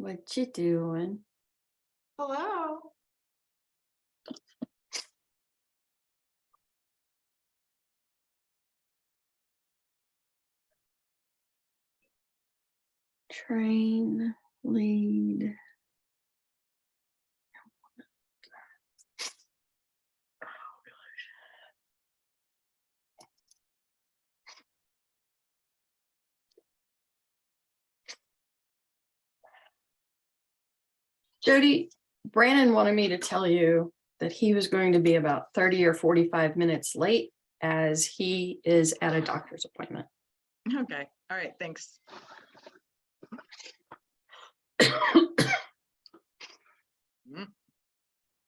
What you doing? Hello. Train, lead. Jody, Brandon wanted me to tell you that he was going to be about 30 or 45 minutes late as he is at a doctor's appointment. Okay. All right. Thanks.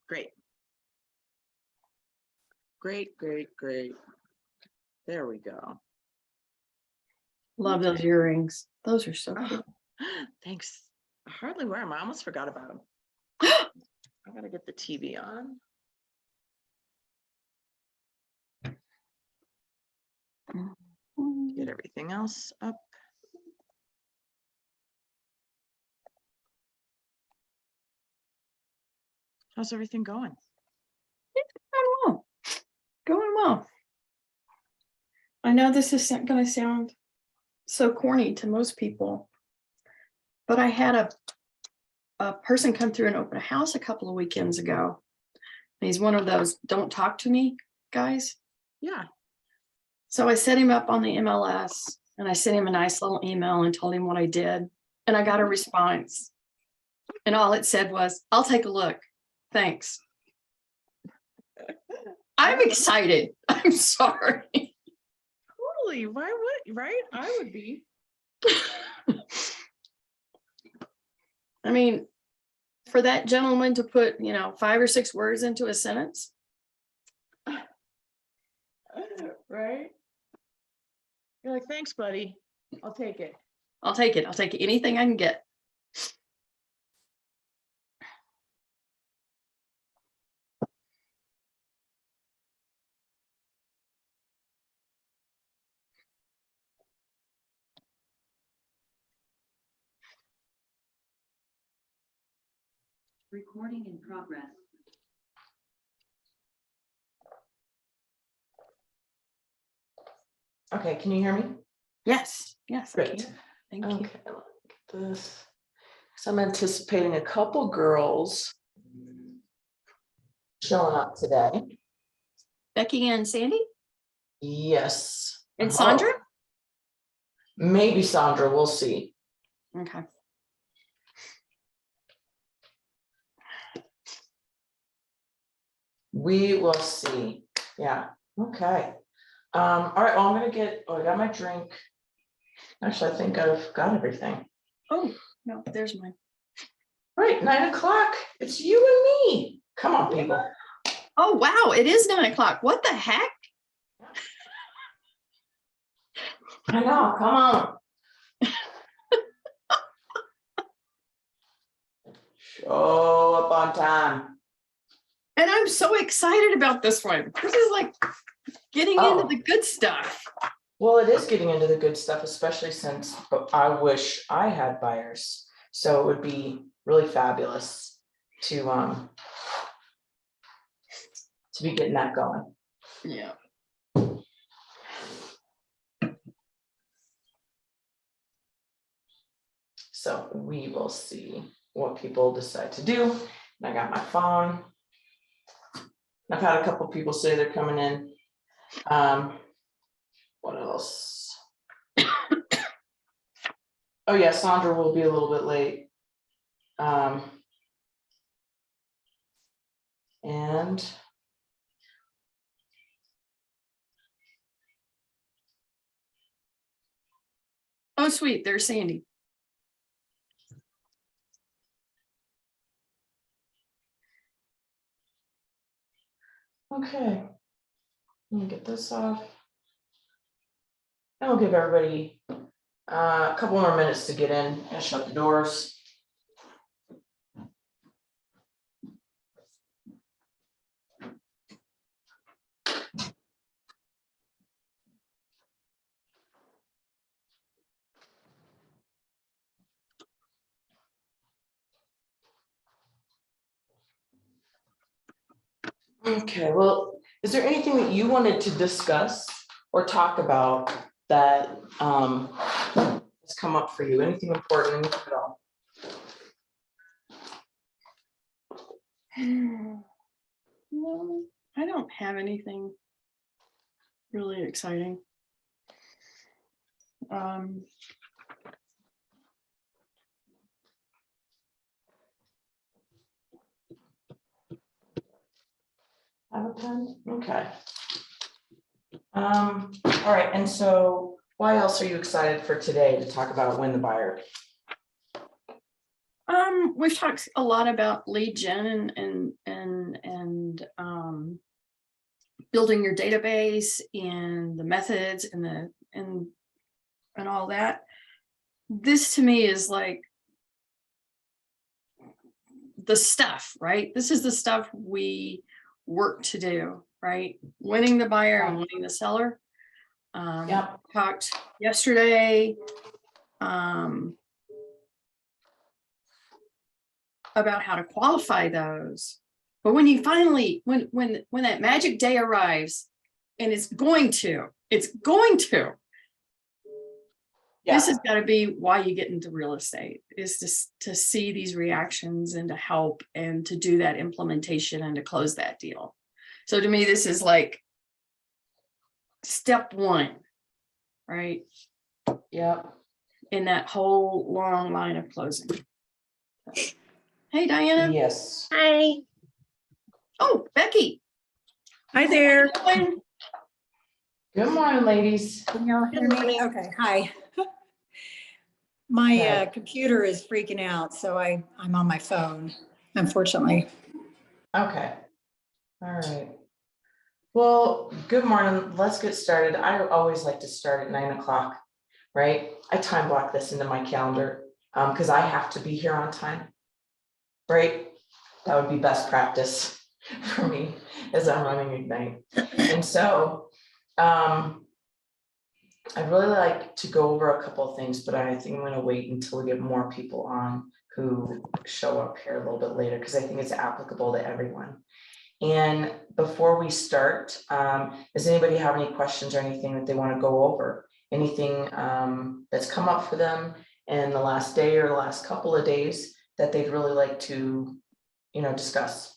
Great. Great. There we go. Love those earrings. Those are so cool. Thanks. I hardly wear them. I almost forgot about them. I gotta get the TV on. Get everything else up. How's everything going? Going well. I know this is going to sound so corny to most people, but I had a person come through and open a house a couple of weekends ago. He's one of those don't talk to me guys. Yeah. So I set him up on the MLS and I sent him a nice little email and told him what I did. And I got a response. And all it said was, "I'll take a look. Thanks." I'm excited. I'm sorry. Totally. Why would, right? I would be. I mean, for that gentleman to put, 5 or 6 words into a sentence. Right? You're like, thanks, buddy. I'll take it. I'll take it. I'll take anything I can get. Recording in progress. Okay, can you hear me? Yes. Great. Thank Okay, you. look at this. So I'm anticipating a couple girls showing up today. Becky and Sandy Yes. and Sandra. Maybe Sandra, we'll see. Okay. We will see. Yeah. Okay. All right. Well, I got my drink. Actually, I think I've got everything. Oh, no, there's mine. All right, 9 o'clock. It's you and me. Come on, people. Oh, wow. It is 9 o'clock. What the heck? I know. Come on. Show up on time. And I'm so excited about this one. This is like getting into the good stuff. Well, it is getting into the good stuff, especially since I wish I had buyers. So it would be really fabulous to be getting that going. Yeah. So we will see what people decide to do. And I got my phone. I've had a couple people say they're coming in. What else? Oh yeah, Sandra will be a little bit late. And Oh, sweet. There's Sandy. okay, let me get this off. And we'll give everybody a couple more minutes to get in and shut the doors. Okay, well, is there anything that you wanted to discuss or talk about that has come up for you? Anything important, anything at all? No, I don't have anything really exciting. Have a pen? Okay. All right, and so why else are you excited for today to talk about Win the Buyer? We've talked a lot about lead gen and building your database and the methods and all that. This to me is like the stuff, right? This is the stuff we work to do, right? Winning the buyer and winning the seller. Yep. Talked yesterday about how to qualify those. But when you finally, when that magic day arrives, and it's going to, this has got to be why you get into real estate, is to see these reactions and to help and to do that implementation and to close that deal. So to me, this is like step one, right? Yep. In that whole long line of closing. Hey, Diana. Yes. Hi. Oh, Becky. Hi there. Good morning, ladies. Can y'all hear me? Okay, hi. My Okay. computer is freaking out, so I'm on my phone, unfortunately. Okay. All right. Well, good morning. Let's get started. I always like to start at 9 o'clock, right? I time block this into my calendar because I have to be here on time, right? That would be best practice for me as I'm running Ignite. And so I'd really like to go over a couple of things, but I think I'm going to wait until we get more people on who show up here a little bit later because I think it's applicable to everyone. And before we start, does anybody have any questions or anything that they want to go over? Anything that's come up for them in the last day or the last couple of days that they'd really like to, discuss?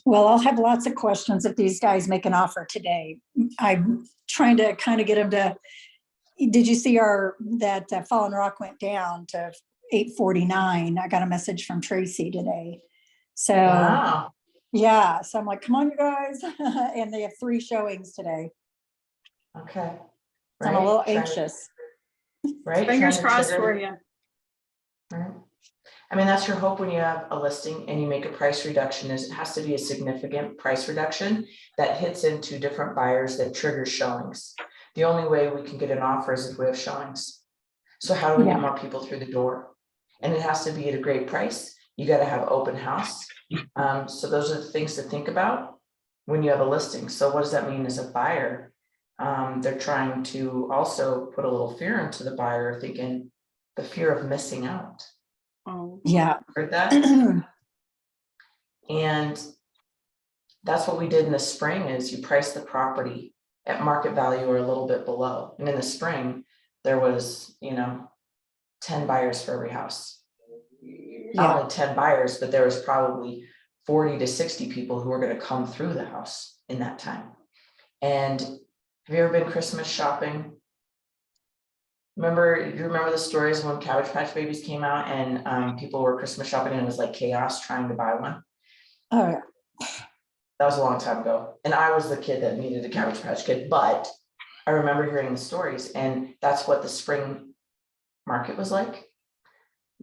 Well, I'll have lots of questions if these guys make an offer today. I'm trying to kind of get them to, did you see that Fallen Rock went down to 849? I got a message from Tracy today. So Wow. yeah, so I'm like, come on, you guys. And they have 3 showings today. Okay. So I'm a little anxious. Right. Fingers crossed for you. Right. I mean, that's your hope when you have a listing and you make a price reduction, is it has to be a significant price reduction that hits into different buyers that triggers showings. The only way we can get an offer is if we have showings. So how do we get more people through the door? And it has to be at a great price. You got to have open house. So those are the things to think about when you have a listing. So what does that mean as a buyer? They're trying to also put a little fear into the buyer, thinking the fear of missing out. Oh, Yeah. Heard that? And that's what we did in the spring, is you price the property at market value or a little bit below. And in the spring, there was, 10 buyers for every house. Not only 10 buyers, but there was probably 40 to 60 people who were going to come through the house in that time. And have you ever been Christmas shopping? You remember the stories when Cabbage Patch Babies came out and people were Christmas shopping and it was like chaos trying to buy one? Oh, yeah. That was a long time ago. And I was the kid that needed a Cabbage Patch Kid, but I remember hearing the stories, and that's what the spring market was like.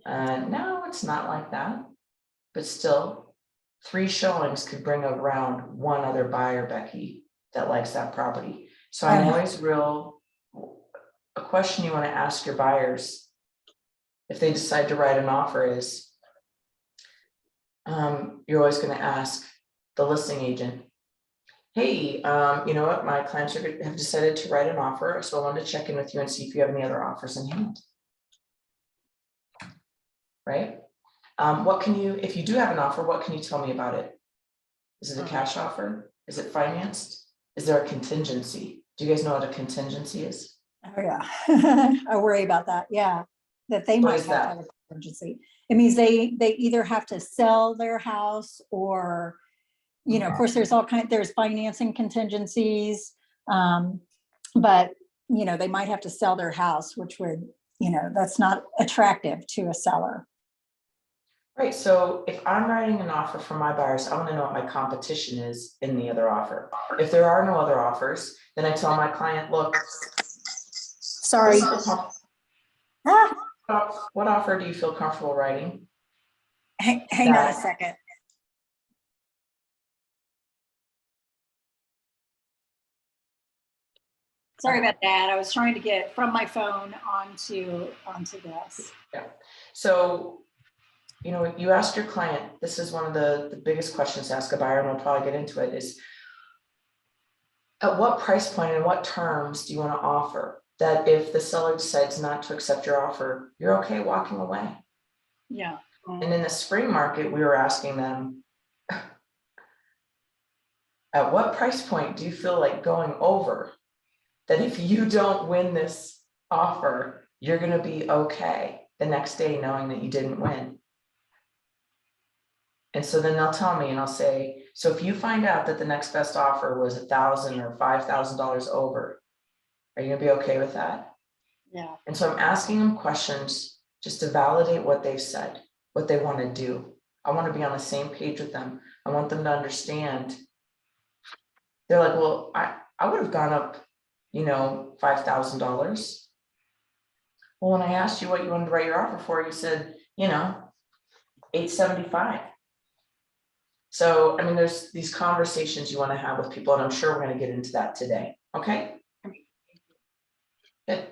Now it's not like that, but still 3 showings could bring around one other buyer, Becky, that likes that property. So I'm always a question you want to ask your buyers if they decide to write an offer is, you're always going to ask the listing agent, hey, you know what, my clients have decided to write an offer, so I wanted to check in with you and see if you have any other offers in hand. Right? What can you, if you do have an offer, what can you tell me about it? Is it a cash offer? Is it financed? Is there a contingency? Do you guys know what a contingency is? Oh, yeah. I worry about that. Yeah. That they What might is have to that? have a contingency. It means they either have to sell their house or, you know, of course, there's there's financing contingencies. But, you know, they might have to sell their house, which would, you know, that's not attractive to a seller. Right, so if I'm writing an offer for my buyers, I want to know what my competition is in the other offer. If there are no other offers, then I tell my client, look. Sorry. What offer do you feel comfortable writing? Hang on a second. Sorry about that. I was trying to get from my phone onto this. Yeah, so, you know, you ask your client, this is one of the biggest questions to ask a buyer, and we'll probably get into it, is at what price point and what terms do you want to offer that if the seller decides not to accept your offer, you're okay walking away? Yeah. And in the spring market, we were asking them, at what price point do you feel like going over that if you don't win this offer, you're going to be okay the next day knowing that you didn't win? And so then they'll tell me and I'll say, so if you find out that the next best offer was $1,000 or $5,000 over, are you gonna be okay with that? Yeah. And so I'm asking them questions just to validate what they've said, what they want to do. I want to be on the same page with them. I want them to understand. They're like, well, I would have gone up, you know, $5,000. Well, when I asked you what you wanted to write your offer for, you said, you know, $875. So, I mean, there's these conversations you want to have with people, and I'm sure we're going to get into that today. Okay. Good.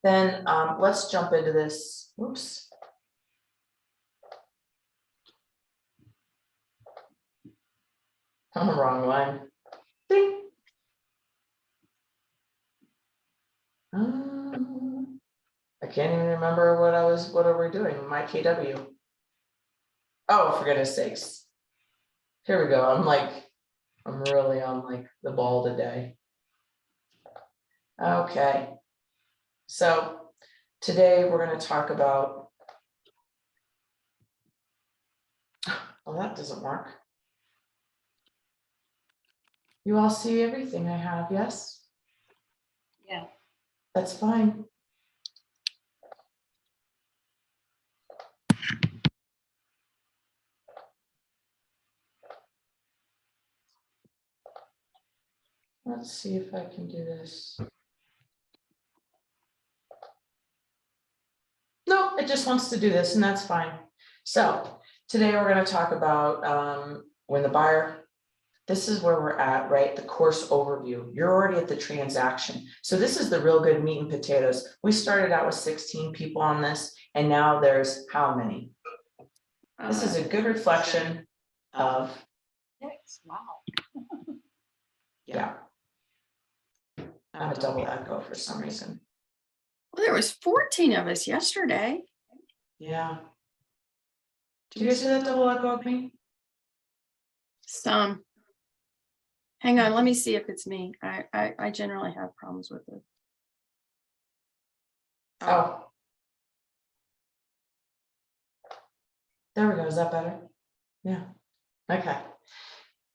Then let's jump into this. Whoops. I'm the wrong one. Ding. I can't even remember what are we doing? My KW. Oh, for goodness sakes. Here we go. I'm really on like the ball today. Okay. So today we're going to talk about, well, that doesn't work. You all see everything I have, yes? Yeah. That's fine. Let's see if I can do this. No, it just wants to do this, and that's fine. So today we're going to talk about when the buyer, this is where we're at, right? The course overview. You're already at the transaction. So this is the real good meat and potatoes. We started out with 16 people on this, and now there's how many? This is a good reflection of, Wow. yeah. I have a double echo for some reason. Well, there was 14 of us yesterday. Yeah. Do you guys hear that double echo of me? Some. Hang on, let me see if it's me. I generally have problems with it. Oh. There we go. Is that better? Yeah. Okay.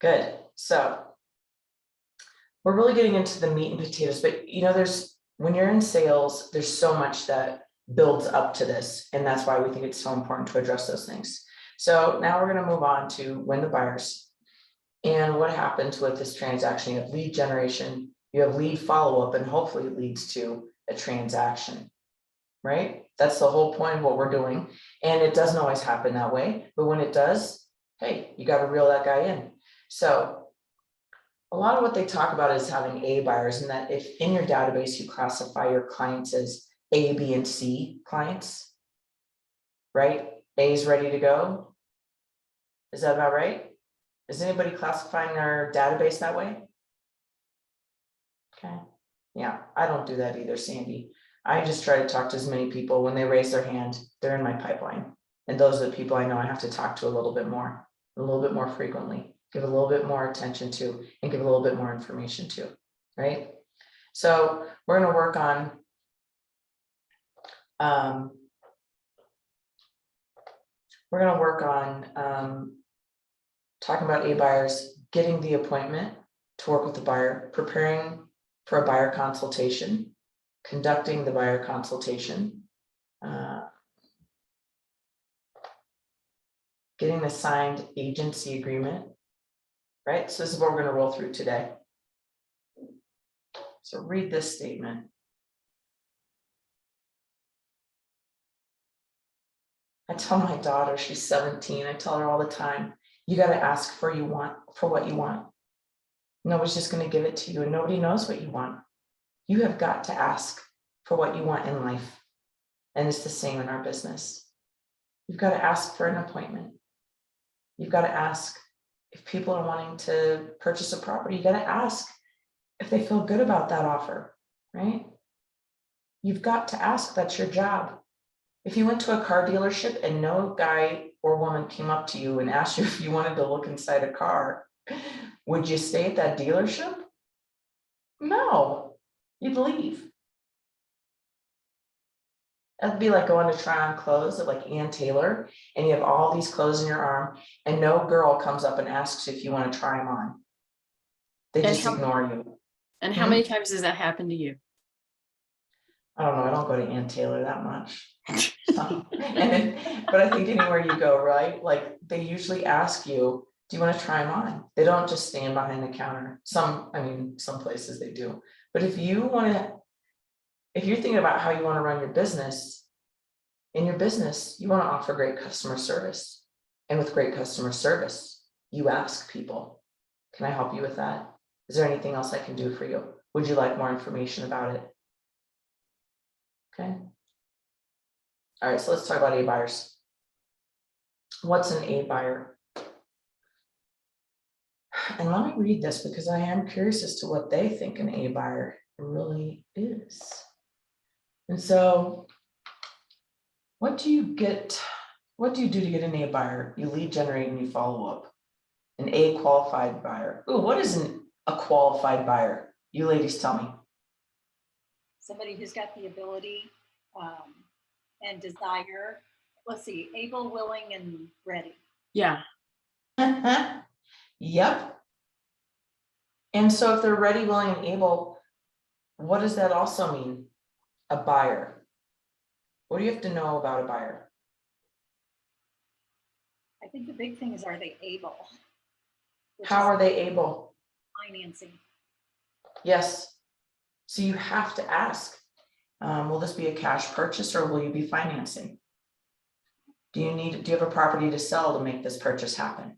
Good. So we're really getting into the meat and potatoes, but you know, when you're in sales, there's so much that builds up to this, and that's why we think it's so important to address those things. So now we're going to move on to win the buyers. And what happens with this transaction? You have lead generation, you have lead follow-up, and hopefully it leads to a transaction, right? That's the whole point of what we're doing. And it doesn't always happen that way, but when it does, hey, you got to reel that guy in. So a lot of what they talk about is having A buyers, and that if in your database you classify your clients as A, B, and C clients, right? A is ready to go. Is that about right? Is anybody classifying their database that way? Okay, yeah, I don't do that either, Sandy. I just try to talk to as many people. When they raise their hand, they're in my pipeline. And those are the people I know I have to talk to a little bit more frequently, give a little bit more attention to, and give a little bit more information to, right? So we're gonna work on talking about A buyers, getting the appointment to work with the buyer, preparing for a buyer consultation, conducting the buyer consultation, getting the signed agency agreement, right? So this is what we're going to roll through today. So read this statement. I tell my daughter, she's 17, I tell her all the time, you got to ask for what you want. Nobody's just going to give it to you, and nobody knows what you want. You have got to ask for what you want in life. And it's the same in our business. You've got to ask for an appointment. You've got to ask if people are wanting to purchase a property. You got to ask if they feel good about that offer, right? You've got to ask. That's your job. If you went to a car dealership and no guy or woman came up to you and asked you if you wanted to look inside a car, would you stay at that dealership? No, you'd leave. That'd be like going to try on clothes at like Ann Taylor, and you have all these clothes in your arm, and no girl comes up and asks if you want to try them on. They And just ignore you. And how many times does that happen to you? I don't know. I don't go to Ann Taylor that much. But I think anywhere you go, right? Like they usually ask you, do you want to try them on? They don't just stand behind the counter. Some places they do. But if you're thinking about how you want to run your business, in your business, you want to offer great customer service. And with great customer service, you ask people, can I help you with that? Is there anything else I can do for you? Would you like more information about it? Okay. All right, so let's talk about A buyers. What's an A buyer? And let me read this because I am curious as to what they think an A buyer really is. And so what do you do to get an A buyer? You lead generate and you follow up. An A qualified buyer. Ooh, what is a qualified buyer? You ladies tell me. Somebody who's got the ability and desire. Let's see, able, willing, and ready. Yeah. Yep. And so if they're ready, willing, and able, what does that also mean? A buyer. What do you have to know about a buyer? I think the big thing is, are they able? How are they able? Financing. Yes. So you have to ask, will this be a cash purchase or will you be financing? Do you have a property to sell to make this purchase happen?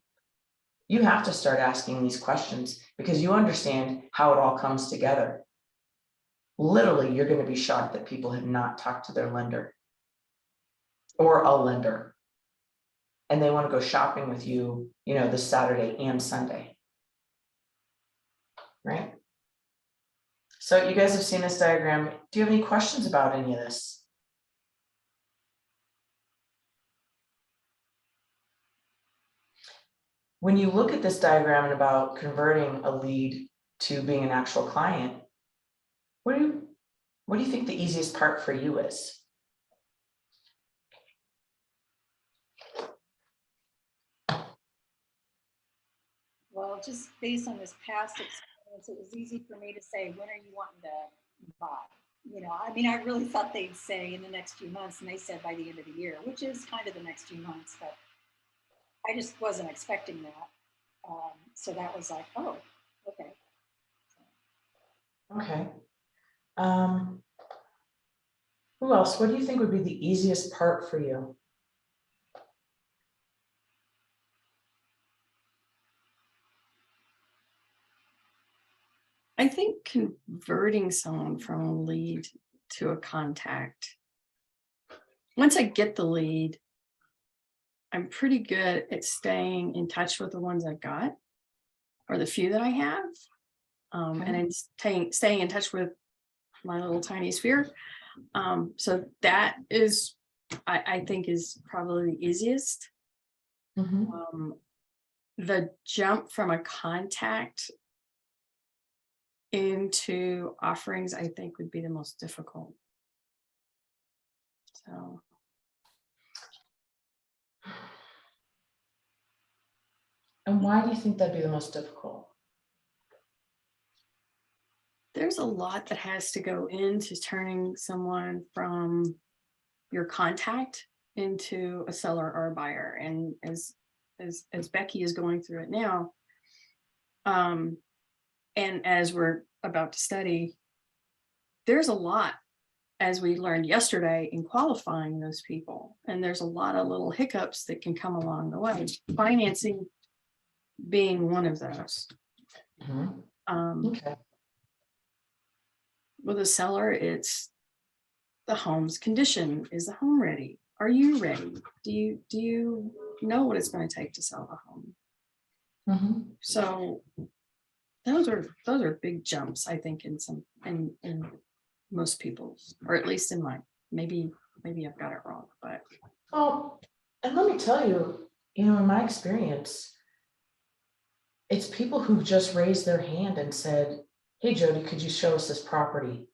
You have to start asking these questions because you understand how it all comes together. Literally, you're going to be shocked that people have not talked to their lender or a lender. And they want to go shopping with you, this Saturday and Sunday. Right? So you guys have seen this diagram. Do you have any questions about any of this? When you look at this diagram and about converting a lead to being an actual client, what do you think the easiest part for you is? Well, just based on this past experience, it was easy for me to say, when are you wanting to buy? I really thought they'd say in the next few months, and they said by the end of the year, which is kind of the next few months, but I just wasn't expecting that. So that was like, oh, okay. Okay. Who else? What do you think would be the easiest part for you? I think converting someone from a lead to a contact. Once I get the lead, I'm pretty good at staying in touch with the ones I've got, or the few that I have. And Okay. then staying in touch with my little tiny sphere. So that is, I think is probably the easiest. Mhm. The jump from a contact into offerings, I think would be the most difficult. So And why do you think that'd be the most difficult? there's a lot that has to go into turning someone from your contact into a seller or a buyer. And as Becky is going through it now, and as we're about to study, there's a lot, as we learned yesterday, in qualifying those people. And there's a lot of little hiccups that can come along the way, financing being one of those. Mhm. Um, Okay. with a seller, it's the home's condition. Is the home ready? Are you ready? Do you know what it's going to take to sell the home? Mhm. So those are big jumps, I think, in most people's, or at least in mine. Maybe I've got it wrong, but Well, and let me tell you, in my experience, it's people who just raised their hand and said, "Hey, Jody, could you show us this property?"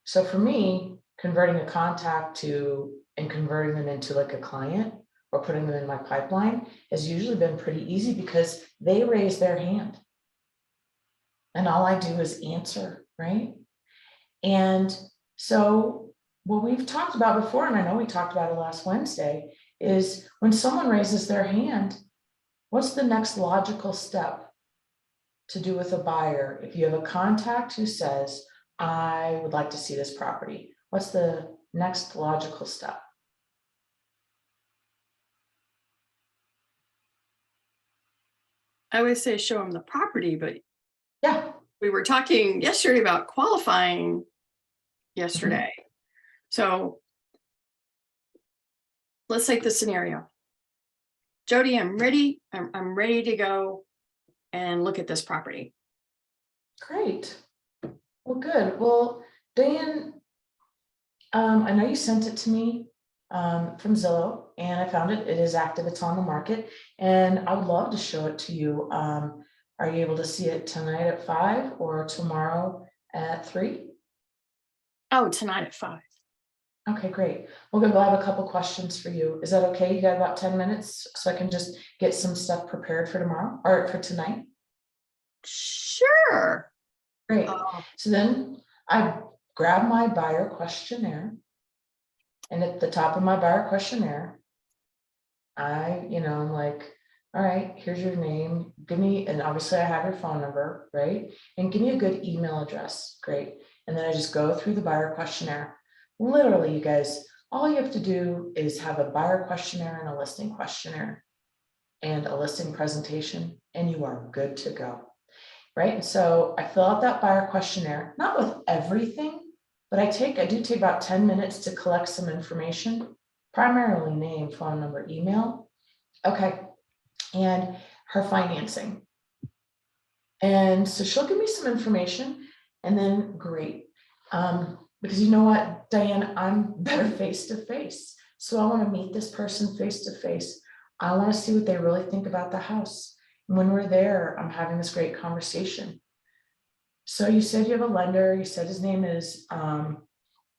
So for me, converting a contact and converting them into like a client or putting them in my pipeline has usually been pretty easy because they raise their hand. And all I do is answer, right? And so what we've talked about before, and I know we talked about it last Wednesday, is when someone raises their hand, what's the next logical step to do with a buyer? If you have a contact who says, "I would like to see this property," what's the next logical step? I always say show them the property. But Yeah. we were talking yesterday about qualifying Mhm. yesterday. So let's take the scenario. Jody, I'm ready. I'm ready to go and look at this property. Great. Well, good. Well, Dan, I know you sent it to me from Zillow, and I found it. It is active. It's on the market, and I would love to show it to you. Are you able to see it tonight at 5 or tomorrow at 3? Oh, tonight at 5. Okay, great. Well, good. We'll have a couple questions for you. Is that okay? You got about 10 minutes so I can just get some stuff prepared for tomorrow or for tonight? Sure. Great. Oh, So then I grab my buyer questionnaire, and at the top of my buyer questionnaire, I'm like, all right, here's your name. Give me, and obviously I have your phone number, right? And give me a good email address. Great. And then I just go through the buyer questionnaire. Literally, you guys, all you have to do is have a buyer questionnaire and a listing questionnaire and a listing presentation, and you are good to go. Right? And so I fill out that buyer questionnaire, not with everything, but I do take about 10 minutes to collect some information, primarily name, phone number, email. Okay. And her financing. And so she'll give me some information, and then great. Because you know what, Diane, I'm better face to face. So I want to meet this person face to face. I want to see what they really think about the house. And when we're there, I'm having this great conversation. So you said you have a lender, you said his name is,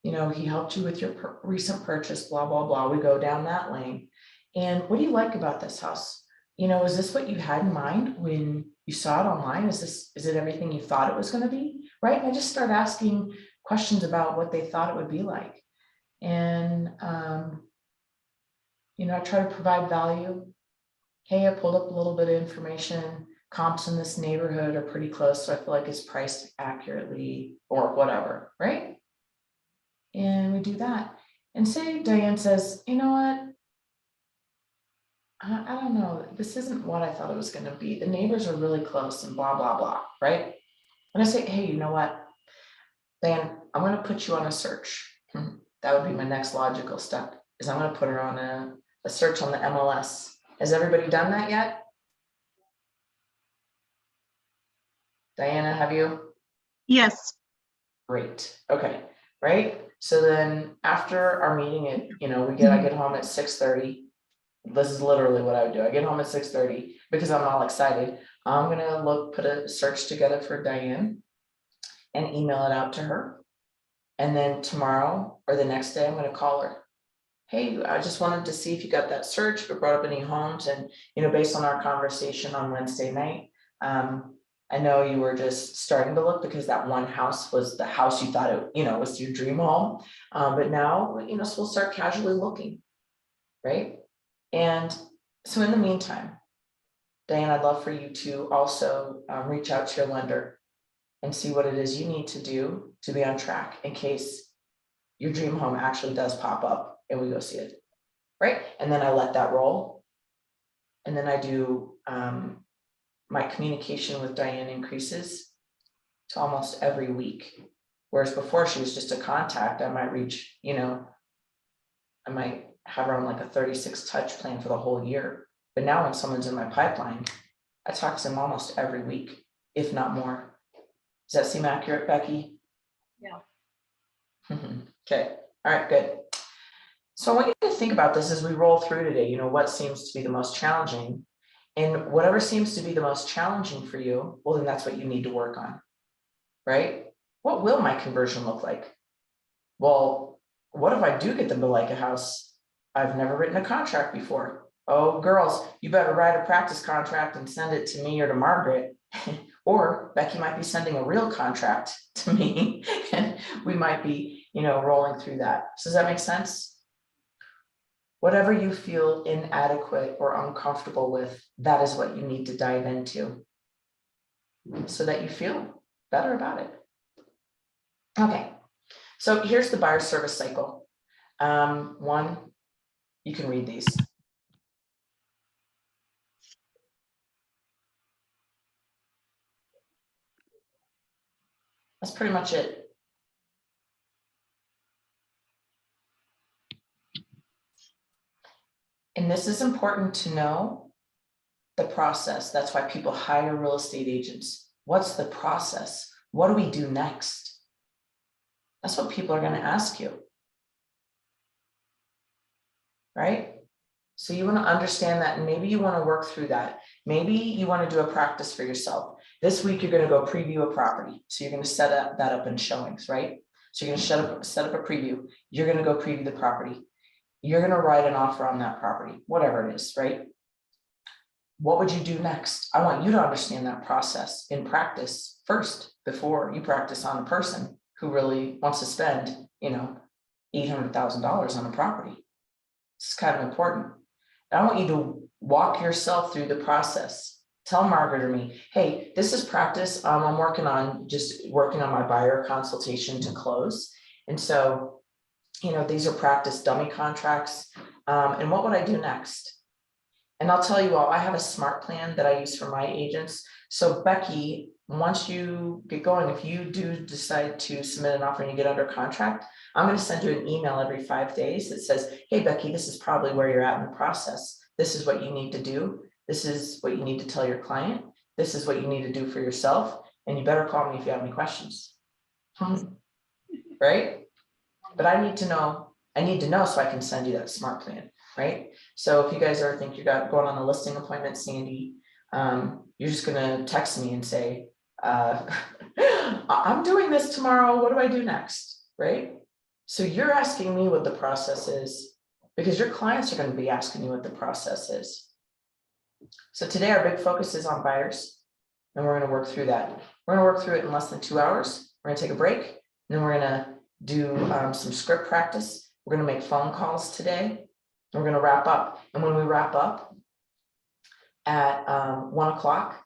he helped you with your recent purchase, blah, blah, blah. We go down that lane. And what do you like about this house? Is this what you had in mind when you saw it online? Is it everything you thought it was going to be? Right. And I just start asking questions about what they thought it would be like. And, I try to provide value. Hey, I pulled up a little bit of information. Comps in this neighborhood are pretty close, so I feel like it's priced accurately or whatever, right? And we do that. And say Diane says, you know what? I don't know. This isn't what I thought it was going to be. The neighbors are really close and blah, blah, blah, right? And I say, hey, you know what? Diane, I'm going to put you on a search. That would be my next logical step. is I'm gonna put her on a search on the MLS. Has everybody done that yet? Diana, have you? Yes, Great, okay, right? So then after our meeting, I get home at 6:30. This is literally what I would do. I get home at 6:30 because I'm all excited. I'm gonna put a search together for Diane and email it out to her. And then tomorrow or the next day, I'm gonna call her. Hey, I just wanted to see if you got that search, if it brought up any homes, and based on our conversation on Wednesday night, I know you were just starting to look because that one house was the house you thought it, was your dream home. But now, so we'll start casually looking, right? And so in the meantime, Diane, I'd love for you to also reach out to your lender and see what it is you need to do to be on track in case your dream home actually does pop up and we go see it, right? And then I let that roll. And then I do, my communication with Diane increases to almost every week. Whereas before she was just a contact, I might reach, I might have her on like a 36 touch plan for the whole year. But now when someone's in my pipeline, I talk to them almost every week, if not more. Does that seem accurate, Becky? Yeah. Okay, all right, good. So I want you to think about this as we roll through today, what seems to be the most challenging. And whatever seems to be the most challenging for you, well, then that's what you need to work on, right? What will my conversion look like? Well, what if I do get them to like a house? I've never written a contract before. Oh, girls, you better write a practice contract and send it to me or to Margaret. Or Becky might be sending a real contract to me and we might be, rolling through that. So does that make sense? Whatever you feel inadequate or uncomfortable with, that is what you need to dive into so that you feel better about it. Okay, so here's the buyer service cycle. One, you can read these. That's pretty much it. And this is important to know, the process. That's why people hire real estate agents. What's the process? What do we do next? That's what people are going to ask you. Right? So you want to understand that, and maybe you want to work through that. Maybe you want to do a practice for yourself. This week, you're going to go preview a property. So you're going to set that up in showings, right? So you're going to set up a preview. You're going to go preview the property. You're going to write an offer on that property, whatever it is, right? What would you do next? I want you to understand that process in practice first, before you practice on a person who really wants to spend, $800,000 on a property. This is kind of important. And I want you to walk yourself through the process. Tell Margaret or me, hey, this is practice. I'm working on my buyer consultation to close. And so, these are practice dummy contracts. And what would I do next? And I'll tell you all, I have a smart plan that I use for my agents. So Becky, once you get going, if you do decide to submit an offer and you get under contract, I'm going to send you an email every 5 days that says, hey, Becky, this is probably where you're at in the process. This is what you need to do. This is what you need to tell your client. This is what you need to do for yourself. And you better call me if you have any questions. Right? But I need to know so I can send you that smart plan, right? So if you guys think you're going on a listing appointment, Sandy, you're just gonna text me and say, I'm doing this tomorrow, what do I do next, right? So you're asking me what the process is because your clients are going to be asking you what the process is. So today our big focus is on buyers, and we're going to work through that. We're going to work through it in less than 2 hours. We're going to take a break, and then we're going to do some script practice. We're going to make phone calls today. And we're going to wrap up. And when we wrap up at 1 o'clock,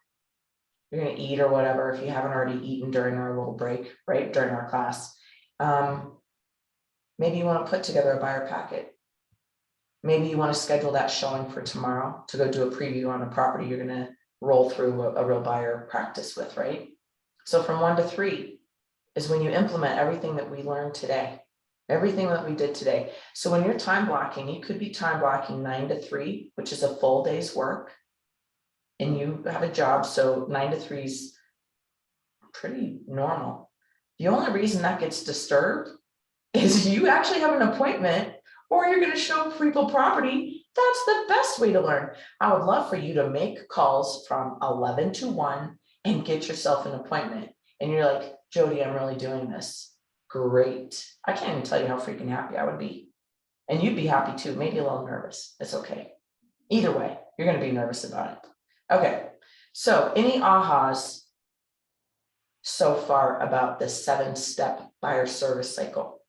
you're going to eat or whatever if you haven't already eaten during our little break, right, during our class. Maybe you want to put together a buyer packet. Maybe you want to schedule that showing for tomorrow to go do a preview on a property you're going to roll through a real buyer practice with, right? So from 1 to 3 is when you implement everything that we learned today. Everything that we did today. So when you're time blocking, you could be time blocking 9 to 3, which is a full day's work. And you have a job, so 9 to 3 is pretty normal. The only reason that gets disturbed is you actually have an appointment or you're gonna show people property. That's the best way to learn. I would love for you to make calls from 11 to 1 and get yourself an appointment. And you're like, Jody, I'm really doing this. Great. I can't even tell you how freaking happy I would be. And you'd be happy too, maybe a little nervous. It's okay. Either way, you're gonna be nervous about it. Okay, so any ahas so far about the 7-step buyer service cycle?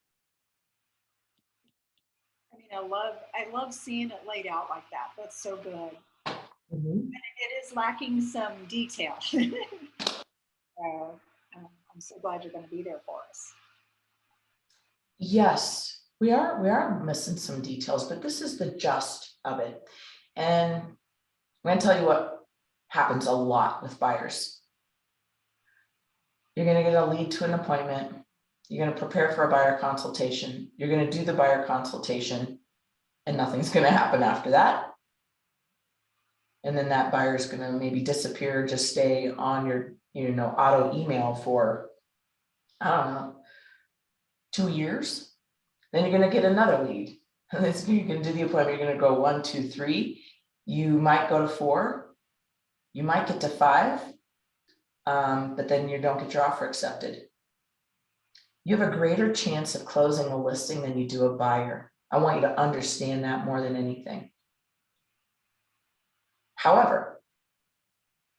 I mean, I love seeing it laid out like that. That's so good. Mhm. It is lacking some detail. So, I'm so glad you're going to be there for us. Yes, we are missing some details, but this is the gist of it. And I'm gonna tell you what happens a lot with buyers. You're gonna get a lead to an appointment. You're gonna prepare for a buyer consultation. You're gonna do the buyer consultation and nothing's gonna happen after that. And then that buyer's gonna maybe disappear, just stay on your, auto email for, I don't know, 2 years. Then you're gonna get another lead. And then you're gonna do the appointment, you're gonna go 1, 2, 3. You might go to 4. You might get to 5. But then you don't get your offer accepted. You have a greater chance of closing a listing than you do a buyer. I want you to understand that more than anything. However,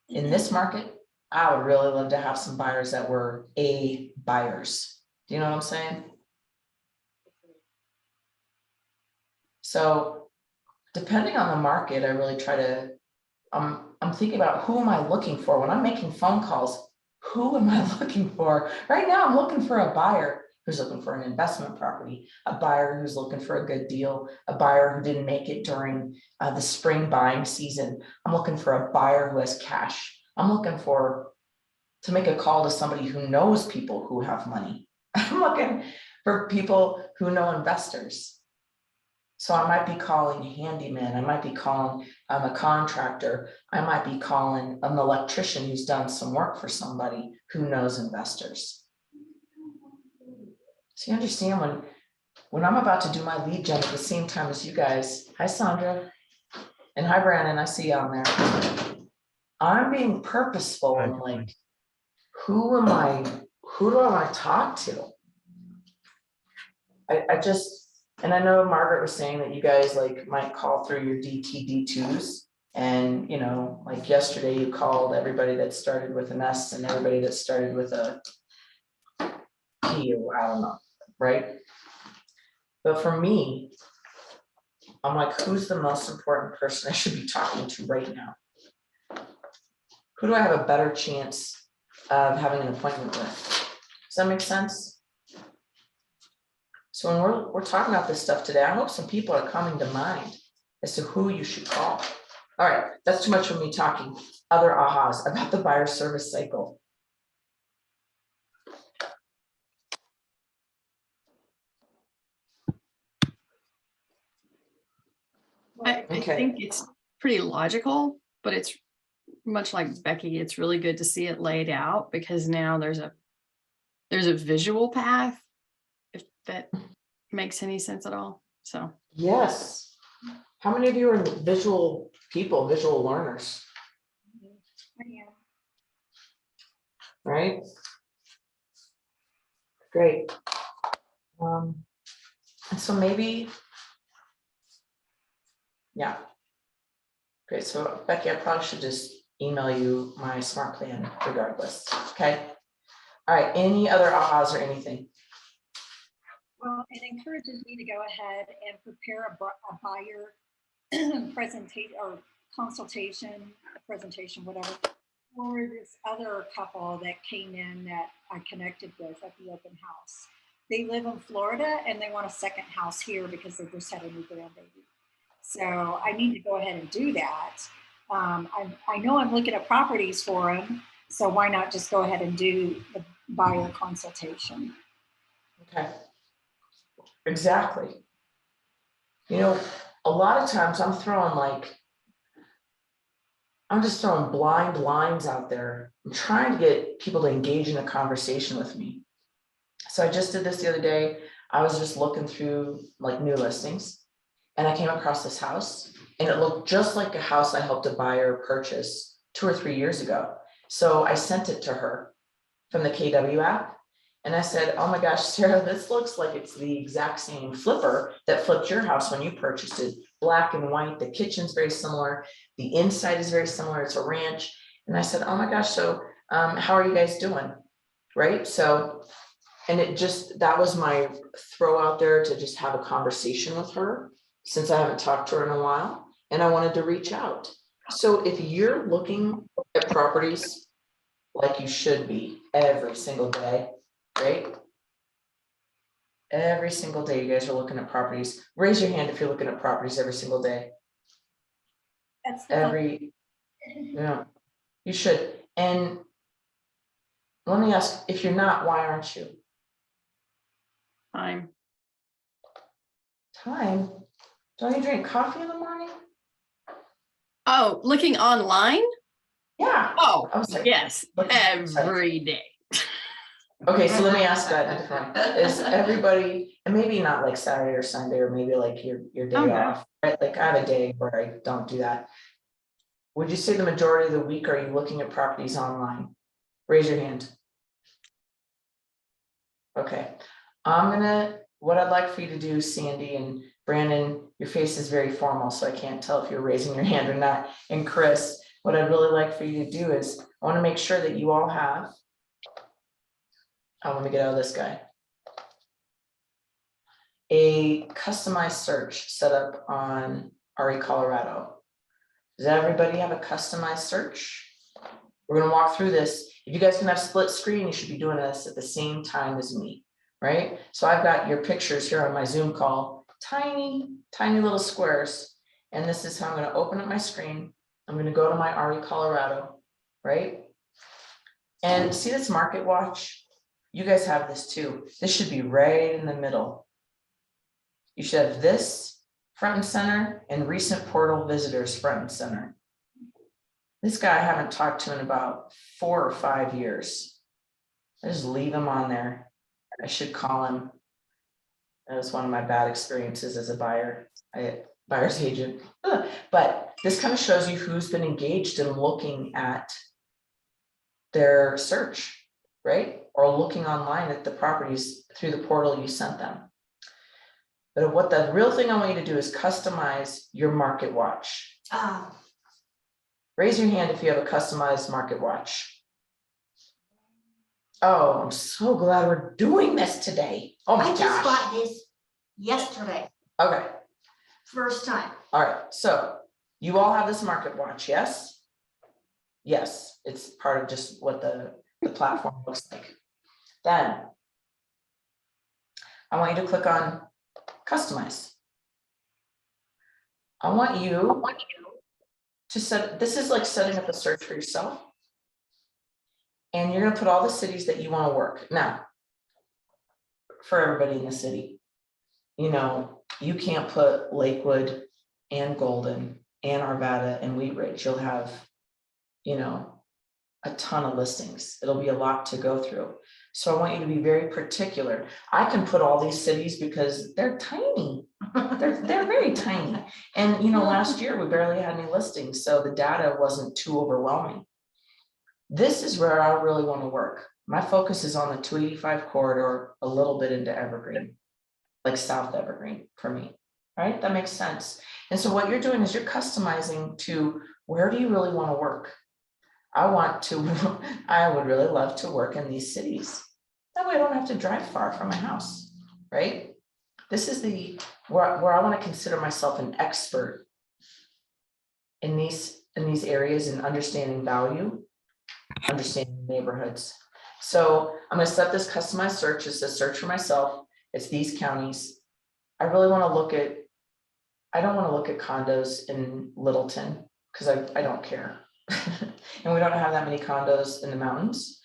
in this market, I would really love to have some buyers that were A buyers. Do you know what I'm saying? So depending on the market, I really try to, I'm thinking about who am I looking for when I'm making phone calls. Who am I looking for? Right now, I'm looking for a buyer who's looking for an investment property, a buyer who's looking for a good deal, a buyer who didn't make it during the spring buying season. I'm looking for a buyer who has cash. I'm looking to make a call to somebody who knows people who have money. I'm looking for people who know investors. So I might be calling a handyman, I might be calling a contractor, I might be calling an electrician who's done some work for somebody who knows investors. So you understand when I'm about to do my lead gen at the same time as you guys, hi Sandra, and hi Brandon, I see you on there. I'm being purposeful and like, who do I want to talk to? I just, and I know Margaret was saying that you guys like might call through your DTD2s. And like yesterday you called everybody that started with an S and everybody that started with a P, or I don't know, right? But for me, I'm like, who's the most important person I should be talking to right now? Who do I have a better chance of having an appointment with? Does that make sense? So when we're talking about this stuff today, I hope some people are coming to mind as to who you should call. All right, that's too much for me talking. Other ahas about the buyer service cycle. I Okay. think it's pretty logical, but it's much like Becky, it's really good to see it laid out because now there's a visual path, if that makes any sense at all. So Yes. How many of you are visual people, visual learners? Right? Great. And so maybe, yeah. Great. So Becky, I probably should just email you my smart plan regardless. Okay. All right. Any other ahas or anything? Well, it encourages me to go ahead and prepare a buyer presentation or consultation, presentation, whatever, for this other couple that came in that I connected with at the open house. They live in Florida and they want a second house here because they just had a new grandbaby. So I need to go ahead and do that. I know I'm looking at properties for them, so why not just go ahead and do the buyer consultation? Okay. exactly. You know, a lot of times I'm just throwing blind lines out there. I'm trying to get people to engage in a conversation with me. So I just did this the other day. I was just looking through like new listings and I came across this house and it looked just like a house I helped a buyer purchase 2 or 3 years ago. So I sent it to her from the KW app. And I said, oh my gosh, Sarah, this looks like it's the exact same flipper that flipped your house when you purchased it. Black and white, the kitchen's very similar. The inside is very similar, it's a ranch. And I said, oh my gosh, so how are you guys doing? Right, so, and that was my throw out there to just have a conversation with her since I haven't talked to her in a while. And I wanted to reach out. So if you're looking at properties like you should be every single day, right? Every single day you guys are looking at properties. Raise your hand if you're looking at properties every single day. That's Yeah, you should. And let me ask, if you're not, why aren't you? Time. Time? Don't you drink coffee in the morning? Oh, looking online? Yeah. Oh, I was like, yes, every day. Okay, so let me ask that in a different way. Is everybody, and maybe not like Saturday or Sunday, or maybe like your day Oh, no. off, right? Like I have a day where I don't do that. Would you say the majority of the week are you looking at properties online? Raise your hand. Okay, what I'd like for you to do, Sandy and Brandon, your face is very formal, so I can't tell if you're raising your hand or not. And Chris, what I'd really like for you to do is, I want to make sure that you all have, let me get out of this guy. A customized search set up on RE Colorado. Does everybody have a customized search? We're gonna walk through this. If you guys can have split screen, you should be doing this at the same time as me, right? So I've got your pictures here on my Zoom call, tiny, tiny little squares. And this is how I'm gonna open up my screen. I'm gonna go to my RE Colorado, right? And see this market watch? You guys have this too. This should be right in the middle. You should have this front and center and recent portal visitors front and center. This guy I haven't talked to in about 4 or 5 years. I just leave him on there. I should call him. That was one of my bad experiences as a buyer's agent. But this kind of shows you who's been engaged in looking at their search, right? Or looking online at the properties through the portal you sent them. But what the real thing I want you to do is customize your market watch. Raise your hand if you have a customized market watch. Oh, I'm so glad we're doing this today. Oh my gosh. I just got this yesterday, Okay, first time. all right, so you all have this market watch, yes? Yes, it's part of just what the platform looks like. Then I want you to click on customize. I want you to set, this is like setting up a search for yourself. And you're gonna put all the cities that you want to work. Now, for everybody in the city, you know, you can't put Lakewood and Golden and Arvada and Wheat Ridge. You'll have, you know, a ton of listings. It'll be a lot to go through. So I want you to be very particular. I can put all these cities because they're tiny. They're very tiny. And you know, last year we barely had any listings, so the data wasn't too overwhelming. This is where I really want to work. My focus is on the 285 corridor, a little bit into Evergreen, like South Evergreen for me, right? That makes sense. And so what you're doing is you're customizing to where do you really want to work? I would really love to work in these cities. That way I don't have to drive far from my house, right? This is where I want to consider myself an expert in these areas and understanding value, understanding neighborhoods. So I'm going to set this customized search. It's a search for myself. It's these counties. I really want to look at, I don't want to look at condos in Littleton because I don't care. And we don't have that many condos in the mountains.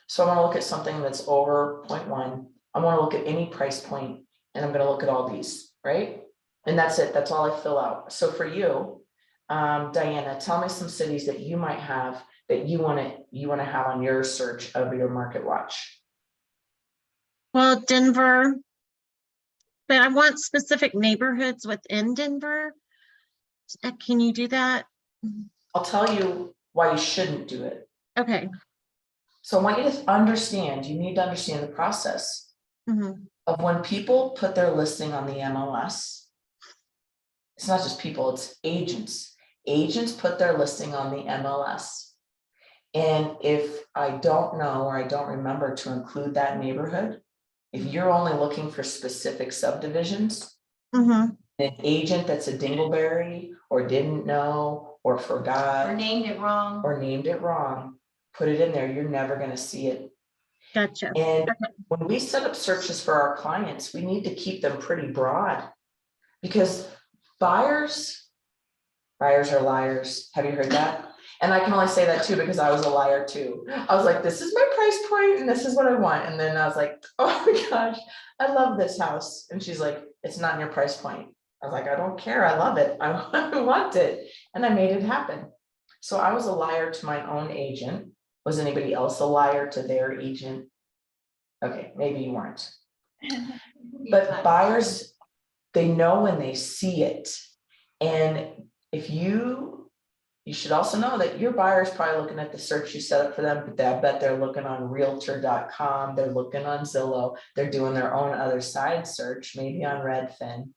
So I want to look at something that's over 0.1. I want to look at any price point and I'm gonna look at all these, right? And that's it, that's all I fill out. So for you, Diana, tell me some cities that you might have that you wanna have on your search of your market watch. Well, Denver, but I want specific neighborhoods within Denver. Can you do that? I'll tell you why you shouldn't do it. Okay. So I want you to understand, you need to understand the process Mhm. of when people put their listing on the MLS. It's not just people, it's agents. Agents put their listing on the MLS. And if I don't know, or I don't remember to include that neighborhood, if you're only looking for specific subdivisions, Mhm. an agent that's a dingleberry or didn't know or forgot Or named it wrong. or named it wrong, put it in there, you're never gonna see it. Gotcha. And when we set up searches for our clients, we need to keep them pretty broad. Because buyers are liars. Have you heard that? And I can only say that too because I was a liar too. I was like, this is my price point and this is what I want. And then I was like, oh my gosh, I love this house. And she's like, it's not in your price point. I was like, I don't care. I love it. I want it. And I made it happen. So I was a liar to my own agent. Was anybody else a liar to their agent? Okay, maybe you weren't. But buyers, they know when they see it. And if you should also know that your buyer is probably looking at the search you set up for them, but I bet they're looking on realtor.com, they're looking on Zillow, they're doing their own other side search, maybe on Redfin.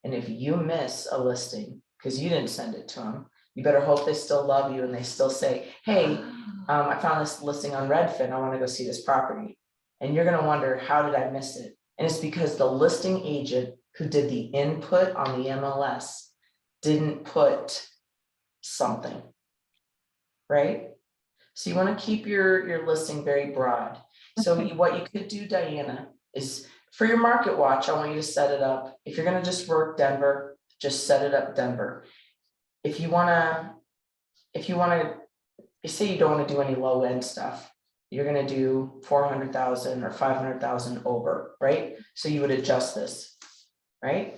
And if you miss a listing, because you didn't send it to them, you better hope they still love you and they still say, hey, I found this listing on Redfin, I want to go see this property. And you're gonna wonder, how did I miss it? And it's because the listing agent who did the input on the MLS didn't put something, right? So you want to keep your listing very broad. So what you could do, Diana, is for your market watch, I want you to set it up. If you're gonna just work Denver, just set it up Denver. If you wanna, you say you don't want to do any low end stuff, you're gonna do 400,000 or 500,000 over, right? So you would adjust this, right?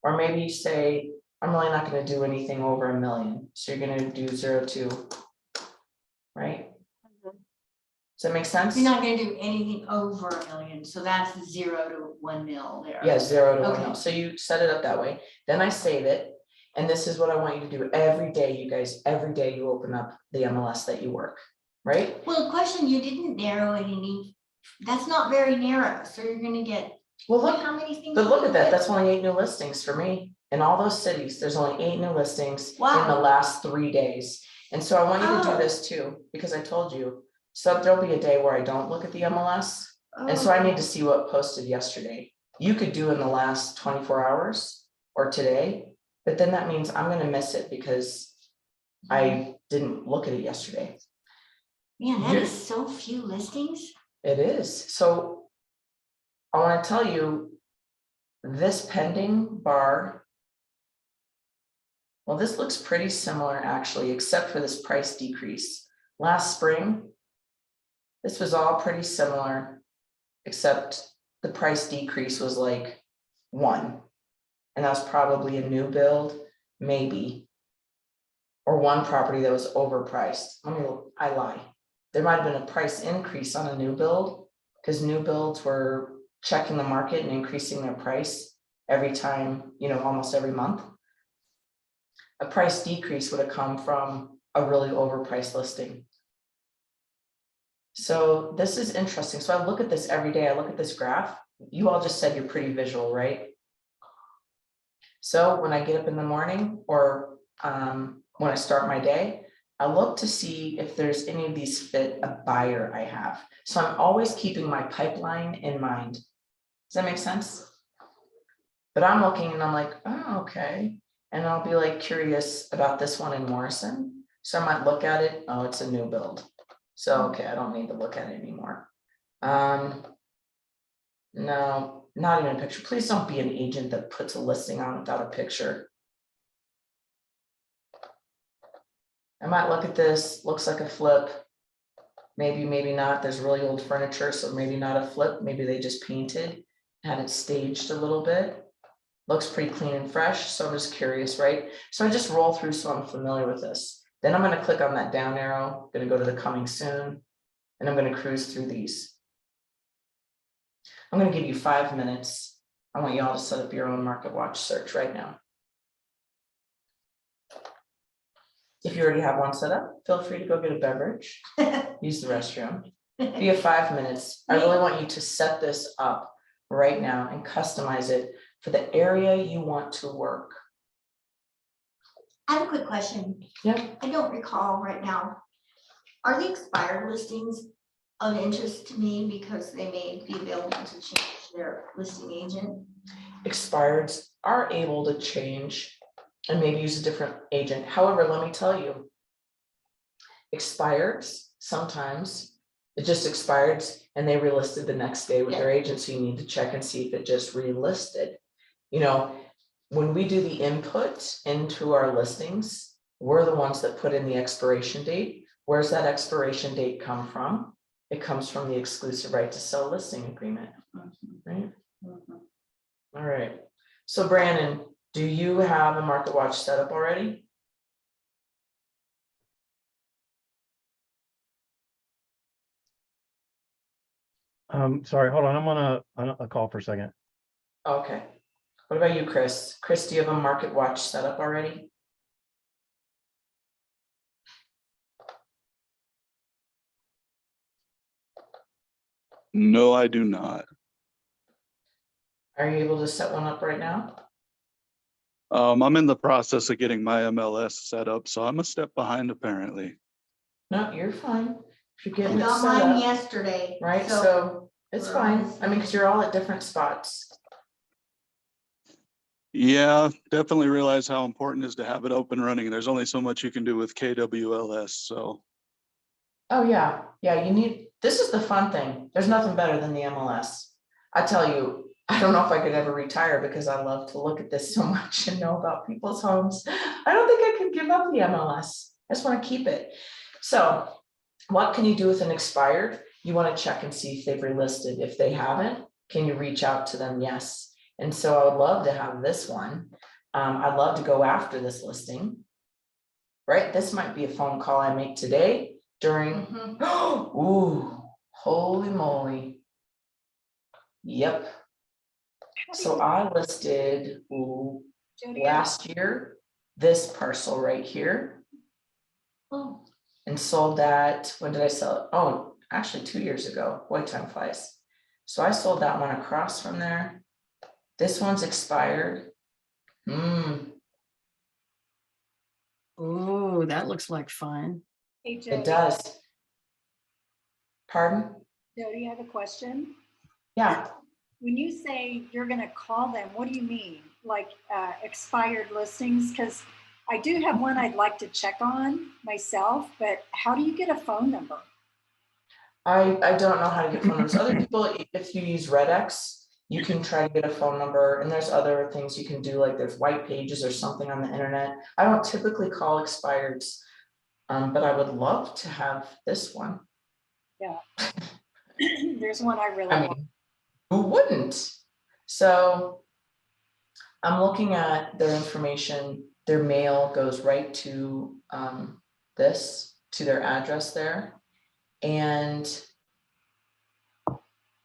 Or maybe you say, I'm really not gonna do anything over $1 million, so you're gonna do 0 to, right? Does that make sense? You're not gonna do anything over $1 million, so that's 0 to 1 mil there. Yeah, 0 to 1 Okay. mil. So you set it up that way. Then I save it. And this is what I want you to do every day, you guys. Every day you open up the MLS that you work, right? Well, question, you didn't narrow it any, that's not very narrow, so you're gonna get, Well, look, how many things? but look do at you that. get? That's only 8 new listings for me. In all those cities, there's only 8 new listings in the Wow. last 3 days. And so I want you to do Oh. this too, because I told you, so there'll be a day where I don't look at the MLS. And so I need to see what posted yesterday. You could do in the last 24 hours or today, but then that means I'm gonna miss it because I didn't look at it yesterday. Man, that you're- is so few listings. It is. So I wanna tell you, this pending bar, well, this looks pretty similar actually, except for this price decrease. Last spring, this was all pretty similar, except the price decrease was like 1. And that was probably a new build, maybe. Or one property that was overpriced. I lie. There might have been a price increase on a new build, because new builds were checking the market and increasing their price every time, almost every month. A price decrease would have come from a really overpriced listing. So this is interesting. So I look at this every day. I look at this graph. You all just said you're pretty visual, right? So when I get up in the morning or when I start my day, I look to see if there's any of these fit a buyer I have. So I'm always keeping my pipeline in mind. Does that make sense? But I'm looking and I'm like, oh, okay. And I'll be like curious about this one in Morrison. So I might look at it. Oh, it's a new build. So, okay, I don't need to look at it anymore. No, not even a picture. Please don't be an agent that puts a listing on without a picture. I might look at this, looks like a flip. Maybe, maybe not. There's really old furniture, so maybe not a flip. Maybe they just painted. had it staged a little bit. Looks pretty clean and fresh, so I'm just curious, right? So I just roll through so I'm familiar with this. Then I'm gonna click on that down arrow, gonna go to the coming soon, and I'm gonna cruise through these. I'm gonna give you 5 minutes. I want you all to set up your own MarketWatch search right now. If you already have one set up, feel free to go get a beverage, use the restroom. If you have 5 minutes, I really want you to set this up right now and customize it for the area you want to work. I have a quick question. Yep. I don't recall right now. Are the expired listings of interest to me because they may be available to change their listing agent? Expireds are able to change and maybe use a different agent. However, let me tell you, expireds, sometimes it just expired and they relisted the next day with their agent. So you need to check and see if it just relisted. You know, when we do the input into our listings, we're the ones that put in the expiration date. Where's that expiration date come from? It comes from the exclusive right to sell listing agreement, right? All right. So Brandon, do you have a MarketWatch set up already? Sorry, hold on. I'm on a call for a second. Okay. What about you, Chris? Chris, do you have a MarketWatch set up already? No, I do not. Are you able to set one up right now? I'm in the process of getting my MLS set up, so I'm a step behind apparently. No, you're fine. If you're I getting it got set mine up, yesterday. right? So it's we're on fine. the I mean, because you're all at different spots. Yeah, definitely realize how important it is to have it open running. There's only so much you can do with KWLS, so. Oh, yeah. Yeah, you need, this is the fun thing. There's nothing better than the MLS. I tell you, I don't know if I could ever retire because I love to look at this so much and know about people's homes. I don't think I could give up the MLS. I just want to keep it. So what can you do with an expired? You want to check and see if they've relisted. If they haven't, can you reach out to them? Yes. And so I would love to have this one. I'd love to go after this listing. Right? This might be a phone call I make today during, ooh, holy moly. Yep. So I listed last year, this parcel right here. Oh. And sold that, when did I sell it? Oh, actually 2 years ago. Boy, time flies. So I sold that one across from there. This one's expired. Oh, that looks like fun. Hey, It does. Pardon? Jody, I have a question. Yeah. When you say you're going to call them, what do you mean? Like expired listings? Because I do have one I'd like to check on myself, but how do you get a phone number? I don't know how to get phone numbers. Other people, if you use Redex, you can try to get a phone number, and there's other things you can do, like there's white pages or something on the internet. I don't typically call expireds, but I would love to have this one. Yeah. There's one I really I want. mean, who wouldn't? So I'm looking at their information. Their mail goes right to to their address there. And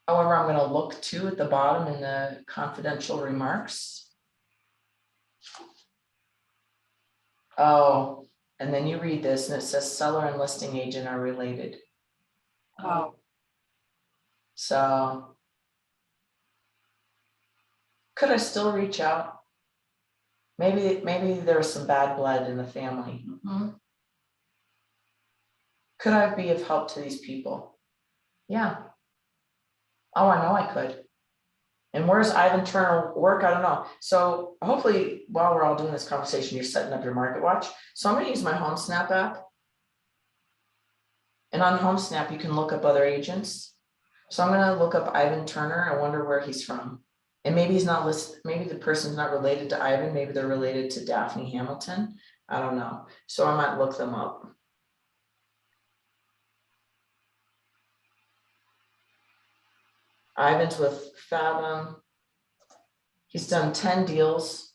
however, I'm going to look too at the bottom in the confidential remarks. Oh, and then you read this and it says seller and listing agent are related. Oh. So could I still reach out? Maybe there was some bad blood in the family. Could I be of help to these people? Yeah. Oh, I know I could. And where's Ivan Turner work? I don't know. So hopefully while we're all doing this conversation, you're setting up your MarketWatch. So I'm going to use my HomeSnap app. And on HomeSnap, you can look up other agents. So I'm going to look up Ivan Turner. I wonder where he's from. And maybe he's not listed. Maybe the person's not related to Ivan. Maybe they're related to Daphne Hamilton. I don't know. So I might look them up. Ivan's with Fathom. He's done 10 deals.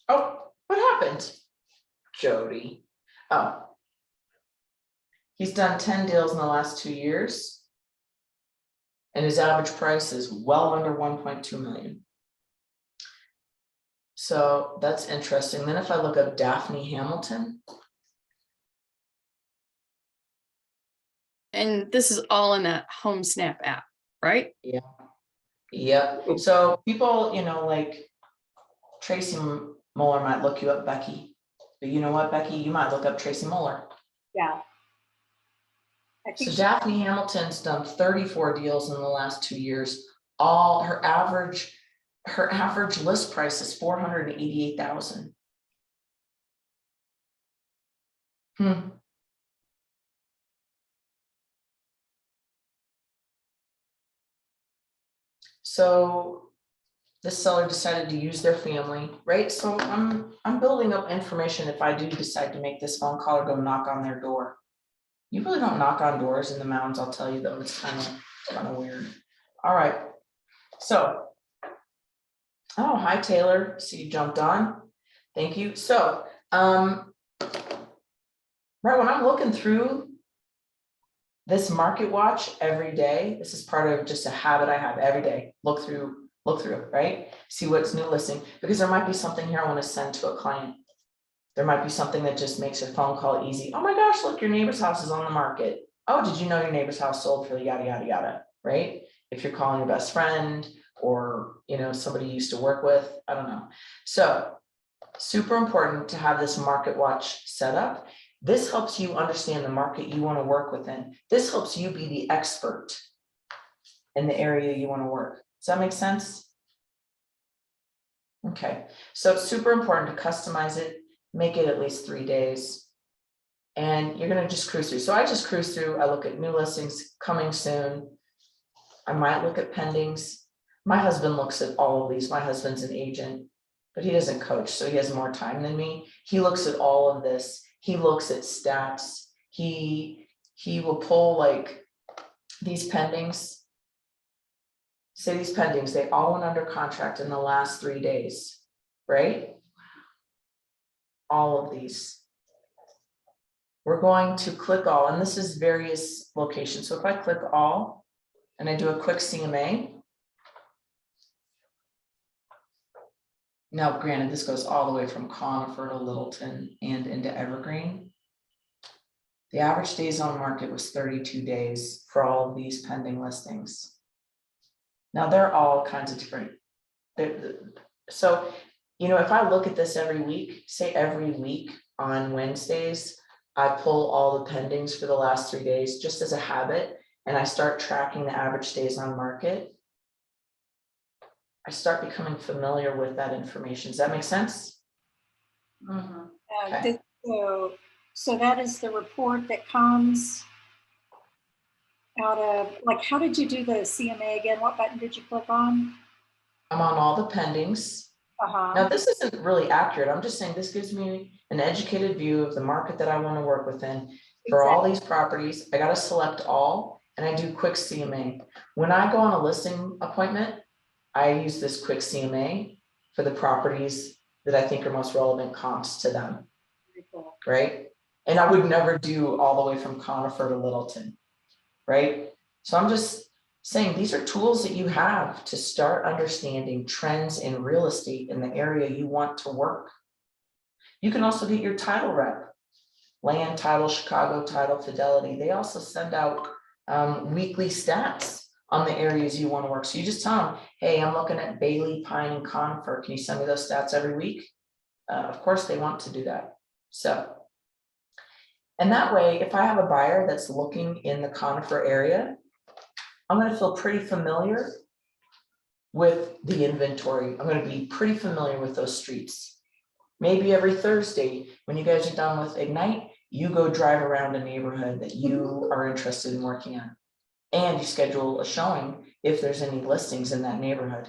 Oh, what happened? Jody. Oh. He's done 10 deals in the last 2 years. And his average price is well under 1.2 million. So that's interesting. Then if I look up Daphne Hamilton, And this is all in that Home Snap app, right? yeah. So people, you know, like Tracy Muller might look you up, Becky. But you know what, Becky? You might look up Tracy Muller. Yeah. I So think Daphne Hamilton's done 34 deals in the last 2 years. All her average list price is 488,000. So this seller decided to use their family, right? So I'm building up information if I do decide to make this phone call or go knock on their door. You really don't knock on doors in the mountains, I'll tell you though, it's kind of weird. All right, so. Oh, hi Taylor, see you jumped on. Thank you. So, right when I'm looking through this market watch every day, this is part of just a habit I have every day. Look through it, right? See what's new listing, because there might be something here I want to send to a client. There might be something that just makes a phone call easy. Oh my gosh, look, your neighbor's house is on the market. Oh, did you know your neighbor's house sold for the yada, yada, yada, right? If you're calling your best friend or, you know, somebody you used to work with, I don't know. So super important to have this market watch set up. This helps you understand the market you want to work within. This helps you be the expert in the area you want to work. Does that make sense? Okay, so it's super important to customize it, make it at least 3 days. And you're gonna just cruise through. So I just cruise through, I look at new listings coming soon. I might look at pendings. My husband looks at all of these. My husband's an agent, but he doesn't coach, so he has more time than me. He looks at all of this. He looks at stats. He will pull like these pendings. Say these pendings, they all went under contract in the last 3 days, right? All of these. We're going to click all, and this is various locations. So if I click all and I do a quick CMA. Now, granted, this goes all the way from Conifer to Littleton and into Evergreen. The average days on market was 32 days for all of these pending listings. Now they're all kinds of different. So, you know, if I look at this every week, say every week on Wednesdays, I pull all the pendings for the last 3 days just as a habit, and I start tracking the average days on market. I start becoming familiar with that information. Does that make sense? Okay. So that is the report that comes out of, like, how did you do the CMA again? What button did you click on? I'm on all the pendings. Now, this isn't really accurate. I'm just saying this gives me an educated view of the market that I want to work within. For all these properties, I got to select all, and I do quick CMA. When I go on a listing appointment, I use this quick CMA for the properties that I think are most relevant comps to them, right? And I would never do all the way from Conifer to Littleton, right? So I'm just saying these are tools that you have to start understanding trends in real estate in the area you want to work. You can also get your title rep, Land Title, Chicago Title, Fidelity. They also send out weekly stats on the areas you want to work. So you just tell them, hey, I'm looking at Bailey, Pine, and Conifer. Can you send me those stats every week? Of course they want to do that. So, and that way, if I have a buyer that's looking in the Conifer area, I'm going to feel pretty familiar with the inventory. I'm going to be pretty familiar with those streets. Maybe every Thursday, when you guys are done with Ignite, you go drive around a neighborhood that you are interested in working on. And you schedule a showing if there's any listings in that neighborhood.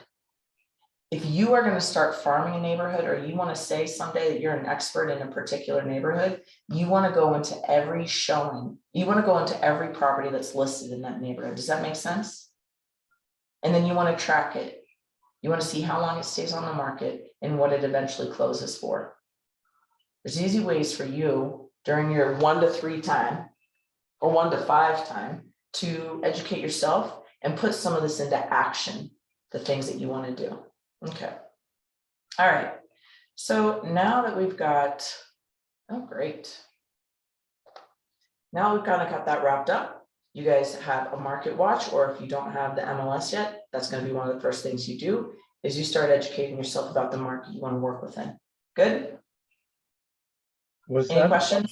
If you are going to start farming a neighborhood, or you want to say someday that you're an expert in a particular neighborhood, you want to go into every showing. You want to go into every property that's listed in that neighborhood. Does that make sense? And then you want to track it. You want to see how long it stays on the market and what it eventually closes for. There's easy ways for you during your 1 to 3 time or 1 to 5 time to educate yourself and put some of this into action, the things that you want to do. Okay. All right. So now that we've got, oh, great. Now we've kind of got that wrapped up. You guys have a market watch, or if you don't have the MLS yet, that's going to be one of the first things you do is you start educating yourself about the market you want to work within. Good? Was Any that, questions?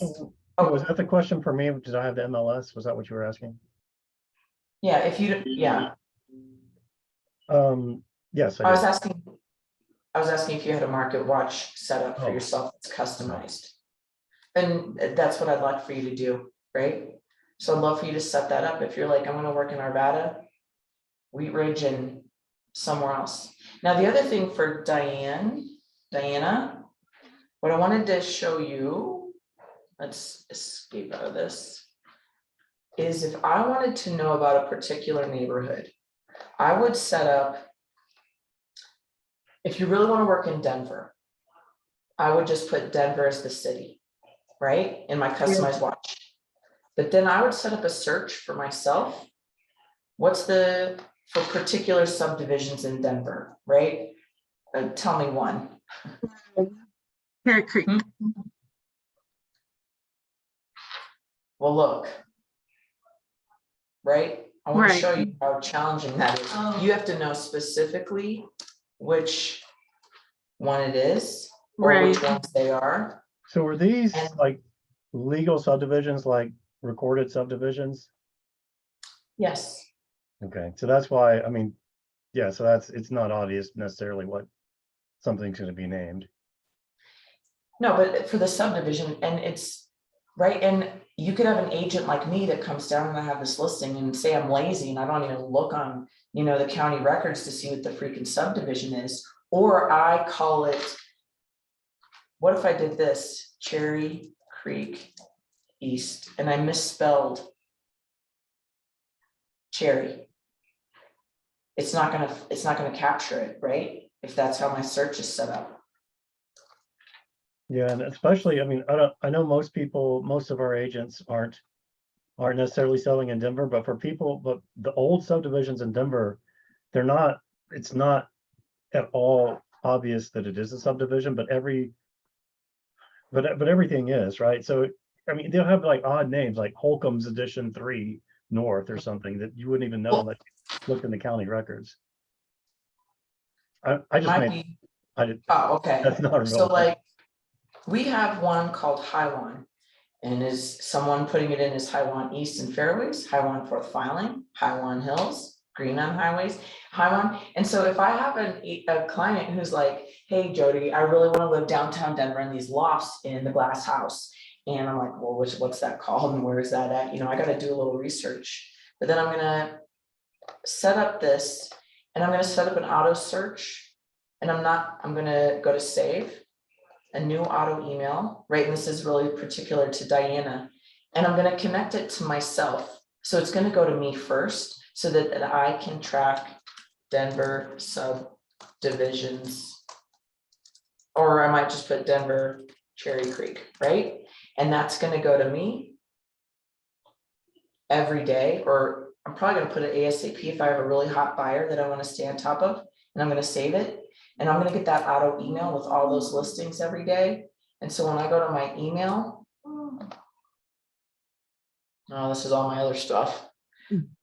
was that the question for me? Did I have the MLS? Was that what you were asking? Yeah, if you, yeah, Yes, I I was did. asking if you had a market watch set up for Oh. yourself that's customized. And that's what I'd like for you to do, right? So I'd love for you to set that up. If you're like, I'm gonna work in Arvada, Wheat Ridge, and somewhere else. Now, the other thing for Diana, what I wanted to show you, let's escape out of this, is if I wanted to know about a particular neighborhood, I would set up, if you really want to work in Denver, I would just put Denver as the city, right? In my customized watch. But then I would set up a search for myself. What's the, for particular subdivisions in Denver, right? Tell me one. Cherry Creek. Well, look. Right? I want to Right. show you how challenging that is. Oh. You have to know specifically which one it is or which Right. ones they are. So were these And- like legal subdivisions, like recorded subdivisions? Yes. Okay, so that's why, I mean, yeah, so that's, it's not obvious necessarily what something's gonna be named. No, but for the subdivision, and it's right. And you could have an agent like me that comes down and I have this listing and say I'm lazy and I don't even look on, you know, the county records to see what the freaking subdivision is. Or I call it, what if I did this, Cherry Creek East, and I misspelled Cherry. It's not gonna capture it, right? If that's how my search is set up. Yeah, and especially, I mean, I know most people, most of our agents aren't necessarily selling in Denver, but for people, but the old subdivisions in Denver, it's not at all obvious that it is a subdivision, but everything is, right? So, I mean, they'll have like odd names, like Holcomb's Edition 3 North or something that you wouldn't even know unless you looked in the county records. I just Might made, be, I did, oh, okay. that's not a real So thing. like, we have one called Highwan. And is someone putting it in as Highwan East and Fairways, Highwan Fourth Filing, Highwan Hills, Green on Highways, Highwan. And so if I have a client who's like, hey, Jody, I really want to live downtown Denver in these lofts in the glass house. And I'm like, well, what's that called and where is that at? You know, I got to do a little research. But then I'm going to set up this and I'm going to set up an auto search. And I'm going to go to save. A new auto email, right? And this is really particular to Diana. And I'm going to connect it to myself. So it's going to go to me first so that I can track Denver subdivisions. Or I might just put Denver Cherry Creek, right? And that's going to go to me every day, or I'm probably going to put it ASAP if I have a really hot buyer that I want to stay on top of, and I'm going to save it. And I'm gonna get that auto email with all those listings every day. And so when I go to my email, oh, this is all my other stuff,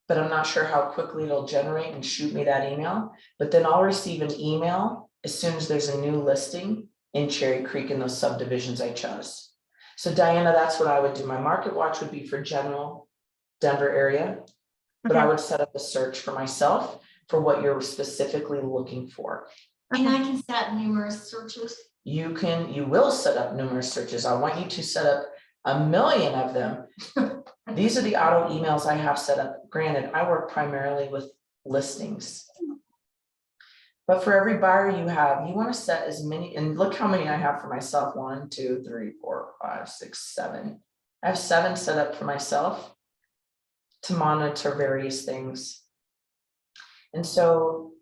but I'm not sure how quickly it'll generate and shoot me that email. But then I'll receive an email as soon as there's a new listing in Cherry Creek in those subdivisions I chose. So Diana, that's what I would do. My market watch would be for general Denver area, but I Okay. would set up a search for myself for what you're specifically looking for. And I can set numerous searches. You will set up numerous searches. I want you to set up 1 million of them. These are the auto emails I have set up. Granted, I work primarily with listings. But for every buyer you have, you want to set as many, and look how many I have for myself. 1, 2, 3, 4, 5, 6, 7. I have 7 set up for myself to monitor various things. And so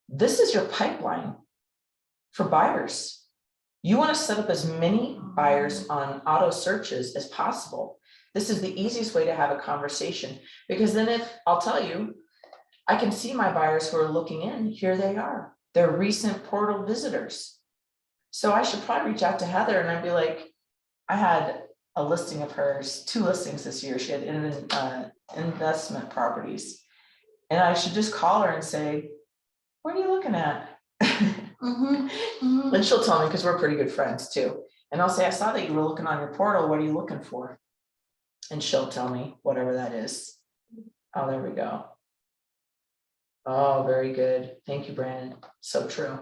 this is your pipeline for buyers. You want to set up as many buyers on auto searches as possible. This is the easiest way to have a conversation, because then if, I'll tell you, I can see my buyers who are looking in, here they are. They're recent portal visitors. So I should probably reach out to Heather and I'd be like, I had a listing of hers, 2 listings this year. She had investment properties. And I should just call her and say, what are you looking at? Mhm, mhm. And she'll tell me, because we're pretty good friends too. And I'll say, I saw that you were looking on your portal. What are you looking for? And she'll tell me whatever that is. Oh, there we go. Oh, very good. Thank you, Brandon. So true.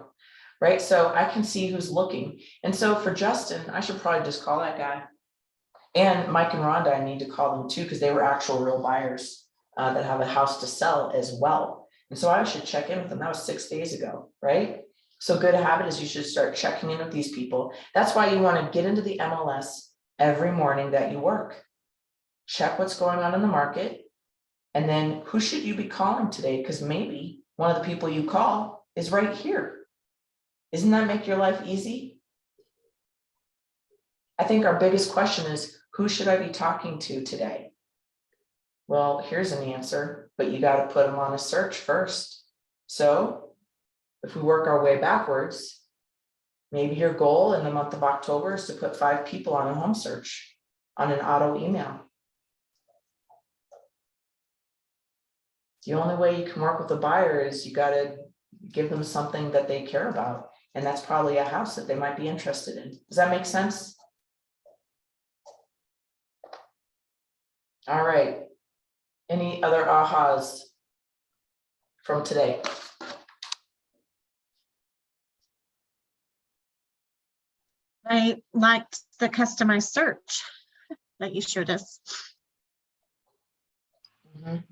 Right? So I can see who's looking. And so for Justin, I should probably just call that guy. And Mike and Rhonda, I need to call them too, because they were actual real buyers that have a house to sell as well. And so I should check in with them. That was 6 days ago, right? So good habit is you should start checking in with these people. That's why you want to get into the MLS every morning that you work. Check what's going on in the market. And then who should you be calling today? Because maybe one of the people you call is right here. Isn't that make your life easy? I think our biggest question is, who should I be talking to today? Well, here's an answer, but you got to put them on a search first. So if we work our way backwards, maybe your goal in the month of October is to put 5 people on a home search on an auto email. The only way you can work with a buyer is you got to give them something that they care about. And that's probably a house that they might be interested in. Does that make sense? All right. Any other ahas from today? I liked the customized search that you showed us. Mhm.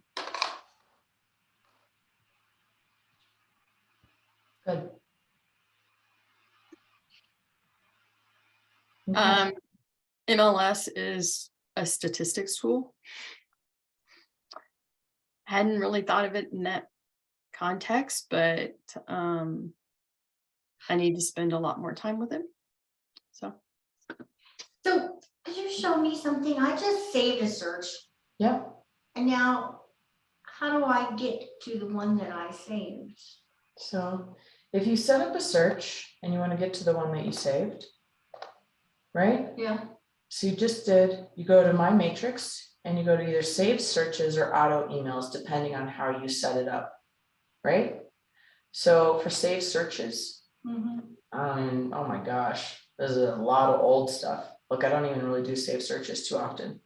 Good. Okay. MLS is a statistics tool. Hadn't really thought of it in that context, but I need to spend a lot more time with it. So So could you show me something? I just saved a search Yeah. and now how do I get to the one that I saved? So if you set up a search and you want to get to the one that you saved, right? Yeah. So you just did, you go to My Matrix and you go to either Save Searches or Auto Emails, depending on how you set it up, right? So for Save Searches, oh my gosh, there's a lot of old stuff. Look, I don't even really do Save Searches too often,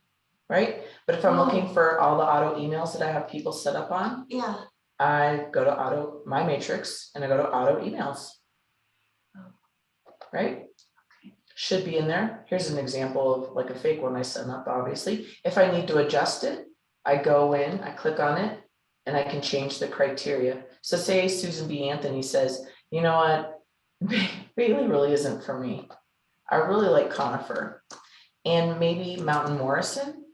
right? But if I'm looking for all the auto emails that I have people set up on, Yeah. I go to My Matrix and I go to Auto Emails, right? Should be in there. Here's an example of like a fake one I set up, obviously. If I need to adjust it, I go in, I click on it, and I can change the criteria. So say Susan B. Anthony says, you know what, Bailey really isn't for me. I really like Conifer and maybe Mountain Morrison,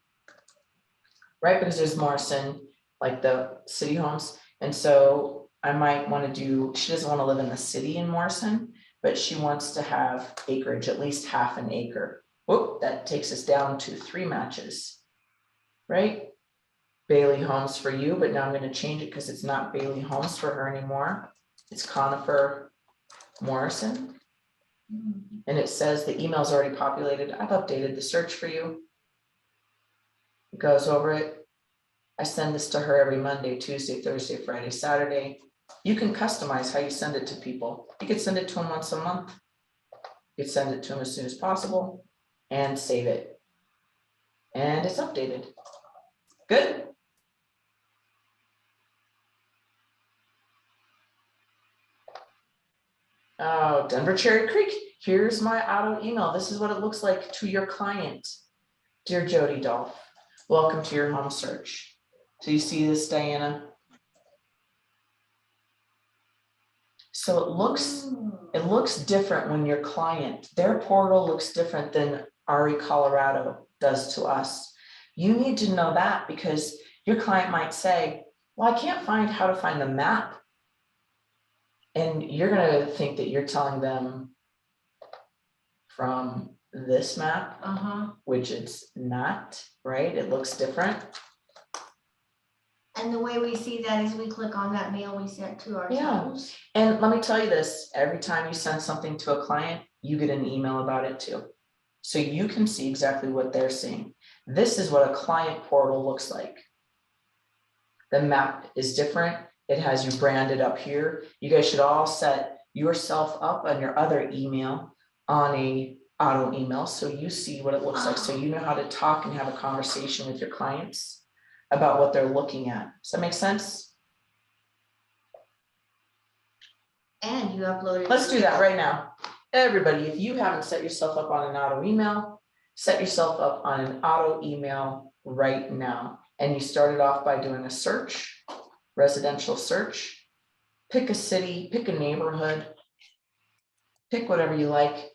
right? Because there's Morrison, like the city homes. And so I might want to do, she doesn't want to live in the city in Morrison, but she wants to have acreage, at least half an acre. Whoop, that takes us down to 3 matches, right? Bailey Homes for you, but now I'm going to change it because it's not Bailey Homes for her anymore. It's Conifer Morrison. And it says the email's already populated. I've updated the search for you. It goes over it. I send this to her every Monday, Tuesday, Thursday, Friday, Saturday. You can customize how you send it to people. You could send it to them once a month. You could send it to them as soon as possible and save it. And it's updated. Good. Oh, Denver Cherry Creek. Here's my auto email. This is what it looks like to your client. Dear Jody Dolph, welcome to your home search. So you see this, Diana? So it looks different when your client, their portal looks different than RE Colorado does to us. You need to know that because your client might say, well, I can't find how to find the map. And you're gonna think that you're telling them from this map, which it's not, right? It looks different. And the way we see that is we click on that mail we sent to ourselves. And let me tell you this, every time you send something to a client, you get an email about it too. So you can see exactly what they're seeing. This is what a client portal looks like. The map is different. It has you branded up here. You guys should all set yourself up on your other email on a auto email, so you see what it looks like, so you know how to talk and have a conversation with your clients about what they're looking at. Does that make sense? And you uploaded. Let's do that right now. Everybody, if you haven't set yourself up on an auto email, set yourself up on an auto email right now. And you started off by doing a search, residential search. Pick a city, pick a neighborhood, pick whatever you like.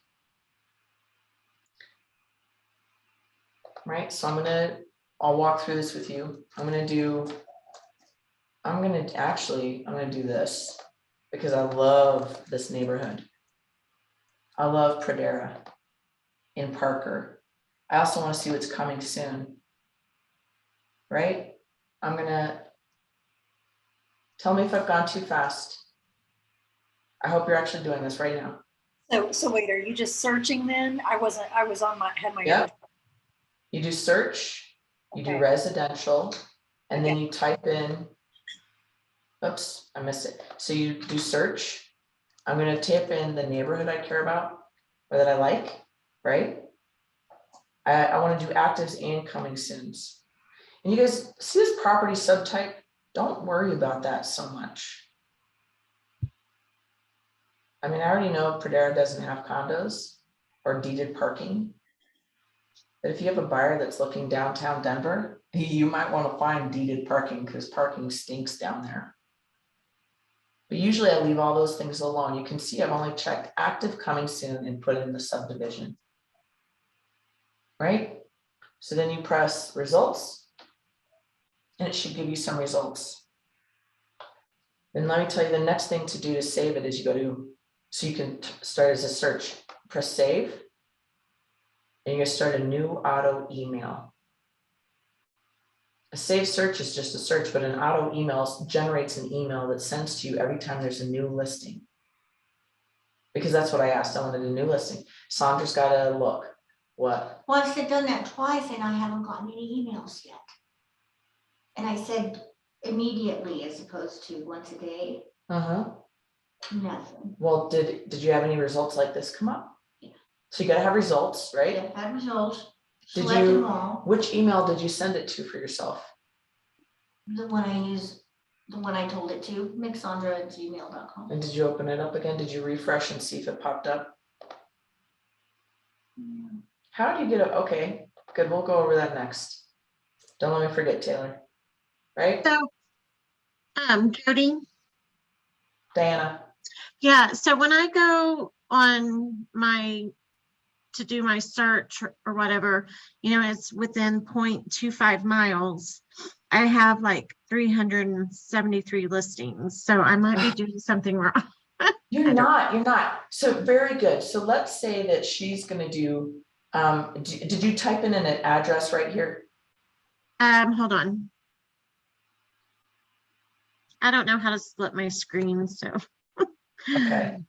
Right, so I'll walk through this with you. I'm gonna do this because I love this neighborhood. I love Pradera in Parker. I also want to see what's coming soon. Right? I'm gonna, tell me if I've gone too fast. I hope you're actually doing this right now. So wait, are you just searching then? I was had my. Yeah. You do search, you do Okay. residential, and then you type in, oops, I missed it. So you do search. I'm gonna type in the neighborhood I care about or that I like, right? I wanna do actives and coming soons. And you guys see this property subtype? Don't worry about that so much. I mean, I already know Pradera doesn't have condos or deeded parking. But if you have a buyer that's looking downtown Denver, you might want to find deeded parking because parking stinks down there. But usually I leave all those things alone. You can see I've only checked active coming soon and put in the subdivision. Right? So then you press results and it should give you some results. Then let me tell you the next thing to do to save it is you go to, so you can start as a search, press save. And you're gonna start a new auto email. A saved search is just a search, but an auto email generates an email that sends to you every time there's a new listing. Because that's what I asked, I wanted a new listing. Sandra's gotta look, what? Well, I've done that twice and I haven't gotten any emails yet. And I said immediately as opposed to once a day, nothing. Well, did you have any results like this come up? Yeah. So you gotta have results, right? Yeah, had results, Did select you- them all. Which email did you send it to for yourself? The one I use, the one I told it to, mixandra@gmail.com. And did you open it up again? Did you refresh and see if it popped up? How did you get it? Okay, good, we'll go over that next. Don't let me forget, Taylor. Right? So, Jody, Diana, yeah, so when I go on to do my search or whatever, it's within 0.25 miles. I have like 373 listings, so I might be doing something wrong. you're not. So very good. So let's say that she's gonna do, did you type in an address right here? Hold on. I don't know how to split my screen, so. Okay.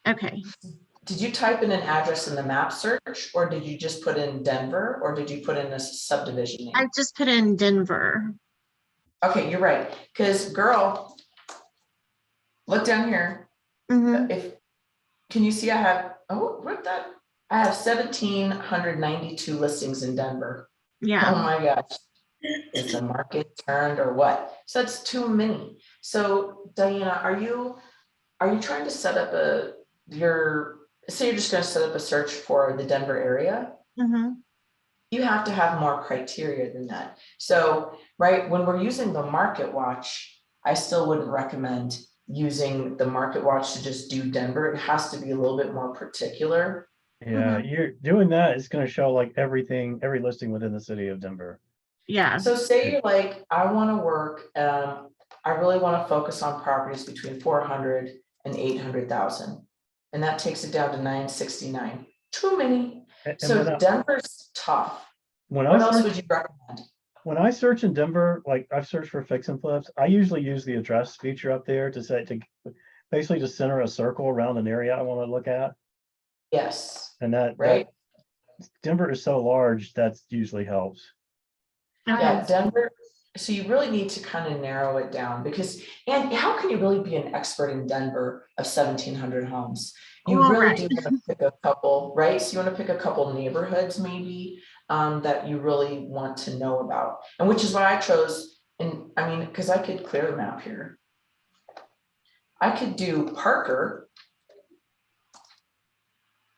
Okay. Did you type in an address in the map search, or did you just put in Denver, or did you put in a subdivision name? I just put in Denver. Okay, you're right, because girl, look down here. Mhm. Can you see I have, what that? I have 1,792 listings in Denver. Yeah. Oh my gosh. Is the market turned or what? So that's too many. So Diana, are you trying to set up so you're just gonna set up a search for the Denver area? Mhm. You have to have more criteria than that. So, right, when we're using the Market Watch, I still wouldn't recommend using the Market Watch to just do Denver. It has to be a little bit more particular Yeah, Mhm. you're doing that. It's gonna show like everything, every listing within the city of Denver. Yeah. So say you're like, I wanna work, I really wanna focus on properties between 400 and 800,000, and that takes it down to 969. Too many. And So Denver's tough. when I What else search, would you recommend? when I search in Denver, like I've searched for fix and flips, I usually use the address feature up there to say to basically to center a circle around an area I want to look at. Yes, And that right? Denver is so large, that usually helps. Yeah, Okay. Denver, so you really need to kind of narrow it down because, and how can you really be an expert in Denver of 1,700 homes? You All really right. do want to pick a couple, right? So you want to pick a couple neighborhoods maybe that you really want to know about. And which is why I chose, and I mean, because I could clear the map here. I could do Parker.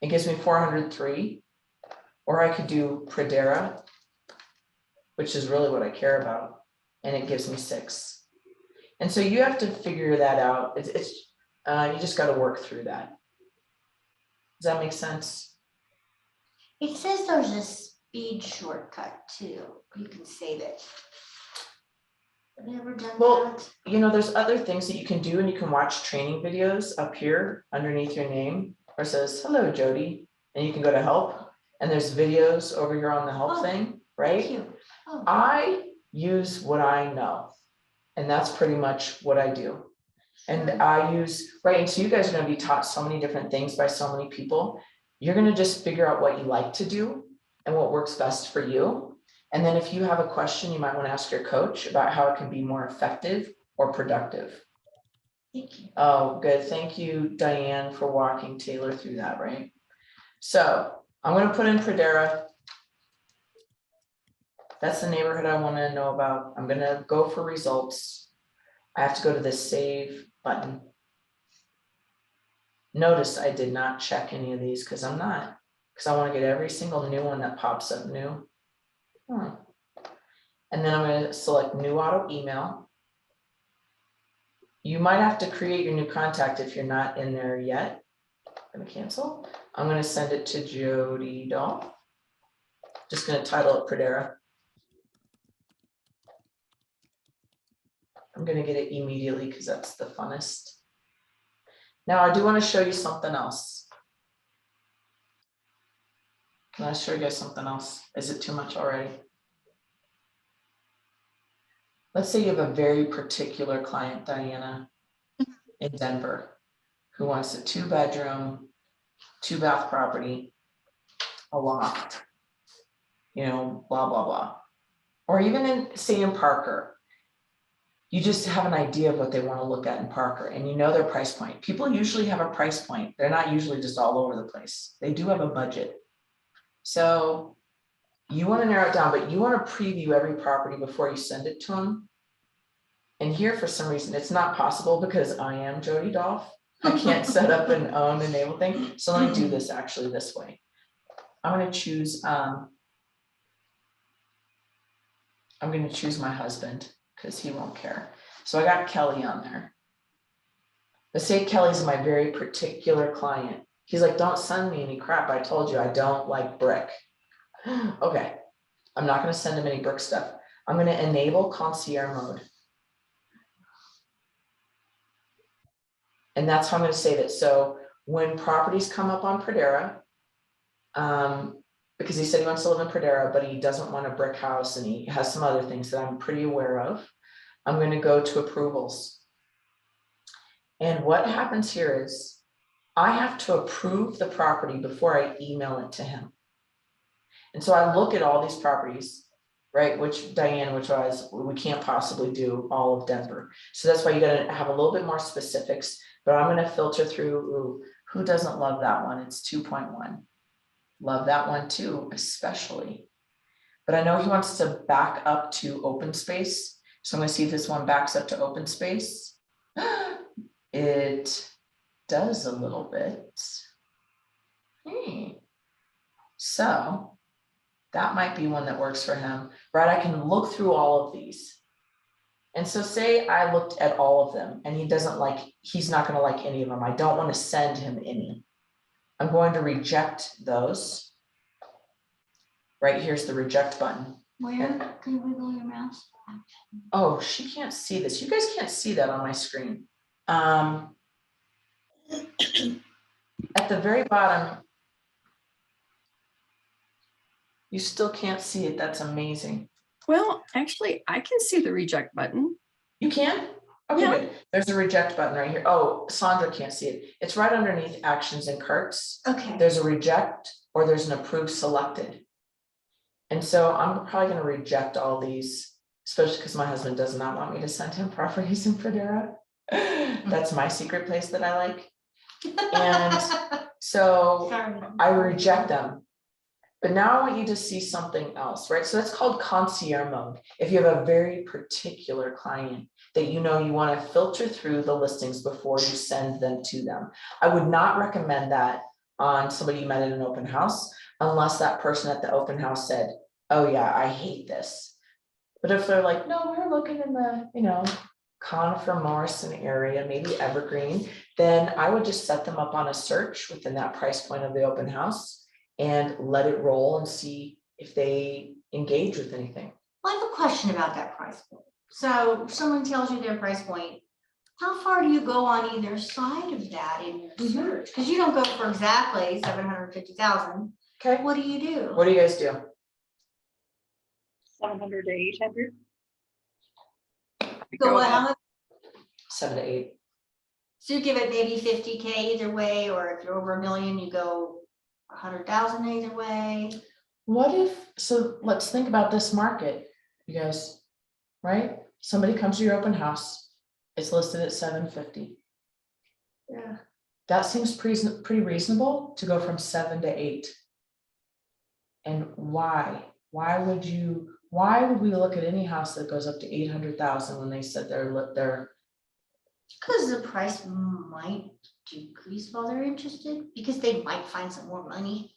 It gives me 403, or I could do Pradera, which is really what I care about, and it gives me 6. And so you have to figure that out. It's you just got to work through that. Does that make sense? It says there's a speed shortcut too. You can save it. Have you ever done Well, that? you know, there's other things that you can do, and you can watch training videos up here underneath your name where it says, hello, Jody. And you can go to help. And there's videos over here on the help Oh, thing, right? Thank you. Oh, I use what I know. And that's pretty much what I do. And sure. I use, right, and so you guys are gonna be taught so many different things by so many people. You're gonna just figure out what you like to do and what works best for you. And then if you have a question, you might wanna ask your coach about how it can be more effective or productive. Thank you. Oh, good. Thank you, Diane, for walking Taylor through that, right? So I'm gonna put in Pradera. That's the neighborhood I wanna know about. I'm gonna go for results. I have to go to the save button. Notice I did not check any of these because I'm not, because I want to get every single new one that pops up new. And then I'm going to select new auto email. You might have to create your new contact if you're not in there yet. I'm going to cancel. I'm going to send it to Jody Dahl. Just going to title it Pradera. I'm going to get it immediately because that's the funnest. Now I do want to show you something else. Can I show you guys something else? Is it too much already? Let's say you have a very particular client, Diana, in Denver, who wants a 2-bedroom, 2-bath property, a loft, you know, blah, blah, blah. Or even in, say in Parker, you just have an idea of what they want to look at in Parker and you know their price point. People usually have a price point. They're not usually just all over the place. They do have a budget. So you want to narrow it down, but you want to preview every property before you send it to them. And here, for some reason, it's not possible because I am Jody Dolph. I can't set up an own enable thing. So let me do this actually this way. I'm going to choose my husband because he won't care. So I got Kelly on there. Let's say Kelly's my very particular client. He's like, don't send me any crap. I told you I don't like brick. Okay, I'm not going to send him any brick stuff. I'm going to enable concierge mode. And that's how I'm going to save it. So when properties come up on Pradera, because he said he wants to live in Pradera, but he doesn't want a brick house and he has some other things that I'm pretty aware of, I'm going to go to approvals. And what happens here is I have to approve the property before I email it to him. And so I look at all these properties, right? Which Diane, which was, we can't possibly do all of Denver. So that's why you got to have a little bit more specifics, but I'm going to filter through, ooh, who doesn't love that one? It's 2.1. Love that one too, especially. But I know he wants to back up to open space. So I'm going to see if this one backs up to open space. It does a little bit. So that might be one that works for him, right? I can look through all of these. And so say I looked at all of them and he doesn't like, he's not going to like any of them. I don't want to send him any. I'm going to reject those. Right here's the reject button. Where, can you wiggle your mouse? Oh, she can't see this. You guys can't see that on my screen. At the very bottom, you still can't see it. That's amazing. Well, actually, I can see the reject button. You can? Okay, Yeah. good. There's a reject button right here. Oh, Sandra can't see it. It's right underneath actions and carts. Okay, There's a reject or there's an approved selected. And so I'm probably gonna reject all these, especially because my husband does not want me to send him properties in Federa. That's my secret place that I like. And so sorry. I reject them. But now I want you to see something else, right? So that's called concierge mode. If you have a very particular client that you know you want to filter through the listings before you send them to them. I would not recommend that on somebody you met at an open house, unless that person at the open house said, oh yeah, I hate this. But if they're like, no, we're looking in the, Conifer Morrison area, maybe Evergreen, then I would just set them up on a search within that price point of the open house and let it roll and see if they engage with anything. I have a question about that price point. So if someone tells you their price point, how far do you go on either side of that in your search? Because you don't go for exactly 750,000. Okay. What do you do? What do you guys do? 700 to 800. Go how much? 7 to 8. So you give it maybe 50K either way, or if you're over $1 million, you go 100,000 either way. What if, so let's think about this market, you guys, right? Somebody comes to your open house, it's listed at 750. Yeah. That seems pretty reasonable to go from 7 to 8. And why? Why would we look at any house that goes up to 800,000 when they said they're Because the price might decrease while they're interested, because they might find some more money.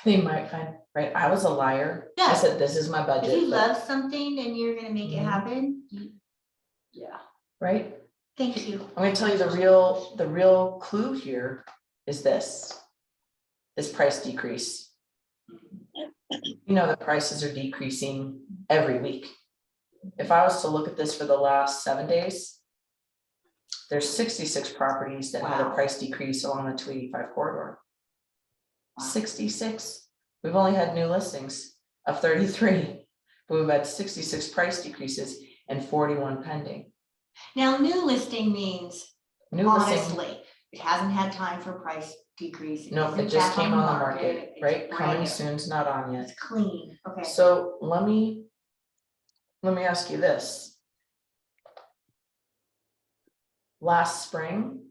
they might find, right? I was a liar. I Yeah. said, this is my budget. If you but- love something and you're gonna make it Mhm. happen, yeah, right? thank you. I'm gonna tell you the real clue here is this price decrease. You know, the prices are decreasing every week. If I was to look at this for the last 7 days, there's 66 properties that had a Wow. price decrease along the 285 corridor. Wow. 66. We've only had new listings of 33, but we've had 66 price decreases and 41 pending. Now, new listing means, New listing, honestly, it hasn't had time for price decrease. no, isn't it just back came on the market, it's right? brand Coming new. soon's not on yet. It's clean, okay. So let me ask you this. Last spring,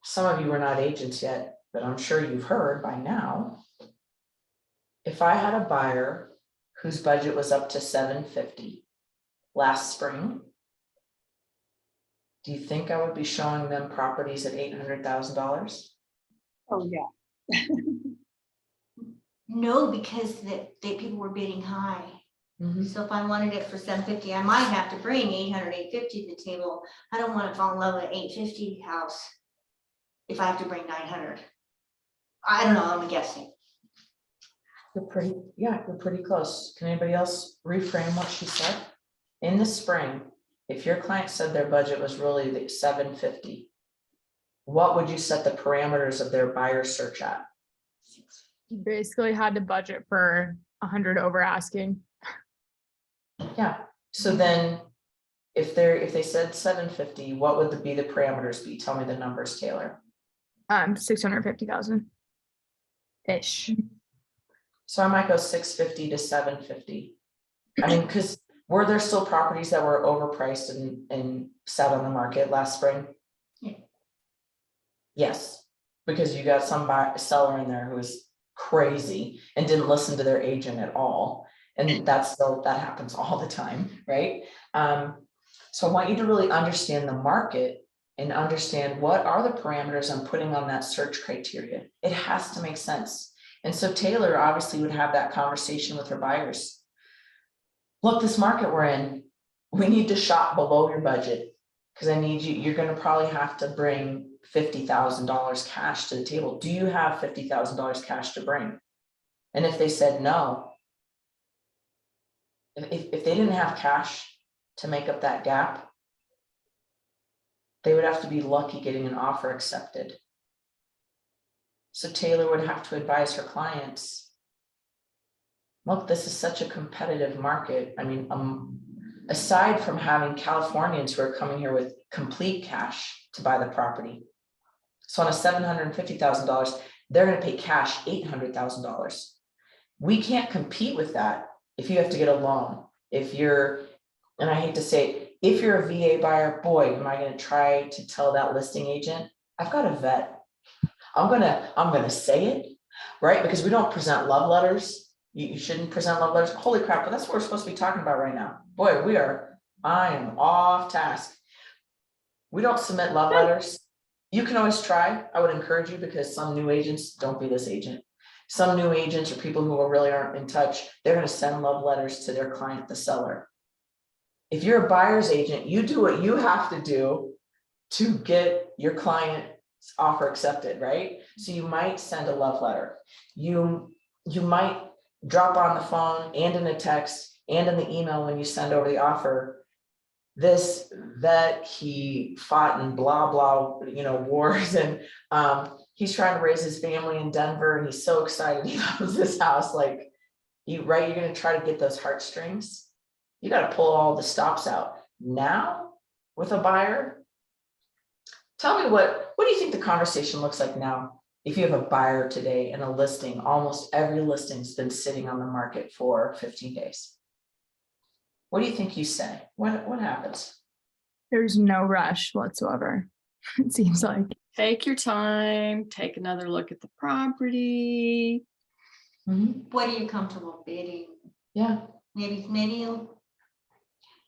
some of you were not agents yet, but I'm sure you've heard by now. If I had a buyer whose budget was up to 750 last spring, do you think I would be showing them properties at $800,000? Oh, yeah. No, because people were bidding high. So if I wanted it for 750, I might have to bring 800, 850 to the table. I don't want to fall in love with an 850 house if I have to bring 900. I don't know, I'm guessing. You're pretty close. Can anybody else reframe what she said? In the spring, if your client said their budget was really the 750, what would you set the parameters of their buyer search at? You basically had to budget for 100 over asking. Yeah, so then if they said 750, what would be the parameters be? Tell me the numbers, Taylor. 650,000 ish. So I might go 650 to 750. I mean, because were there still properties that were overpriced and sat on the market last spring? Yeah. Yes, because you got some seller in there who was crazy and didn't listen to their agent at all. And that happens all the time, right? So I want you to really understand the market and understand what are the parameters I'm putting on that search criteria. It has to make sense. And so Taylor obviously would have that conversation with her buyers. Look, this market we're in, we need to shop below your budget because I need you, you're going to probably have to bring $50,000 cash to the table. Do you have $50,000 cash to bring? And if they said no, if they didn't have cash to make up that gap, they would have to be lucky getting an offer accepted. So Taylor would have to advise her clients, look, this is such a competitive market. I mean, aside from having Californians who are coming here with complete cash to buy the property. So on a $750,000, they're going to pay cash $800,000. We can't compete with that if you have to get a loan. If you're, and I hate to say it, if you're a VA buyer, boy, am I going to try to tell that listing agent, I've got a vet. I'm gonna say it, right? Because we don't present love letters. You shouldn't present love letters. Holy crap, but that's what we're supposed to be talking about right now. Boy, I am off task. We don't submit love letters. You can always try. I would encourage you, because some new agents, don't be this agent. Some new agents or people who really aren't in touch, they're gonna send love letters to their client, the seller. If you're a buyer's agent, you do what you have to do to get your client offer accepted, right? So you might send a love letter. You might drop on the phone and in a text and in the email when you send over the offer, this vet, he fought in blah blah, wars, and he's trying to raise his family in Denver, and he's so excited he loves this house. Like, you're going to try to get those heartstrings. You got to pull all the stops out. Now with a buyer, tell me what do you think the conversation looks like now? If you have a buyer today and a listing, almost every listing's been sitting on the market for 15 days. What do you think you say? What happens? There's no rush whatsoever. It seems like. Take your time, take another look at the property. What are you comfortable bidding? Yeah. Maybe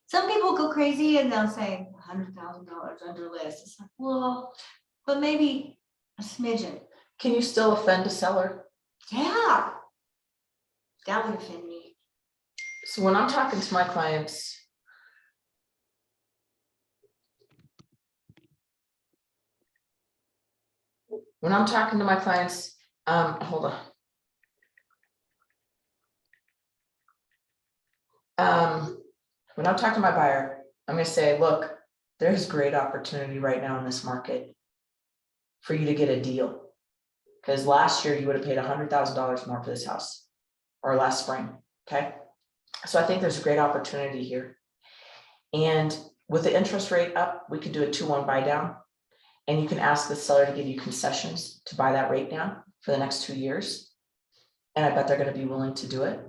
some people go crazy and they'll say $100,000 under list. It's like, well, but maybe a smidgen. Can you still offend a seller? Yeah. That would offend me. So when I'm talking to my clients, hold on. When I'm talking to my buyer, I'm going to say, look, there's great opportunity right now in this market for you to get a deal. Because last year you would have paid $100,000 more for this house, or last spring. Okay. So I think there's a great opportunity here. And with the interest rate up, we could do a 2-1 buy down. And you can ask the seller to give you concessions to buy that rate down for the next 2 years. And I bet they're going to be willing to do it.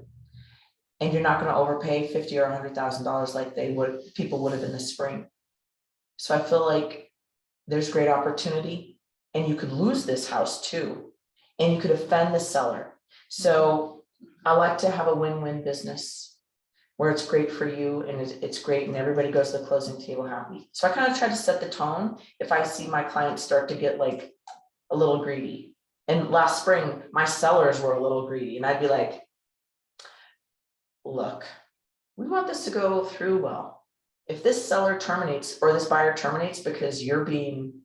And you're not going to overpay $50,000 or $100,000 like people would have in the spring. So I feel like there's great opportunity, and you could lose this house too, and you could offend the seller. So I like to have a win-win business where it's great for you and it's great and everybody goes to the closing table happy. So I kind of try to set the tone if I see my clients start to get like a little greedy. And last spring, my sellers were a little greedy, and I'd be like, look, we want this to go through well. If this seller terminates or this buyer terminates because you're being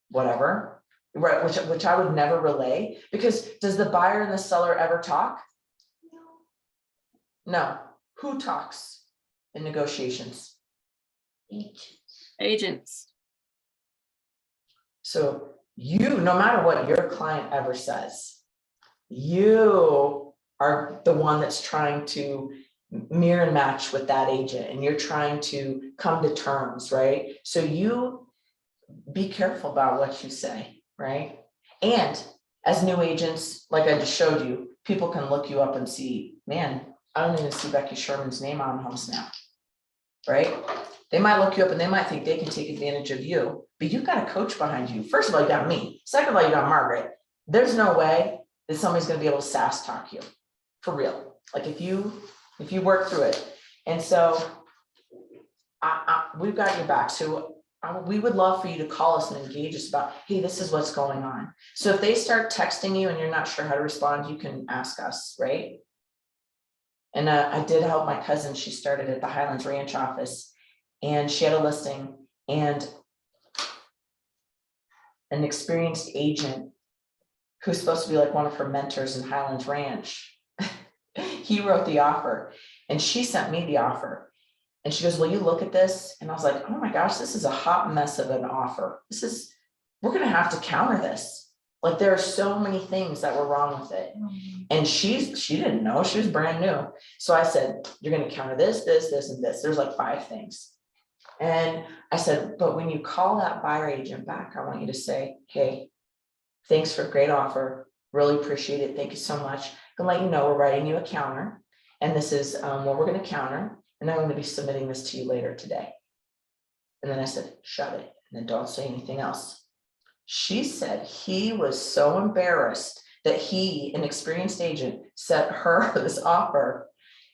whatever, right, which I would never relay, because does the buyer and the seller ever talk? No. Who talks in negotiations? Agents. So you, no matter what your client ever says, you are the one that's trying to mirror and match with that agent, and you're trying to come to terms, right? So you be careful about what you say, right? And as new agents, like I just showed you, people can look you up and see, man, I don't even see Becky Sherman's name on HomeSnap, right? They might look you up and they might think they can take advantage of you, but you've got a coach behind you. First of all, you got me. Second of all, you got Margaret. There's no way that somebody's going to be able to sass talk you, for real. Like if you work through it. And so we've got your back. So we would love for you to call us and engage us about, hey, this is what's going on. So if they start texting you and you're not sure how to respond, you can ask us, right? And I did help my cousin. She started at the Highlands Ranch office, and she had a listing, and an experienced agent who's supposed to be like one of her mentors in Highlands Ranch. He wrote the offer and she sent me the offer. And she goes, will you look at this? And I was like, oh my gosh, this is a hot mess of an offer. We're gonna have to counter this. Like there are so many things that were wrong with it. And she didn't know, she was brand new. So I said, you're gonna counter this, this, this, and this. There's like 5 things. And I said, but when you call that buyer agent back, I want you to say, hey, thanks for a great offer. Really appreciate it. Thank you so much. And let you know, we're writing you a counter. And this is what we're gonna counter. And I'm gonna be submitting this to you later today. And then I said, shut it. And then don't say anything else. She said he was so embarrassed that he, an experienced agent, sent her this offer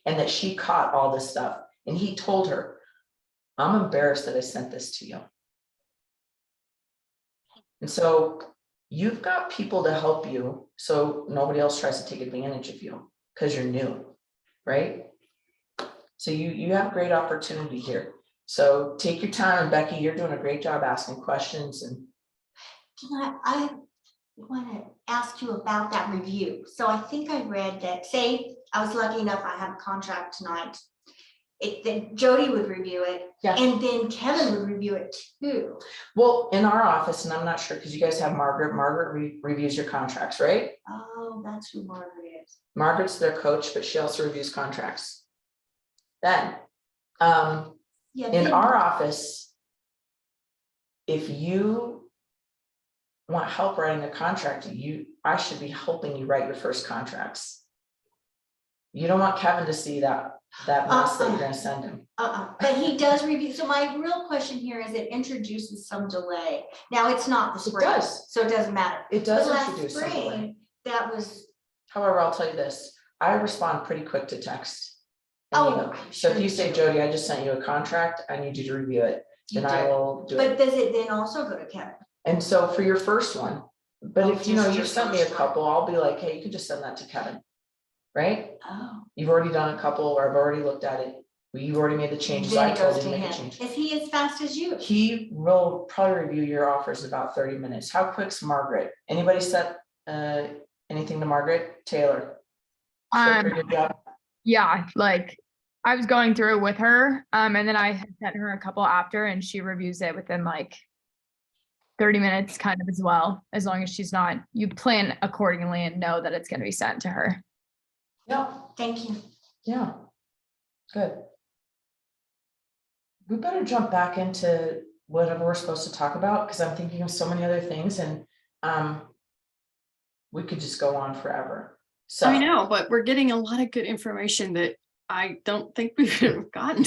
and that she caught all this stuff. And he told her, I'm embarrassed that I sent this to you. And so you've got people to help you so nobody else tries to take advantage of you because you're new, right? So you have great opportunity here. So take your time, and Becky, you're doing a great job asking questions. And I want to ask you about that review. So I think I read that, say, I was lucky enough, I have a contract tonight. Then Jody would review it, Yeah. and then Kevin would review it too. well, in our office, and I'm not sure because you guys have Margaret. Margaret reviews your contracts, right? Oh, that's who Margaret is. Margaret's their coach, but she also reviews contracts. Then, Yeah. in then- our office, if you want help writing a contract, I should be helping you write your first contracts. You don't want Kevin to see that mess that you're gonna send him. But he does review. So my real question here is it introduces some delay. Now, it's not the It spring, does. so it doesn't matter. It does But last introduce some delay. spring, that was, However, I'll tell you this, I respond pretty quick to text. Oh, And email. I'm So if sure you you say, do. Jody, I just sent you a contract, I need you to review it, you then I did. will do But it. does it then also go to Kevin? And so for your first one, but Oh, if you know, just you've your sent me a first one. couple, I'll be like, hey, you can just send that to Kevin. Right? Oh. You've already done a couple, or I've already looked at it. You've already made the changes. Then I it told goes you to to make a him. change. Is he as fast as you? He will probably review your offers in about 30 minutes. How quick's Margaret? Anybody set anything to Margaret? Taylor? She did a pretty good job. Yeah, like I was going through with her, and then I had sent her a couple after and she reviews it within like 30 minutes kind of as well, as long as she's not, you plan accordingly and know that it's going to be sent to her. Yeah, Thank you. yeah. Good. We better jump back into whatever we're supposed to talk about, because I'm thinking of so many other things, and we could just go on forever. So I know, but we're getting a lot of good information that I don't think we should have gotten.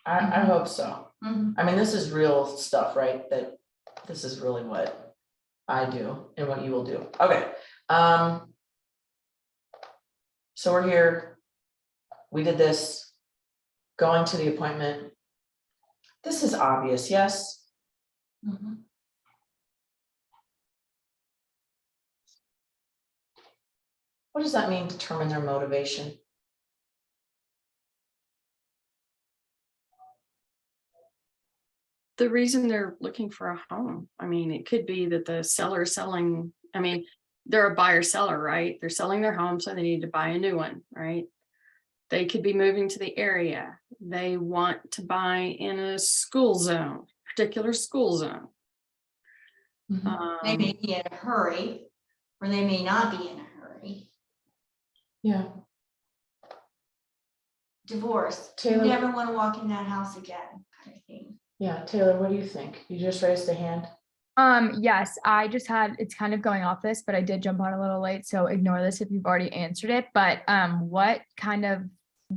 I hope so. Mhm. I mean, this is real stuff, right? That this is really what I do and what you will do. Okay. So we're here. We did this. Going to the appointment. This is obvious, yes? Mhm. What does that mean, determine their motivation? The reason they're looking for a home. I mean, it could be that the seller is selling, I mean, they're a buyer seller, right? They're selling their home, so they need to buy a new one, right? They could be moving to the area. They want to buy in a school zone, particular school zone. They may be in a hurry, or they may not be in a hurry. Yeah. Divorce, you Taylor- never want to walk in that house again, kind of thing. Yeah, Taylor, what do you think? You just raised a hand. Yes, I just had, it's kind of going off this, but I did jump on a little late, so ignore this if you've already answered it. But what kind of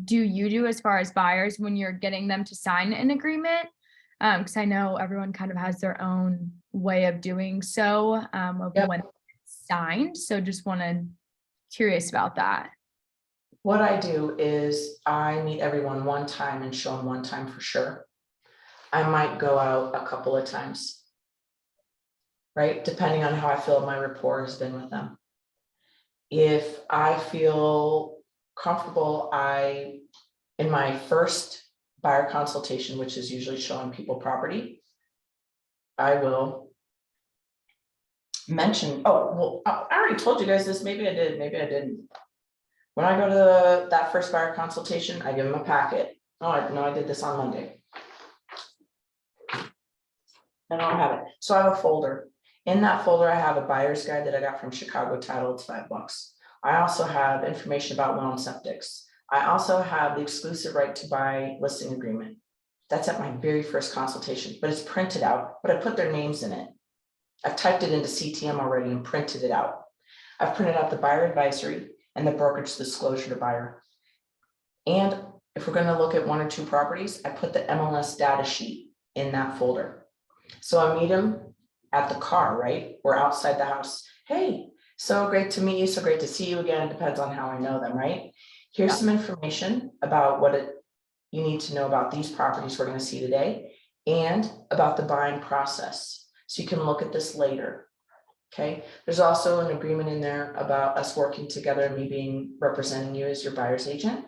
do you do as far as buyers when you're getting them to sign an agreement? Because I know everyone kind of has their own way of doing so, of Yep. when it's signed. So just curious about that. What I do is I meet everyone one time and show them one time for sure. I might go out a couple of times. Right, depending on how I feel my rapport has been with them. If I feel comfortable, in my first buyer consultation, which is usually showing people property, I will mention, oh, well, I already told you guys this, maybe I did, maybe I didn't. When I go to that first buyer consultation, I give them a packet. Oh, I did this on Monday. I don't have it. So I have a folder. In that folder, I have a buyer's guide that I got from Chicago Title. It's $5. I also have information about well and septics. I also have the exclusive right to buy listing agreement. That's at my very first consultation, but it's printed out, but I put their names in it. I've typed it into CTM already and printed it out. I've printed out the buyer advisory and the brokerage disclosure to buyer. And if we're going to look at 1 or 2 properties, I put the MLS data sheet in that folder. So I meet them at the car, right? Or outside the house. Hey, so great to meet you. So great to see you again. It depends on how I know them, right? Here's some information about you need to know about these properties we're going to see today and about the buying process. So you can look at this later. Okay, there's also an agreement in there about us working together, me representing you as your buyer's agent.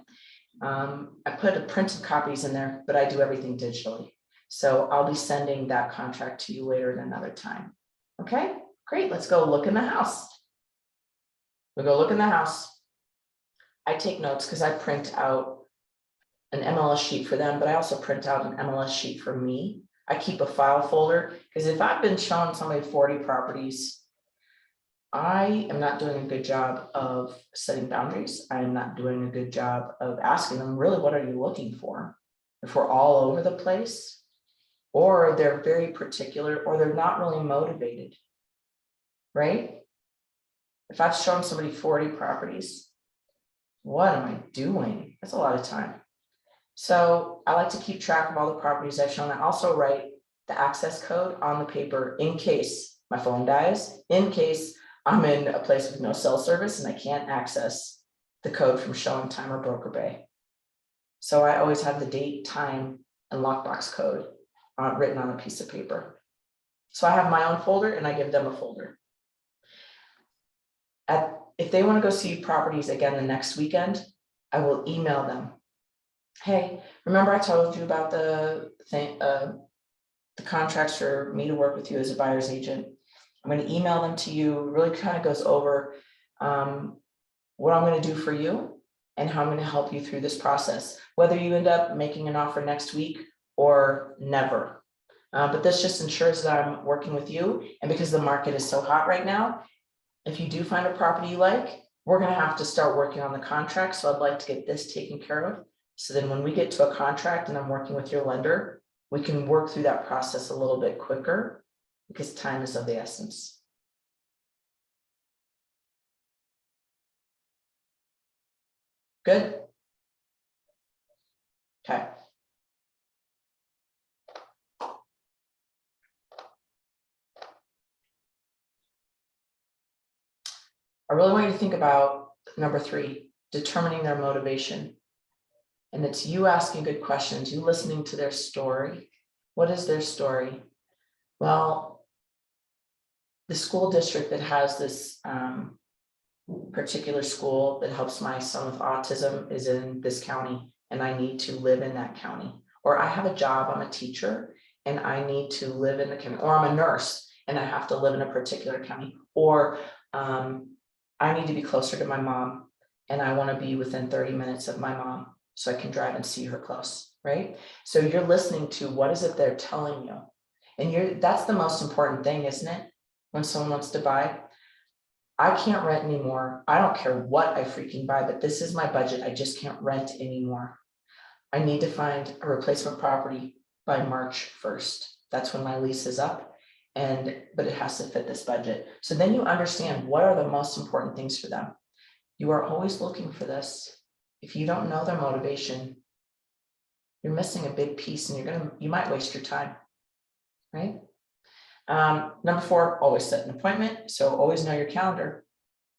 I put printed copies in there, but I do everything digitally. So I'll be sending that contract to you later at another time. Okay, great. Let's go look in the house. We go look in the house. I take notes because I print out an MLS sheet for them, but I also print out an MLS sheet for me. I keep a file folder because if I've been showing somebody 40 properties, I am not doing a good job of setting boundaries. I am not doing a good job of asking them, really, what are you looking for? If we're all over the place, or they're very particular, or they're not really motivated, right? If I've shown somebody 40 properties, what am I doing? That's a lot of time. So I like to keep track of all the properties I've shown. I also write the access code on the paper in case my phone dies, in case I'm in a place with no cell service and I can't access the code from Showing Time or Broker Bay. So I always have the date, time, and lockbox code written on a piece of paper. So I have my own folder and I give them a folder. If they want to go see properties again the next weekend, I will email them. Hey, remember I told you about the contracts for me to work with you as a buyer's agent? I'm going to email them to you. It really kind of goes over what I'm going to do for you and how I'm going to help you through this process, whether you end up making an offer next week or never. But this just ensures that I'm working with you. And because the market is so hot right now, if you do find a property you like, we're going to have to start working on the contract. So I'd like to get this taken care of. So then when we get to a contract and I'm working with your lender, we can work through that process a little bit quicker because time is of the essence. Good? Okay. I really want you to think about number 3, determining their motivation. And it's you asking good questions, you listening to their story. What is their story? Well, the school district that has this particular school that helps my son with autism is in this county, and I need to live in that county. Or I have a job, I'm a teacher, and I need to live in the county. Or I'm a nurse, and I have to live in a particular county. Or I need to be closer to my mom, and I want to be within 30 minutes of my mom so I can drive and see her close, right? So you're listening to what is it they're telling you. And that's the most important thing, isn't it? When someone wants to buy, I can't rent anymore. I don't care what I freaking buy, but this is my budget. I just can't rent anymore. I need to find a replacement property by March 1st. That's when my lease is up, but it has to fit this budget. So then you understand what are the most important things for them. You are always looking for this. If you don't know their motivation, you're missing a big piece and you might waste your time, right? Number 4, always set an appointment. So always know your calendar.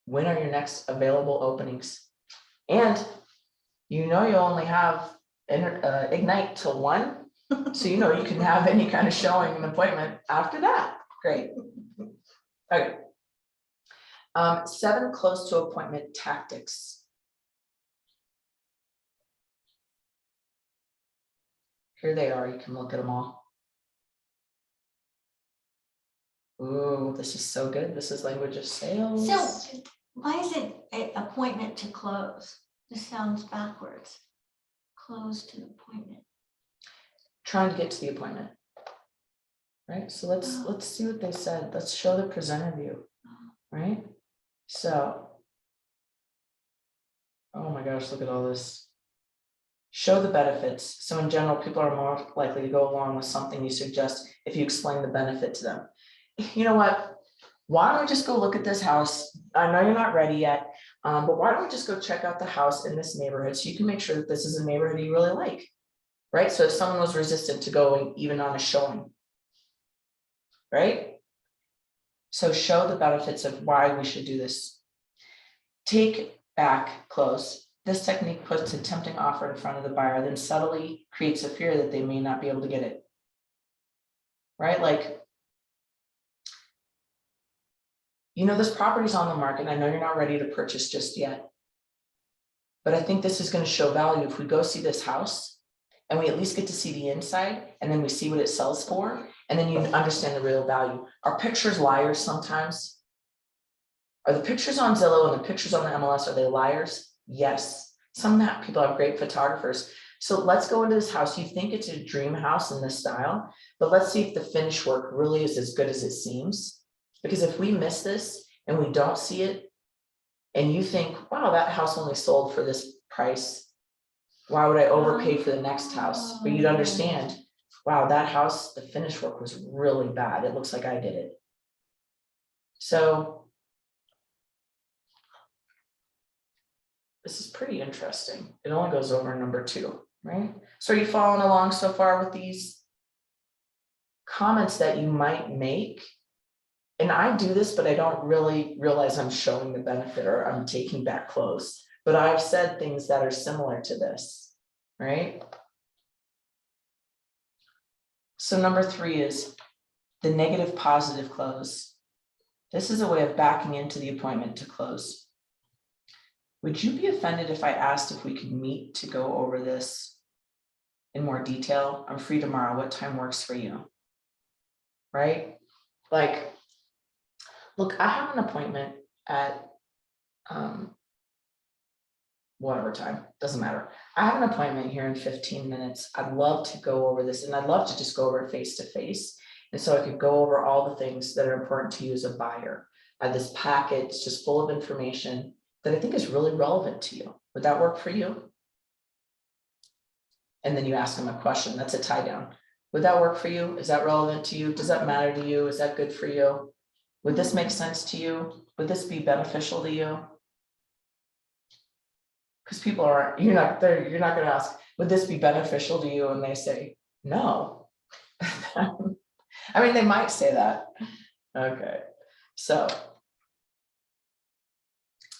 When are your next available openings? And you only have Ignite till 1. So you can have any kind of showing and appointment after that. Great. Okay. 7, close to appointment tactics. Here they are. You can look at them all. Ooh, this is so good. This is language of sales. So why is it a appointment to close? This sounds backwards. Close to appointment. Trying to get to the appointment. Right, so let's see what they said. Let's show the presenter view, right? So. Oh my gosh, look at all this. Show the benefits. So in general, people are more likely to go along with something you suggest if you explain the benefit to them. You know what? Why don't we just go look at this house? I know you're not ready yet, but why don't we just go check out the house in this neighborhood so you can make sure that this is a neighborhood you really like, right? So if someone was resistant to going even on a showing, right? So show the benefits of why we should do this. Take back close. This technique puts a tempting offer in front of the buyer, then subtly creates a fear that they may not be able to get it. Right? Like, you know, this property's on the market. I know you're not ready to purchase just yet, but I think this is going to show value if we go see this house and we at least get to see the inside and then we see what it sells for. And then you understand the real value. Are pictures liars sometimes? Are the pictures on Zillow and the pictures on the MLS, are they liars? Yes. Some people have great photographers. So let's go into this house. You think it's a dream house in this style, but let's see if the finish work really is as good as it seems. Because if we miss this and we don't see it, and you think, wow, that house only sold for this price, why would I overpay for the next house? But you'd understand, wow, that house, the finish work was really bad. It looks like I did it. So this is pretty interesting. It only goes over number 2, right? So are you following along so far with these comments that you might make? And I do this, but I don't really realize I'm showing the benefit or I'm taking back close. But I've said things that are similar to this, right? So number 3 is the negative positive close. This is a way of backing into the appointment to close. Would you be offended if I asked if we could meet to go over this in more detail? I'm free tomorrow. What time works for you? Right? Like, look, I have an appointment at whatever time, doesn't matter. I have an appointment here in 15 minutes. I'd love to go over this and I'd love to just go over it face to face. And so I could go over all the things that are important to you as a buyer. I have this packet, it's just full of information that I think is really relevant to you. Would that work for you? And then you ask them a question, that's a tie down. Would that work for you? Is that relevant to you? Does that matter to you? Is that good for you? Would this make sense to you? Would this be beneficial to you? Because people aren't, you're not gonna ask, would this be beneficial to you? And they say, no. I mean, they might say that. Okay, so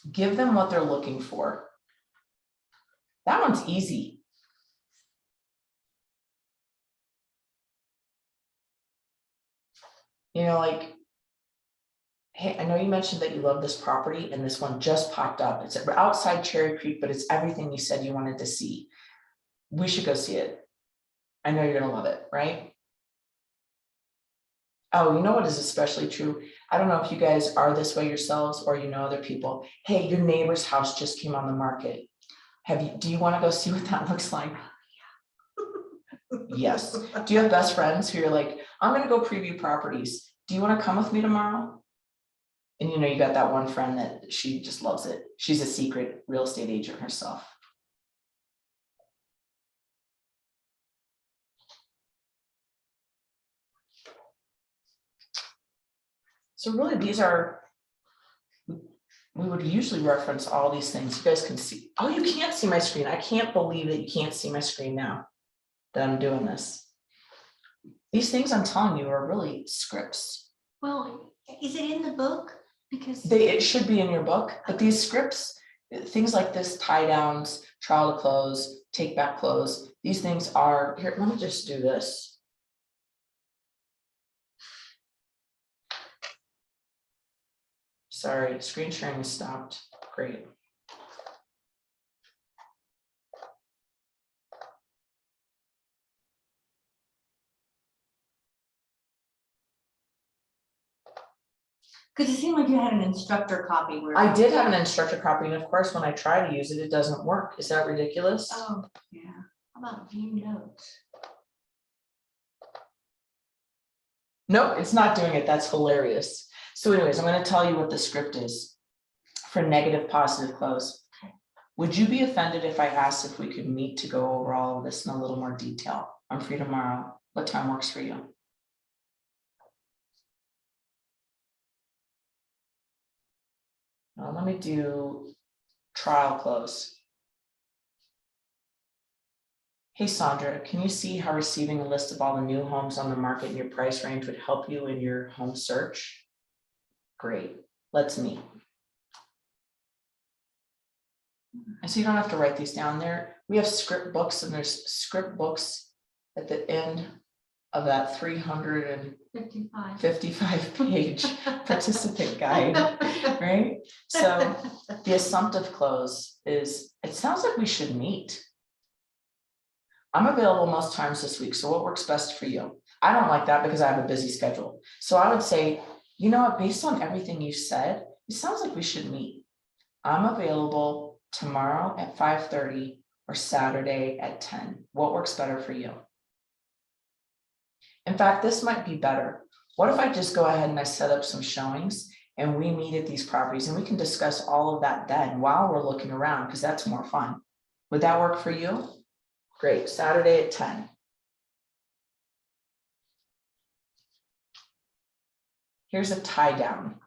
give them what they're looking for. That one's easy. You know, like, hey, I know you mentioned that you love this property and this one just popped up. It's outside Cherry Creek, but it's everything you said you wanted to see. We should go see it. I know you're gonna love it, right? Oh, you know what is especially true? I don't know if you guys are this way yourselves or you know other people. Hey, your neighbor's house just came on the market. Do you want to go see what that looks like? Yes. Do you have best friends who you're like, I'm gonna go preview properties. Do you want to come with me tomorrow? And you know, you got that one friend that she just loves it. She's a secret real estate agent herself. So really these are, we would usually reference all these things. You guys can see, oh, you can't see my screen. I can't believe that you can't see my screen now that I'm doing this. These things I'm telling you are really scripts. Well, is it in the book? Because It should be in your book, but these scripts, things like this, tie downs, trial to close, take back close, these things are, here, let me just do this. Sorry, screen sharing stopped. Great. Because it seemed like you had an instructor copy where. I did have an instructor copy, and of course, when I try to use it, it doesn't work. Is that ridiculous? Oh, yeah. How about view notes? Nope, it's not doing it. That's hilarious. So anyways, I'm gonna tell you what the script is for negative, positive close. Would you be offended if I asked if we could meet to go over all of this in a little more detail? I'm free tomorrow. What time works for you? Now let me do trial close. Hey Sandra, can you see how receiving a list of all the new homes on the market in your price range would help you in your home search? Great, let's meet. And so you don't have to write these down there. We have script books, and there's script books at the end of that 355 page participant guide, right? So the assumptive close is, it sounds like we should meet. I'm available most times this week, so what works best for you? I don't like that because I have a busy schedule. So I would say, you know what, based on everything you said, it sounds like we should meet. I'm available tomorrow at 5:30 or Saturday at 10. What works better for you? In fact, this might be better. What if I just go ahead and I set up some showings and we meet at these properties, and we can discuss all of that then while we're looking around, because that's more fun. Would that work for you? Great, Saturday at 10. Here's a tie down.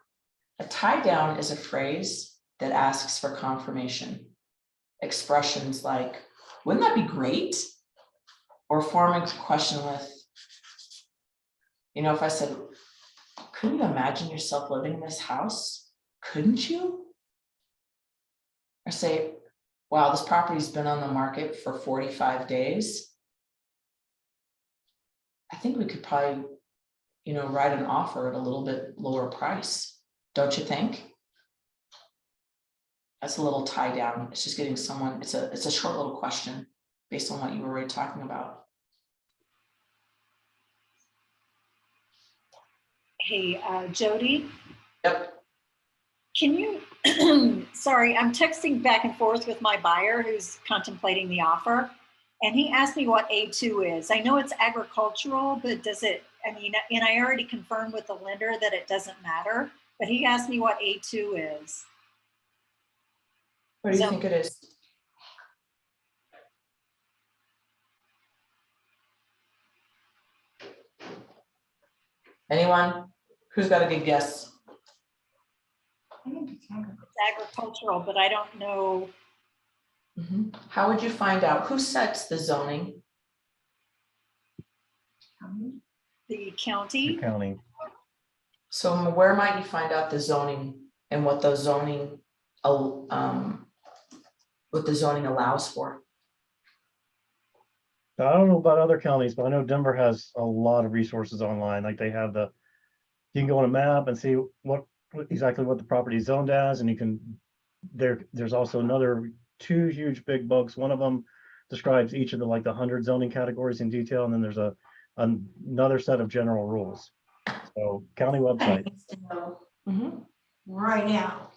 A tie down is a phrase that asks for confirmation. Expressions like, wouldn't that be great? Or forming a question with, you know, if I said, couldn't you imagine yourself living in this house? Couldn't you? Or say, wow, this property's been on the market for 45 days. I think we could probably, you know, write an offer at a little bit lower price. Don't you think? That's a little tie down. It's just getting someone, it's a short little question based on what you were already talking about. Hey, Jody, Yep. can you, sorry, I'm texting back and forth with my buyer who's contemplating the offer. And he asked me what A2 is. I know it's agricultural, but does it, I mean, and I already confirmed with the lender that it doesn't matter, but he asked me what A2 is. What do you So- think it is? Anyone? Who's got a good guess? I think it's It's agricultural, but I don't know. Mhm. How would you find out? Who sets the zoning? The county. The county. So where might you find out the zoning and what the zoning, what the zoning allows for? I don't know about other counties, but I know Denver has a lot of resources online. Like they have you can go on a map and see exactly what the property is zoned as, and you can, there's also another 2 huge big books. One of them describes each of the 100 zoning categories in detail, and then there's another set of general rules. So county website. Mhm. right now.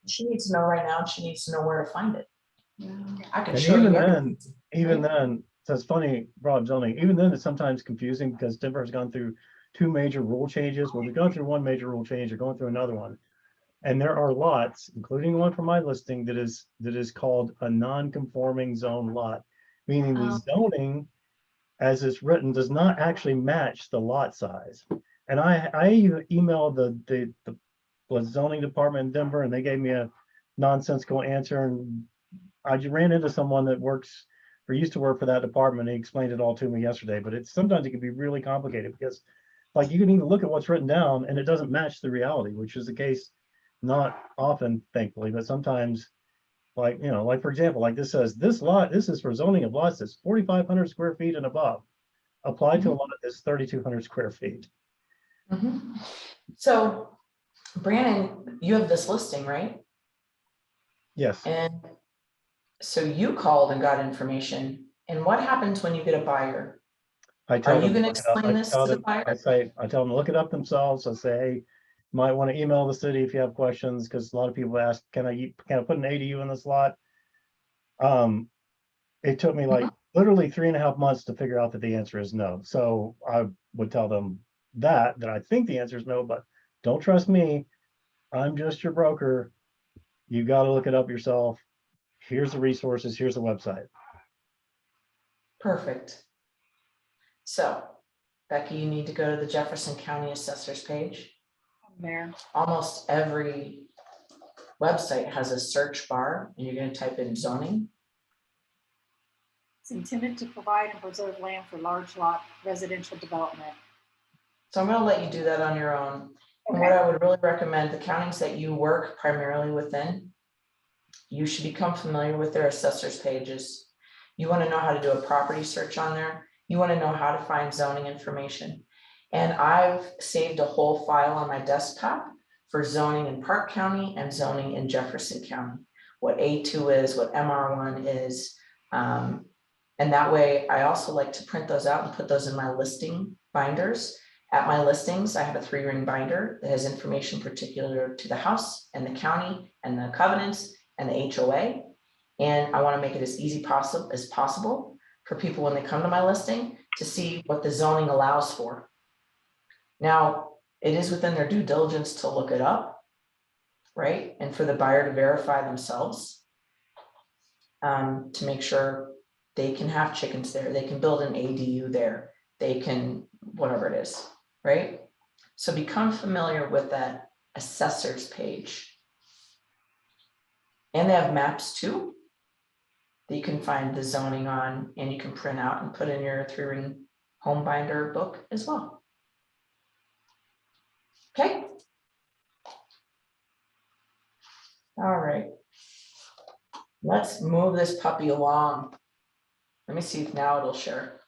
She needs to know right now, and she needs to know where to find it. Yeah. I can And show you even everything. then, so it's funny, broad zoning, even then it's sometimes confusing because Denver has gone through 2 major rule changes. Well, we've gone through 1 major rule change, they're going through another one. And there are lots, including the one from my listing, that is called a non-conforming zone lot, meaning the zoning as it's written does not actually match the lot size. And I emailed the zoning department in Denver, and they gave me a nonsensical answer. And I just ran into someone that works or used to work for that department. He explained it all to me yesterday, but sometimes it can be really complicated because you can even look at what's written down and it doesn't match the reality, which is the case not often, thankfully, but sometimes, for example, this says this is for zoning of lots that's 4,500 square feet and above. Applied to a lot that's 3,200 square feet. Mhm. So Brandon, you have this listing, right? Yes. And so you called and got information. And what happens when you get a buyer? I tell Are you them going to look it up. explain this to the buyer? I tell them to look it up themselves. I say, hey, might want to email the city if you have questions, because a lot of people ask, can I put an ADU in this lot? It took me like literally 3.5 months to figure out that the answer is no. So I would tell them that I think the answer is no, but don't trust me. I'm just your broker. You got to look it up yourself. Here's the resources. Here's the website. Perfect. So Becky, you need to go to the Jefferson County Assessors page. There. Almost every website has a search bar, and you're going to type in zoning. It's intended to provide and preserve land for large lot residential development. So I'm going to let you do that on your own. And what I would really recommend, the counties that you work primarily within, you should become familiar with their assessors pages. You want to know how to do a property search on there. You want to know how to find zoning information. And I've saved a whole file on my desktop for zoning in Park County and zoning in Jefferson County. What A2 is, what MR1 is. And that way, I also like to print those out and put those in my listing binders. At my listings, I have a 3-ring binder that has information particular to the house and the county and the covenants and the HOA. And I want to make it as easy as possible for people when they come to my listing to see what the zoning allows for. Now, it is within their due diligence to look it up, right? And for the buyer to verify themselves to make sure they can have chickens there, they can build an ADU there, they can, whatever it is, right? So become familiar with that assessors page. And they have maps too that you can find the zoning on, and you can print out and put in your 3-ring home binder book as well. Okay. All right. Let's move this puppy along. Let me see if now it'll share.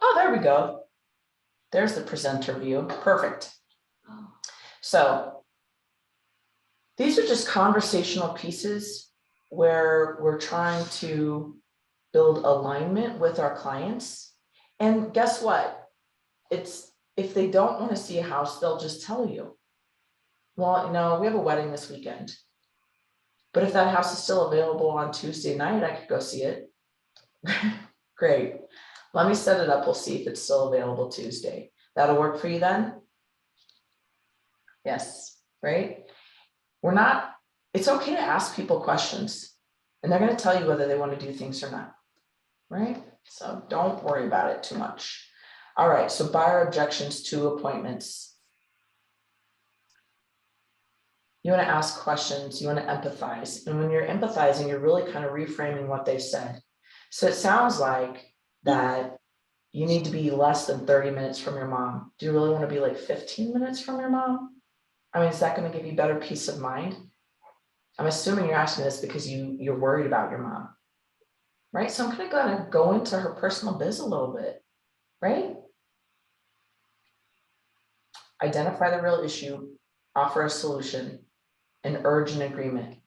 Oh, there we go. There's the presenter view. Perfect. So these are just conversational pieces where we're trying to build alignment with our clients. And guess what? It's if they don't want to see a house, they'll just tell you. Well, you know, we have a wedding this weekend. But if that house is still available on Tuesday night, I could go see it. Great. Let me set it up. We'll see if it's still available Tuesday. That'll work for you then? Yes, right? It's okay to ask people questions, and they're going to tell you whether they want to do things or not, right? So don't worry about it too much. All right, so buyer objections to appointments. You want to ask questions, you want to empathize. And when you're empathizing, you're really kind of reframing what they've said. So it sounds like that you need to be less than 30 minutes from your mom. Do you really want to be like 15 minutes from your mom? I mean, is that going to give you better peace of mind? I'm assuming you're asking this because you're worried about your mom, right? So I'm kind of going to go into her personal biz a little bit, right? Identify the real issue, offer a solution, and urge an agreement.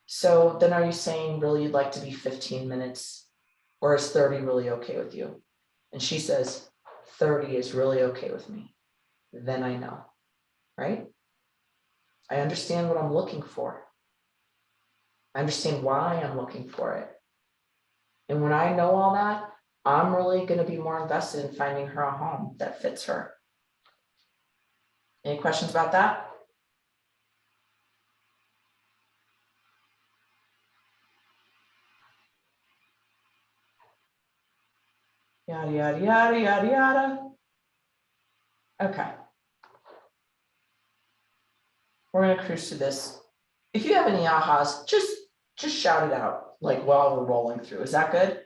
So then are you saying really you'd like to be 15 minutes, or is 30 really okay with you? And she says, 30 is really okay with me. Then I know, right? I understand what I'm looking for. I understand why I'm looking for it. And when I know all that, I'm really going to be more invested in finding her a home that fits her. Any questions about that? Yada, yada, yada, yada, yada. Okay. We're going to cruise through this. If you have any ahas, just shout it out, like while we're rolling through. Is that good?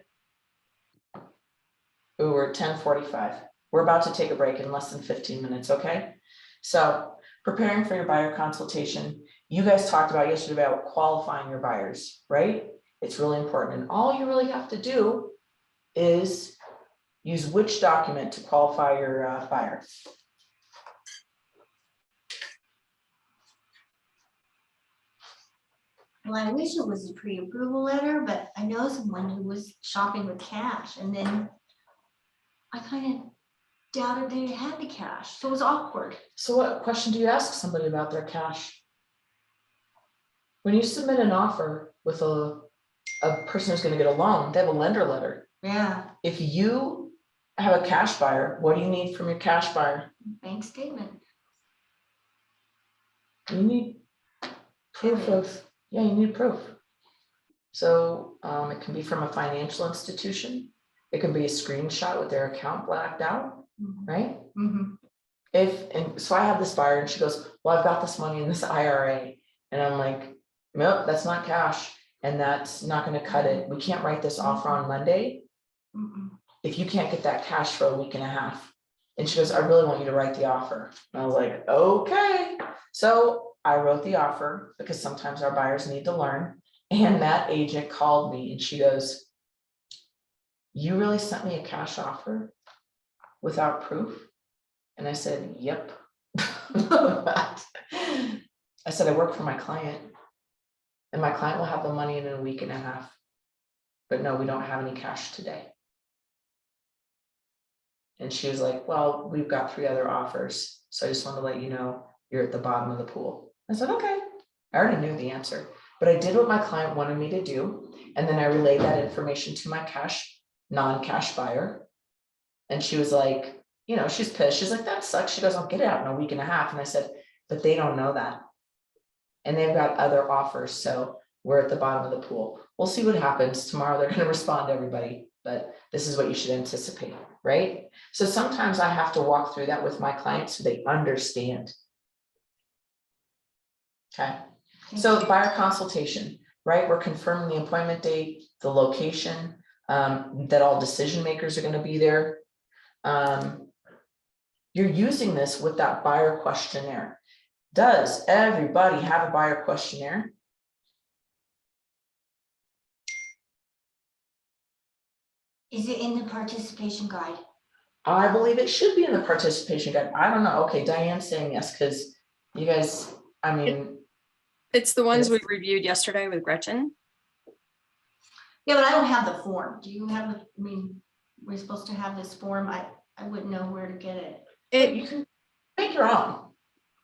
Ooh, we're at 10:45. We're about to take a break in less than 15 minutes, okay? So preparing for your buyer consultation. You guys talked about yesterday about qualifying your buyers, right? It's really important. And all you really have to do is use which document to qualify your buyer. Well, I wish it was a pre-approval letter, but I know someone who was shopping with cash, and then I kind of doubted they had the cash, so it was awkward. So what question do you ask somebody about their cash? When you submit an offer with a person who's gonna get a loan, they have a lender letter. Yeah, If you have a cash buyer, what do you need from your cash buyer? bank statement. You need proof of, yeah, you need proof. So it can be from a financial institution. It can be a screenshot with their account blacked out, right? Mhm. And so I have this buyer and she goes, well, I've got this money in this IRA. And I'm like, nope, that's not cash. And that's not gonna cut it. We can't write this offer on Monday Mhm. if you can't get that cash for a week and a half. And she goes, I really want you to write the offer. And I was like, okay. So I wrote the offer because sometimes our buyers need to learn. And that agent called me and she goes, you really sent me a cash offer without proof? And I said, yep. I said, I work for my client and my client will have the money in a week and a half. But no, we don't have any cash today. And she was like, well, we've got 3 other offers. So I just wanted to let you know you're at the bottom of the pool. I said, okay. I already knew the answer, but I did what my client wanted me to do. And then I relayed that information to my non-cash buyer. And she was like, you know, she's pissed. She's like, that sucks. She goes, I'll get it out in a week and a half. And I said, but they don't know that. And they've got other offers. So we're at the bottom of the pool. We'll see what happens. Tomorrow they're going to respond to everybody, but this is what you should anticipate, right? So sometimes I have to walk through that with my clients so they understand. Okay. So buyer consultation, right? We're confirming the appointment date, the location, that all decision makers are going to be there. You're using this with that buyer questionnaire. Does everybody have a buyer questionnaire? Is it in the participation guide? I believe it should be in the participation guide. I don't know. Okay, Diane's saying yes, because you guys, I mean. It's the ones we reviewed yesterday with Gretchen. Yeah, but I don't have the form. Do you have, I mean, we're supposed to have this form. I wouldn't know where to get it. You can make your own,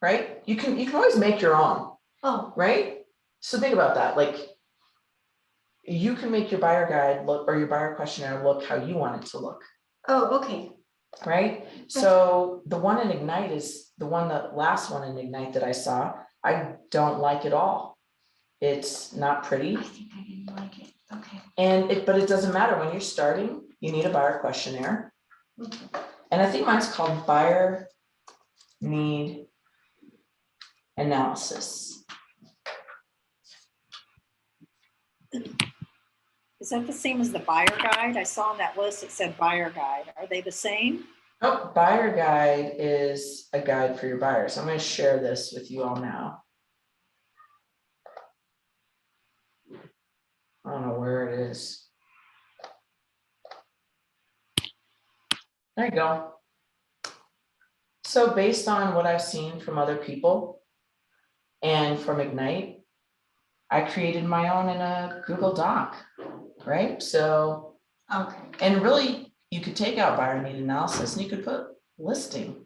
right? You can always make your own, Oh, right? So think about that. Like, you can make your buyer guide look, or your buyer questionnaire look how you want it to look, oh, okay. right? So the one in Ignite is the last one in Ignite that I saw. I don't like it all. It's not pretty. I think I didn't like it. Okay. But it doesn't matter when you're starting, you need a buyer questionnaire. Okay. And I think mine's called buyer need analysis. Is that the same as the buyer guide? I saw on that list, it said buyer guide. Are they the same? Oh, buyer guide is a guide for your buyers. I'm going to share this with you all now. I don't know where it is. There you go. So based on what I've seen from other people and from Ignite, I created my own in a Google Doc, right? So, Okay. and really you could take out buyer need analysis and you could put listing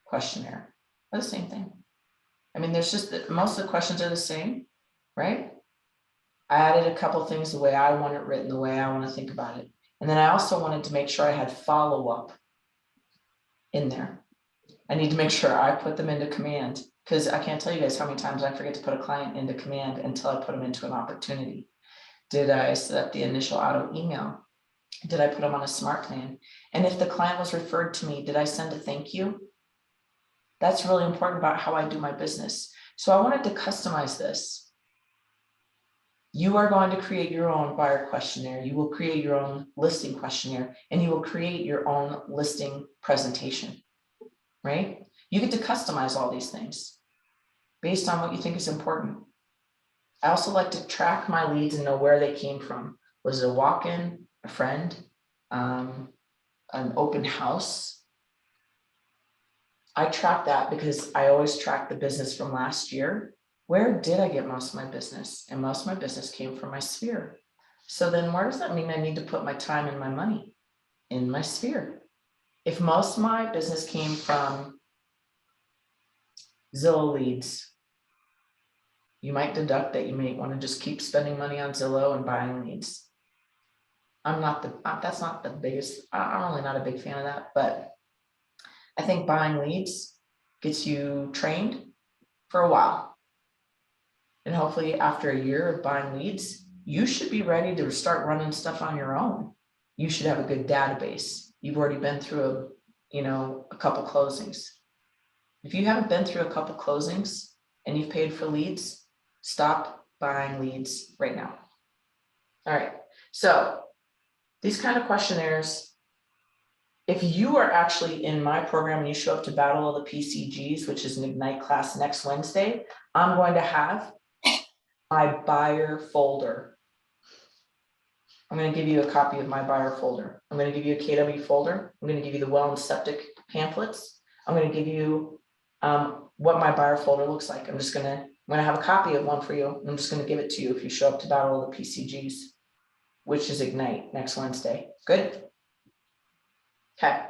questionnaire, or the same thing. I mean, there's just that most of the questions are the same, right? I added a couple things the way I want it written, the way I want to think about it. And then I also wanted to make sure I had follow-up in there. I need to make sure I put them into command, because I can't tell you guys how many times I forget to put a client into command until I put them into an opportunity. Did I set up the initial auto email? Did I put them on a smart plan? And if the client was referred to me, did I send a thank you? That's really important about how I do my business. So I wanted to customize this. You are going to create your own buyer questionnaire. You will create your own listing questionnaire, and you will create your own listing presentation, right? You get to customize all these things based on what you think is important. I also like to track my leads and know where they came from. Was it a walk-in, a friend, an open house? I track that because I always track the business from last year. Where did I get most of my business? And most of my business came from my sphere. So then where does that mean I need to put my time and my money? In my sphere. if most of my business came from Zillow leads, you might deduct that you may want to just keep spending money on Zillow and buying leads. That's not the biggest, I'm really not a big fan of that, but I think buying leads gets you trained for a while. And hopefully after a year of buying leads, you should be ready to start running stuff on your own. You should have a good database. You've already been through a couple closings. If you haven't been through a couple closings and you've paid for leads, stop buying leads right now. All right, so these kind of questionnaires, if you are actually in my program and you show up to Battle of the PCGs, which is an Ignite class next Wednesday, I'm going to have my buyer folder. I'm going to give you a copy of my buyer folder. I'm going to give you a KW folder. I'm going to give you the well and septic pamphlets. I'm going to give you what my buyer folder looks like. I'm going to have a copy of one for you. I'm just going to give it to you if you show up to Battle of the PCGs, which is Ignite next Wednesday. Good. Okay.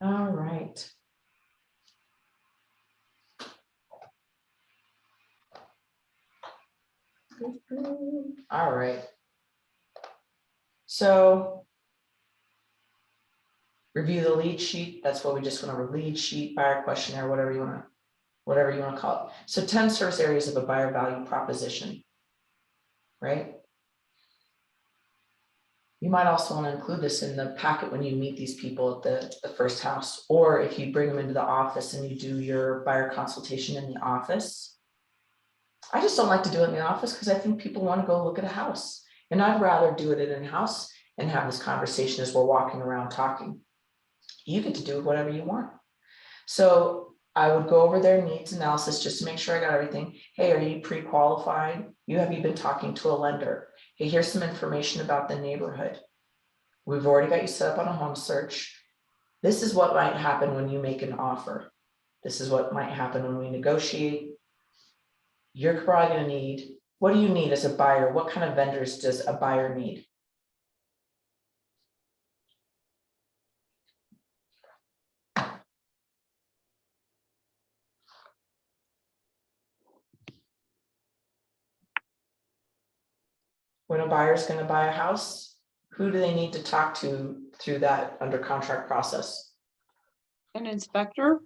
All right. All right. So review the lead sheet. That's what we just want to lead sheet, buyer questionnaire, whatever you want to call it. So 10 service areas of a buyer value proposition, right? You might also want to include this in the packet when you meet these people at the first house, or if you bring them into the office and you do your buyer consultation in the office. I just don't like to do it in the office because I think people want to go look at a house, and I'd rather do it in a house and have this conversation as we're walking around talking. You get to do whatever you want. So I would go over their needs analysis just to make sure I got everything. Hey, are you pre-qualified? Have you been talking to a lender? Hey, here's some information about the neighborhood. We've already got you set up on a home search. This is what might happen when you make an offer. This is what might happen when we negotiate. You're probably going to need, what do you need as a buyer? What kind of vendors does a buyer need? When a buyer is going to buy a house, who do they need to talk to through that under contract process? An inspector?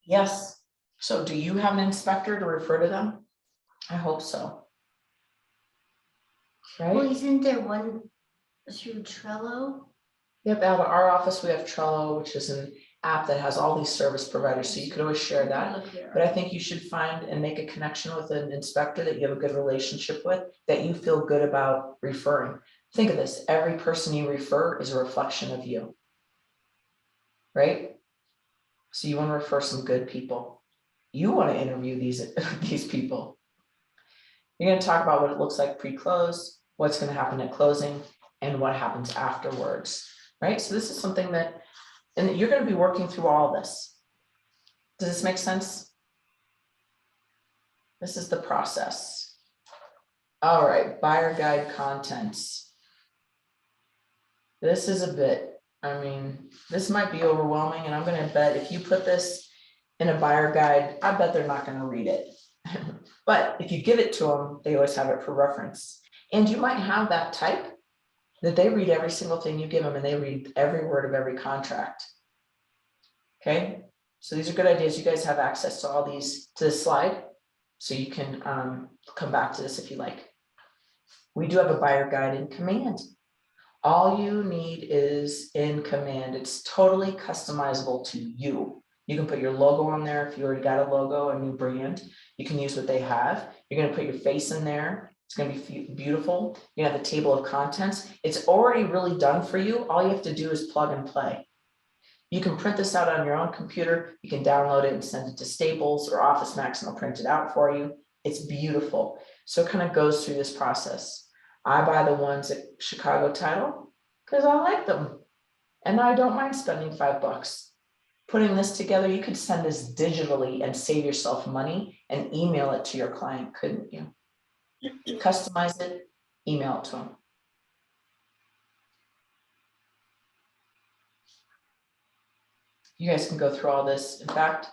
Yes. So do you have an inspector to refer to them? I hope so. Well, Right? isn't there one through Trello? Yep, out of our office, we have Trello, which is an app that has all these service providers, so you could always share that. But I think you should find and make a connection with an inspector that you have a good relationship with, that you feel good about referring. Think of this, every person you refer is a reflection of you. Right? So you want to refer some good people. You want to interview these people. You're going to talk about what it looks like pre-close, what's going to happen at closing, and what happens afterwards. Right? So this is something that, and you're going to be working through all this. Does this make sense? This is the process. All right, buyer guide contents. This is a bit, I mean, this might be overwhelming, and I'm going to bet if you put this in a buyer guide, I bet they're not going to read it. But if you give it to them, they always have it for reference. And you might have that type that they read every single thing you give them, and they read every word of every contract. Okay, so these are good ideas. You guys have access to all these, to this slide, so you can come back to this if you like. We do have a buyer guide in Command. All you need is in Command. It's totally customizable to you. You can put your logo on there if you already got a logo, a new brand. You can use what they have. You're going to put your face in there. It's going to be beautiful. You have the table of contents. It's already really done for you. All you have to do is plug and play. You can print this out on your own computer. You can download it and send it to Staples or Office Max, and they'll print it out for you. It's beautiful. So it kind of goes through this process. I buy the ones at Chicago Title because I like them, and I don't mind spending $5. Putting this together, you could send this digitally and save yourself money and email it to your client, couldn't you? Customize it, email it to them. You guys can go through all this. In fact,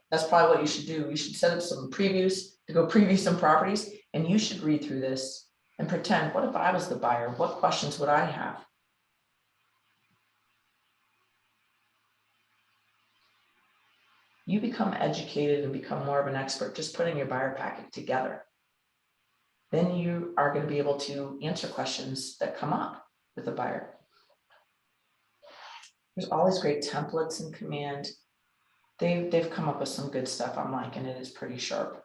that's probably what you should do. You should set up some previews to go preview some properties, and you should read through this and pretend, what if I was the buyer? What questions would I have? You become educated and become more of an expert just putting your buyer packet together. Then you are going to be able to answer questions that come up with a buyer. There's all these great templates in Command. They've come up with some good stuff I'm liking. It is pretty sharp.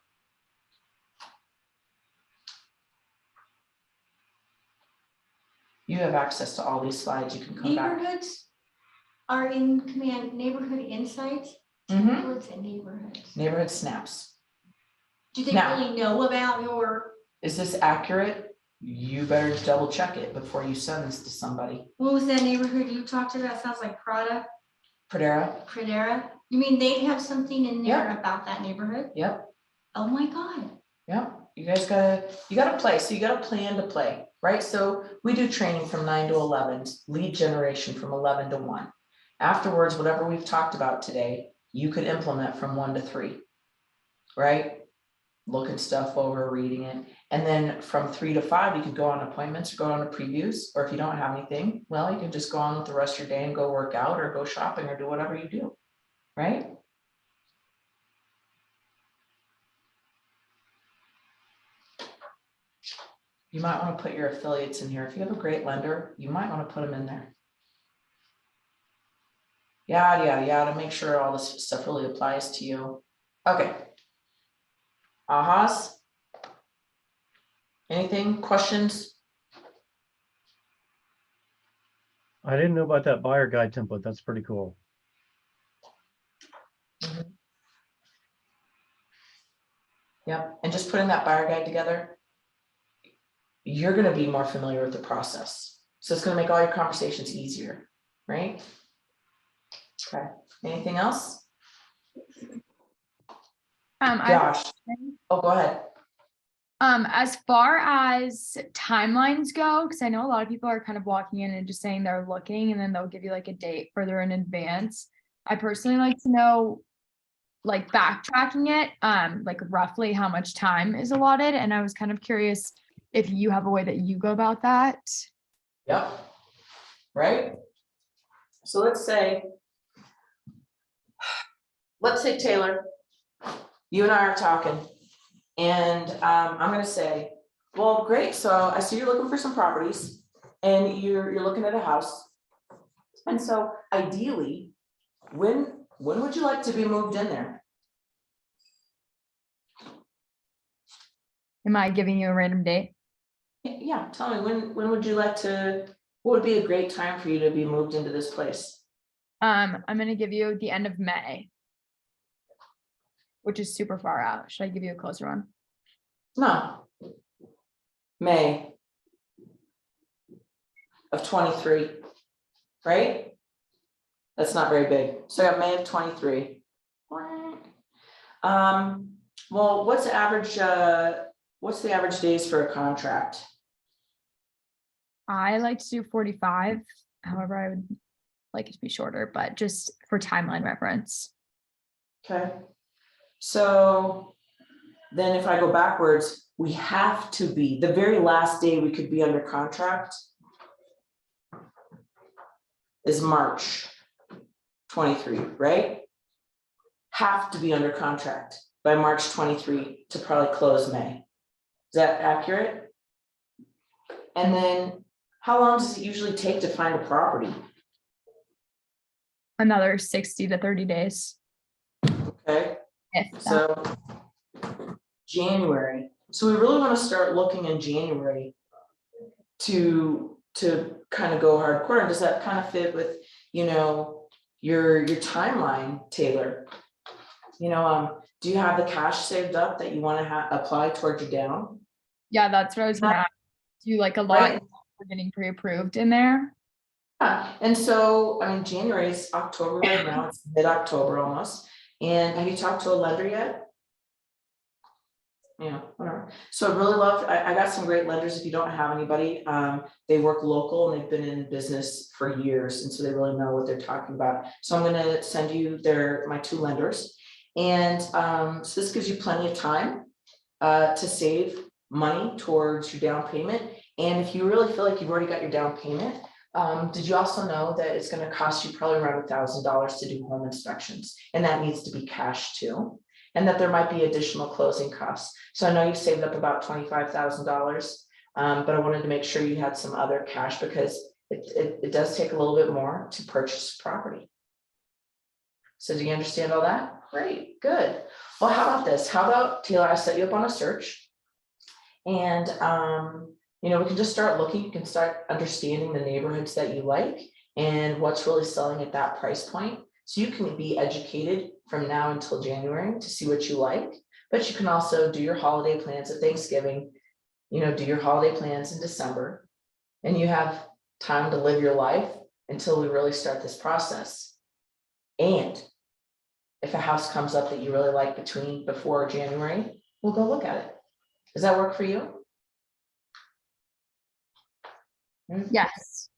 You have access to all these slides. You can come back. Neighborhoods are in Command, neighborhood insights. Mhm. What's in neighborhoods? Neighborhood snaps. Do they Now- really know about your, Is this accurate? You better double check it before you send this to somebody. what was that neighborhood you talked about? Sounds like Pradera? Pradera. You mean they'd have something in there Yeah. about that neighborhood? Yep. Oh my God. Yep. You guys gotta play. So you gotta plan to play, right? So we do training from 9 to 11, lead generation from 11 to 1. Afterwards, whatever we've talked about today, you could implement from 1 to 3, right? Looking stuff over, reading it. And then from 3 to 5, you could go on appointments or go on to previews. Or if you don't have anything, well, you can just go on with the rest of your day and go work out or go shopping or do whatever you do, right? You might want to put your affiliates in here. If you have a great lender, you might want to put them in there. Yada, yada, yada, make sure all this stuff really applies to you. Okay. Ahas? Anything, questions? I didn't know about that buyer guide template. That's pretty cool. Yep, and just putting that buyer guide together, you're gonna be more familiar with the process. So it's gonna make all your conversations easier, right? Okay, anything else? Josh? Oh, go ahead. As far as timelines go, because I know a lot of people are kind of walking in and just saying they're looking and then they'll give you like a date further in advance. I personally like to know, like backtracking it, like roughly how much time is allotted. And I was kind of curious if you have a way that you go about that. Yep. Right? So let's say Taylor, you and I are talking, and I'm gonna say, well, great, so I see you're looking for some properties and you're looking at a house. And so ideally, when would you like to be moved in there? Am I giving you a random date? Yeah, tell me, when would you like to, what would be a great time for you to be moved into this place? I'm gonna give you the end of May, which is super far out. Should I give you a closer one? No. May of 23, right? That's not very big. So I got May of 23. Well, what's the average days for a contract? I like to do 45. However, I would like it to be shorter, but just for timeline reference. Okay. So then if I go backwards, we have to be, the very last day we could be under contract is March 23, right? Have to be under contract by March 23 to probably close May. Is that accurate? And then how long does it usually take to find a property? Another 60 to 30 days. Okay, If that. so January. So we really want to start looking in January to kind of go hardcore. Does that kind of fit with, you know, your timeline, Taylor? You know, do you have the cash saved up that you want to apply towards your down? Yeah, that's what I was gonna ask. Do you like a lot Right. for getting pre-approved in there? Yeah, and so, I mean, January is October right now, it's mid-October almost. And have you talked to a lender yet? Whatever. So I really love, I got some great lenders. If you don't have anybody, they work local and they've been in business for years. And so they really know what they're talking about. So I'm gonna send you my 2 lenders. And so this gives you plenty of time to save money towards your down payment. And if you really feel like you've already got your down payment, did you also know that it's gonna cost you probably around $1,000 to do home inspections? And that needs to be cash too. And that there might be additional closing costs. So I know you've saved up about $25,000, but I wanted to make sure you had some other cash because it does take a little bit more to purchase property. So do you understand all that? Great, good. Well, how about this? How about, Taylor, I set you up on a search and, we can just start looking, you can start understanding the neighborhoods that you like and what's really selling at that price point. So you can be educated from now until January to see what you like, but you can also do your holiday plans at Thanksgiving, do your holiday plans in December, and you have time to live your life until we really start this process. And if a house comes up that you really like before January, we'll go look at it. Does that work for you? Yes.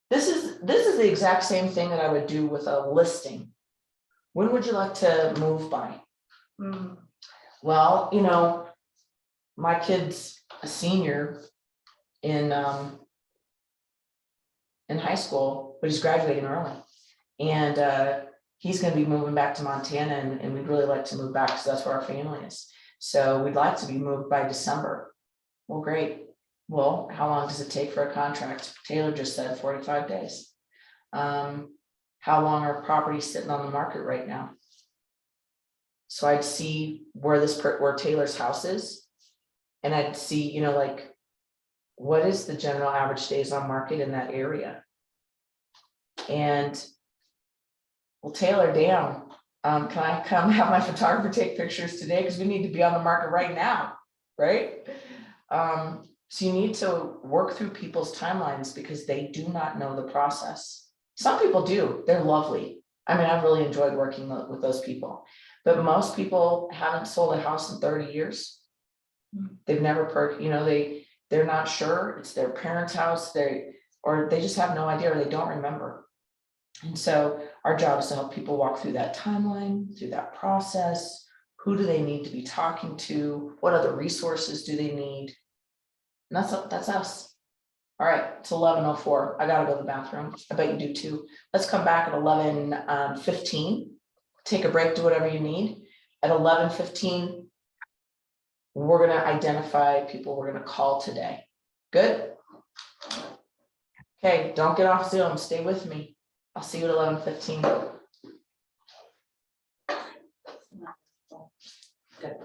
This is the exact same thing that I would do with a listing. When would you like to move by? Well, my kid's a senior in high school, but he's graduating early. And he's gonna be moving back to Montana and we'd really like to move back because that's where our family is. So we'd like to be moved by December. Well, great. Well, how long does it take for a contract? Taylor just said 45 days. How long are properties sitting on the market right now? So I'd see where Taylor's house is. And I'd see, what is the general average days on market in that area? And well, Taylor, Dan, can I come have my photographer take pictures today? Because we need to be on the market right now, right? So you need to work through people's timelines because they do not know the process. Some people do, they're lovely. I mean, I've really enjoyed working with those people, but most people haven't sold a house in 30 years. They've never they're not sure it's their parents' house, or they just have no idea or they don't remember. And so our job is to help people walk through that timeline, through that process. Who do they need to be talking to? What other resources do they need? And that's us. All right, it's 11:04. I gotta go to the bathroom. I bet you do too. Let's come back at 11:15. Take a break, do whatever you need. At 11:15, we're gonna identify people we're gonna call today. Good? Okay, don't get off Zoom. Stay with me. I'll see you at 11:15. Good.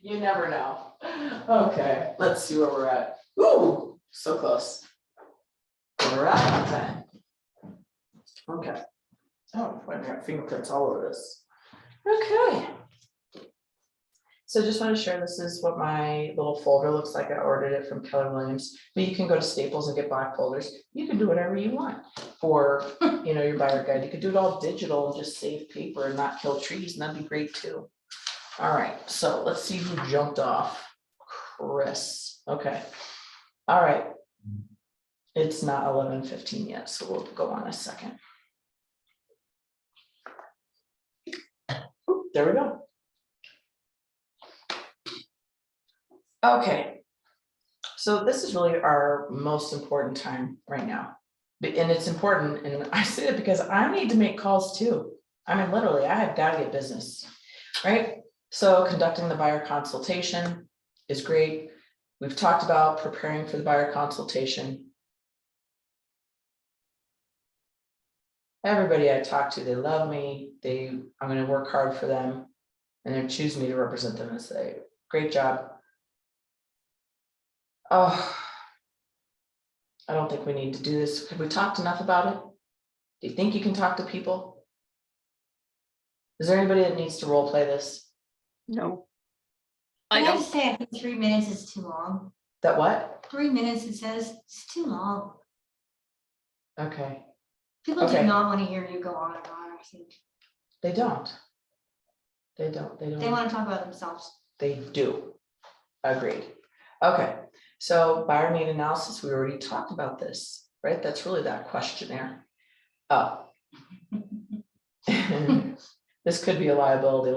You never know. Okay, let's see where we're at. Ooh, so close. We're right on time. Okay. Oh, I got fingerprints all over this. Okay. So just want to share, this is what my little folder looks like. I ordered it from Keller Williams, but you can go to Staples and get black folders. You can do whatever you want for, your buyer guide. You could do it all digital and just save paper and not kill trees, and that'd be great too. All right, so let's see who jumped off. Chris, okay. All right. It's not 11:15 yet, so we'll go on a second. Oop, there we go. Okay, so this is really our most important time right now. And it's important, and I say it because I need to make calls too. I mean, literally, I have got to get business, right? So conducting the buyer consultation is great. We've talked about preparing for the buyer consultation. Everybody I talk to, they love me. I'm going to work hard for them, and they choose me to represent them and say, great job. Oh, I don't think we need to do this. Have we talked enough about it? Do you think you can talk to people? Is there anybody that needs to role play this? No. I I have don't. to say, I think 3 minutes is too long. That what? 3 minutes, it says, it's too long. Okay, People do Okay. not want to hear you go on and on, I think. they don't. They don't. They want to talk about themselves. They do. Agreed. Okay, so buyer need analysis, we already talked about this, right? That's really that questionnaire. Oh. This could be a liability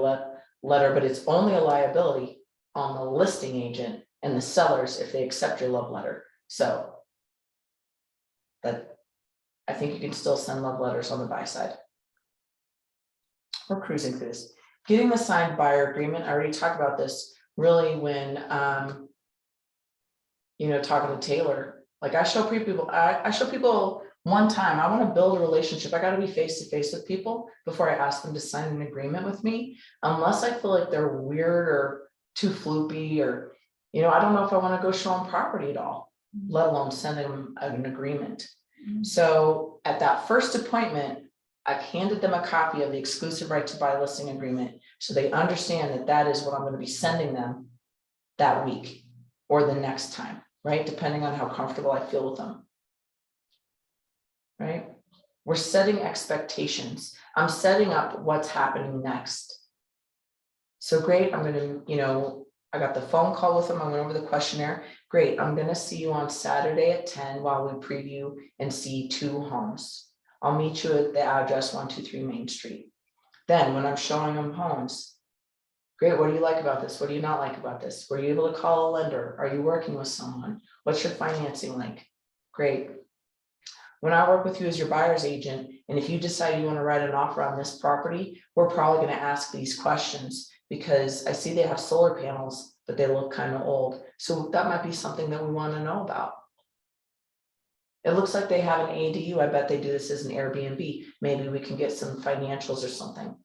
letter, but it's only a liability on the listing agent and the sellers if they accept your love letter. So that, I think you can still send love letters on the buy side. We're cruising through this. Getting the signed buyer agreement, I already talked about this really when talking to Taylor. Like I show people, I show people one time, I want to build a relationship. I got to be face to face with people before I ask them to sign an agreement with me, unless I feel like they're weird or too floopy, or I don't know if I want to go show them property at all, let alone send them an agreement. So at that first appointment, I've handed them a copy of the exclusive right to buy listing agreement, so they understand that that is what I'm going to be sending them that week or the next time, right? Depending on how comfortable I feel with them. Right? We're setting expectations. I'm setting up what's happening next. So great, I'm going to, I got the phone call with them. I went over the questionnaire. Great, I'm going to see you on Saturday at 10 while we preview and see 2 homes. I'll meet you at the address 123 Main Street. Then when I'm showing them homes, great, what do you like about this? What do you not like about this? Were you able to call a lender? Are you working with someone? What's your financing like? Great. When I work with you as your buyer's agent, and if you decide you want to write an offer on this property, we're probably going to ask these questions because I see they have solar panels, but they look kind of old. So that might be something that we want to know about. It looks like they have an ADU. I bet they do this as an Airbnb. Maybe we can get some financials or something,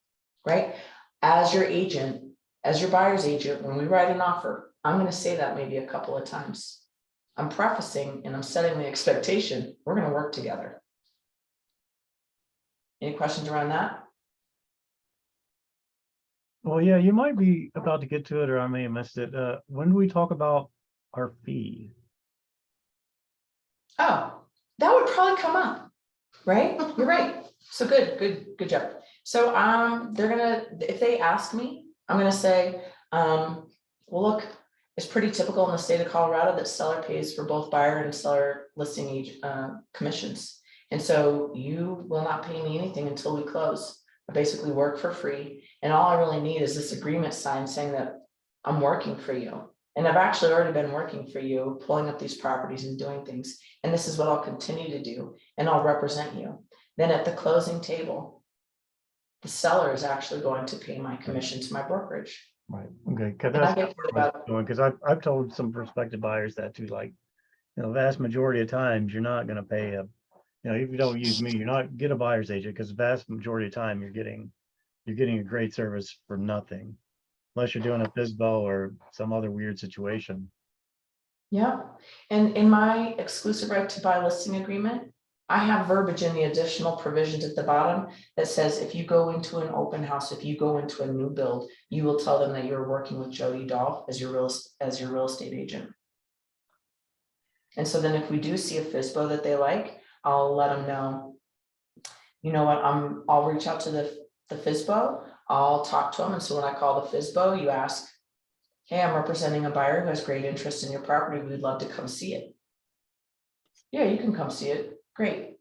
right? As your agent, as your buyer's agent, when we write an offer, I'm going to say that maybe a couple of times. I'm prefacing and I'm setting the expectation. We're going to work together. Any questions around that? Well, yeah, you might be about to get to it, or I may have missed it. When do we talk about our fee? Oh, that would probably come up, right? You're right. So good job. So they're gonna, if they ask me, I'm gonna say, well, look, it's pretty typical in the state of Colorado that seller pays for both buyer and seller listing commissions. And so you will not pay me anything until we close. I basically work for free. And all I really need is this agreement signed saying that I'm working for you. And I've actually already been working for you, pulling up these properties and doing things. And this is what I'll continue to do. And I'll represent you. Then at the closing table, the seller is actually going to pay my commission to my brokerage. Right. Okay. Because And I that's get about, because I've told some prospective buyers that too, like, vast majority of times you're not going to pay a, if you don't use me, you're not get a buyer's agent, because vast majority of time you're getting a great service for nothing. unless you're doing a FISBO or some other weird situation. Yeah, and in my exclusive right to buy listing agreement, I have verbiage in the additional provisions at the bottom that says if you go into an open house, if you go into a new build, you will tell them that you're working with Jody Dahl as your real estate agent. And so then if we do see a FISBO that they like, I'll let them know, you know what, I'll reach out to the FISBO, I'll talk to them. And so when I call the FISBO, you ask, hey, I'm representing a buyer who has great interest in your property. We'd love to come see it. Yeah, you can come see it. Great.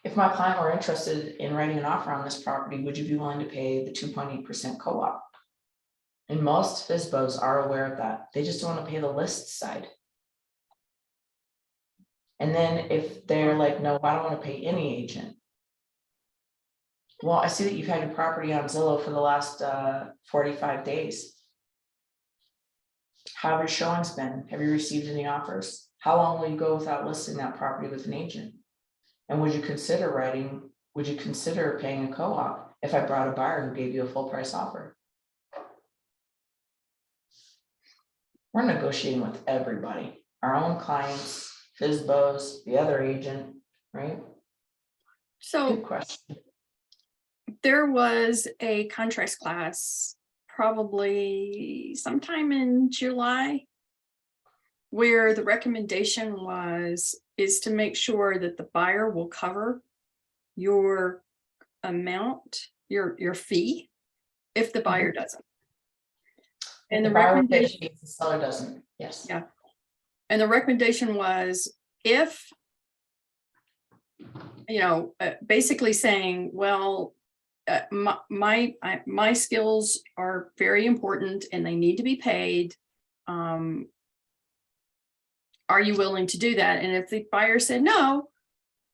If my client were interested in writing an offer on this property, would you be willing to pay the 2.8% co-op? And most FISBOs are aware of that. They just don't want to pay the list side. And then if they're like, no, I don't want to pay any agent. Well, I see that you've had your property on Zillow for the last 45 days. How have your showings been? Have you received any offers? How long will you go without listing that property with an agent? And would you consider paying a co-op if I brought a buyer who gave you a full price offer? We're negotiating with everybody, our own clients, FISBOs, the other agent, right? So Good question. there was a contracts class probably sometime in July where the recommendation is to make sure that the buyer will cover your amount, your fee, if the buyer doesn't. And the buyer will pay the recommendation, fee, the seller doesn't. Yes. Yeah. And the recommendation was if, basically saying, well, my skills are very important and they need to be paid. Are you willing to do that? And if the buyer said no,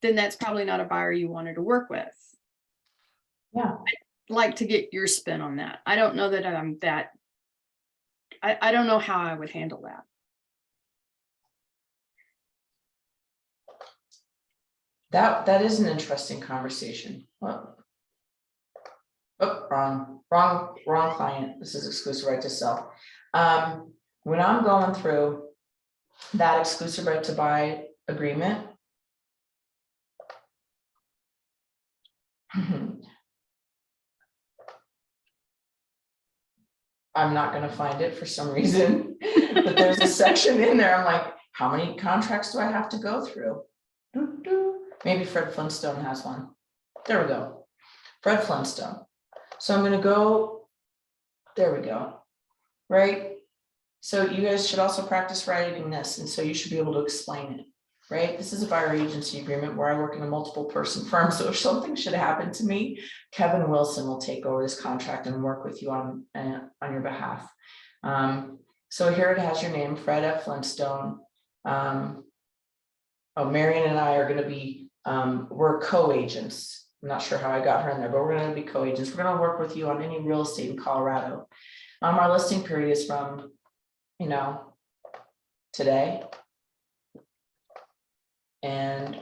then that's probably not a buyer you wanted to work with. Yeah. I'd like to get your spin on that. I don't know that I'm that. I don't know how I would handle that. That is an interesting conversation. Well, oh, wrong client. This is exclusive right to sell. When I'm going through that exclusive right to buy agreement, I'm not going to find it for some reason, but there's a section in there. I'm like, how many contracts do I have to go through? Maybe Fred Flintstone has one. There we go. Fred Flintstone. So I'm going to go, there we go. Right. So you guys should also practice writing this. And so you should be able to explain it, right? This is a buyer agency agreement where I work in a multiple person firm. So if something should happen to me, Kevin Wilson will take over this contract and work with you on your behalf. So here it has your name, Fred F. Flintstone. Marion and I are going to be, we're co-agents. I'm not sure how I got her in there, but we're going to be co-agents. We're going to work with you on any real estate in Colorado. Our listing period is from, today and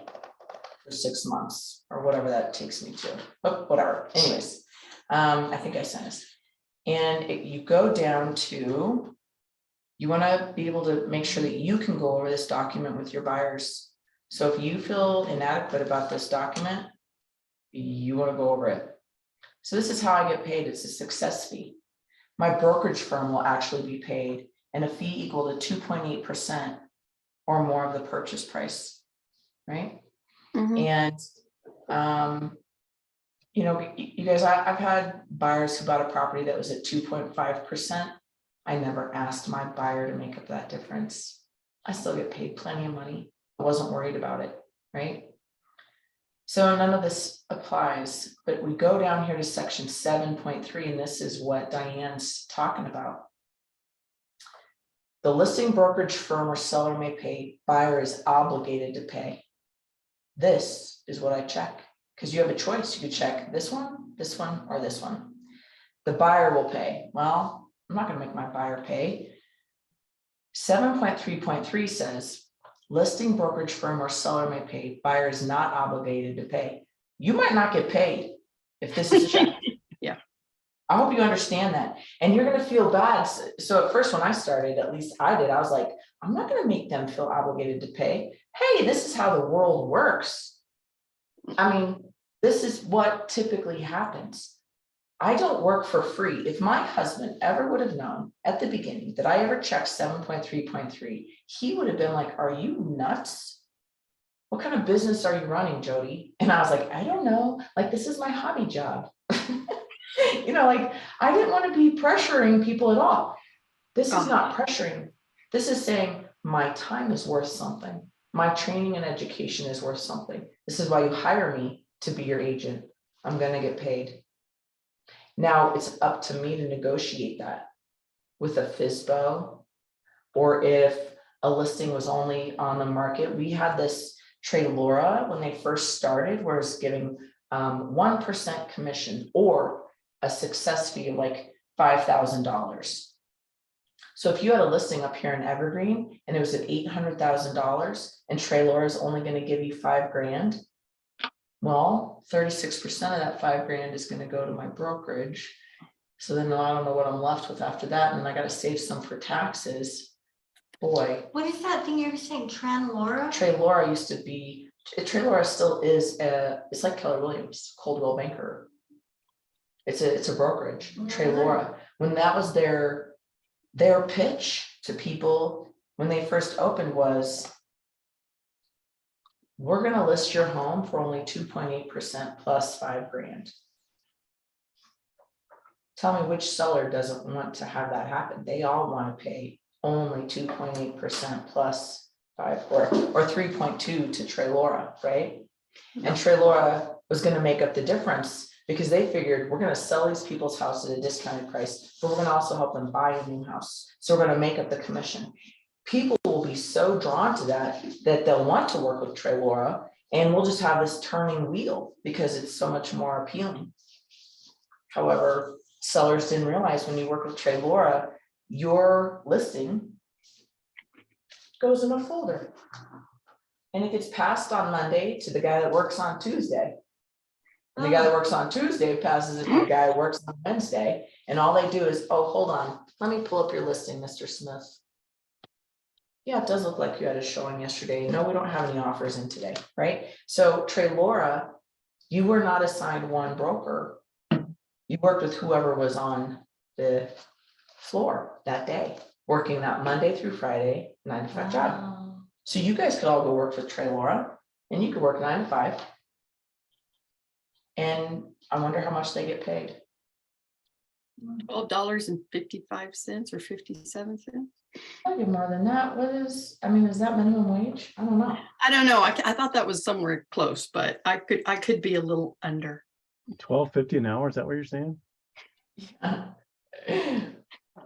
for 6 months or whatever that takes me to. Oh, whatever. Anyways, I think I sent this. And you go down to, you want to be able to make sure that you can go over this document with your buyers. So if you feel inadequate about this document, you want to go over it. So this is how I get paid. It's a success fee. My brokerage firm will actually be paid and a fee equal to 2.8% or more of the purchase price, right? Mm-hmm. And, you guys, I've had buyers who bought a property that was at 2.5%. I never asked my buyer to make up that difference. I still get paid plenty of money. I wasn't worried about it, right? So none of this applies, but we go down here to section 7.3, and this is what Diane's talking about. The listing brokerage firm or seller may pay, buyer is obligated to pay. This is what I check, because you have a choice. You could check this one, or this one. The buyer will pay. Well, I'm not going to make my buyer pay. 7.3.3 says, listing brokerage firm or seller may pay, buyer is not obligated to pay. You might not get paid if this is a check. Yeah. I hope you understand that. And you're gonna feel bad. So at first, when I started, at least I did, I was like, I'm not gonna make them feel obligated to pay. Hey, this is how the world works. I mean, this is what typically happens. I don't work for free. If my husband ever would have known at the beginning that I ever checked 7.3.3, he would have been like, are you nuts? What kind of business are you running, Jody? And I was like, I don't know. Like, this is my hobby job. You know, like, I didn't want to be pressuring people at all. This is not pressuring. This is saying my time is worth something. My training and education is worth something. This is why you hire me to be your agent. I'm going to get paid. Now it's up to me to negotiate that with a FSBO, or if a listing was only on the market. We had this Trey Laura when they first started, where it's giving 1% commission or a success fee of like $5,000. So if you had a listing up here in Evergreen and it was at $800,000 and Trey Laura is only going to give you $5,000, well, 36% of that $5,000 is going to go to my brokerage. So then I don't know what I'm left with after that, and then I got to save some for taxes. Boy, What is that thing you're saying, Laura? Trey Laura used to be. Trey Laura still is. It's like Keller Williams, Coldwell Banker. It's a brokerage. Trey Laura, when that was their pitch to people when they first opened was, we're going to list your home for only 2.8% plus $5,000. Tell me which seller doesn't want to have that happen. They all want to pay only 2.8% plus 5 or 3.2 to Trey Laura, right? And Trey Laura was going to make up the difference because they figured we're going to sell these people's houses at a discounted price, but we're going to also help them buy a new house. So we're going to make up the commission. People will be so drawn to that they'll want to work with Trey Laura, and we'll just have this turning wheel because it's so much more appealing. However, sellers didn't realize when you work with Trey Laura, your listing goes in a folder and it gets passed on Monday to the guy that works on Tuesday. And the guy that works on Tuesday passes it to the guy that works on Wednesday. And all they do is, oh, hold on, let me pull up your listing, Mr. Smith. Yeah, it does look like you had a showing yesterday. No, we don't have any offers in today, right? So Trey Laura, you were not assigned one broker. You worked with whoever was on the floor that day, working that Monday through Friday, 9 to 5 job. So you guys could all go work with Trey Laura and you could work 9 to 5. And I wonder how much they get paid. $12.55 or 57 cents. Maybe more than that. Is that minimum wage? I don't know. I don't know. I thought that was somewhere close, but I could be a little under. $12.50 an hour, is that what you're saying? Yeah.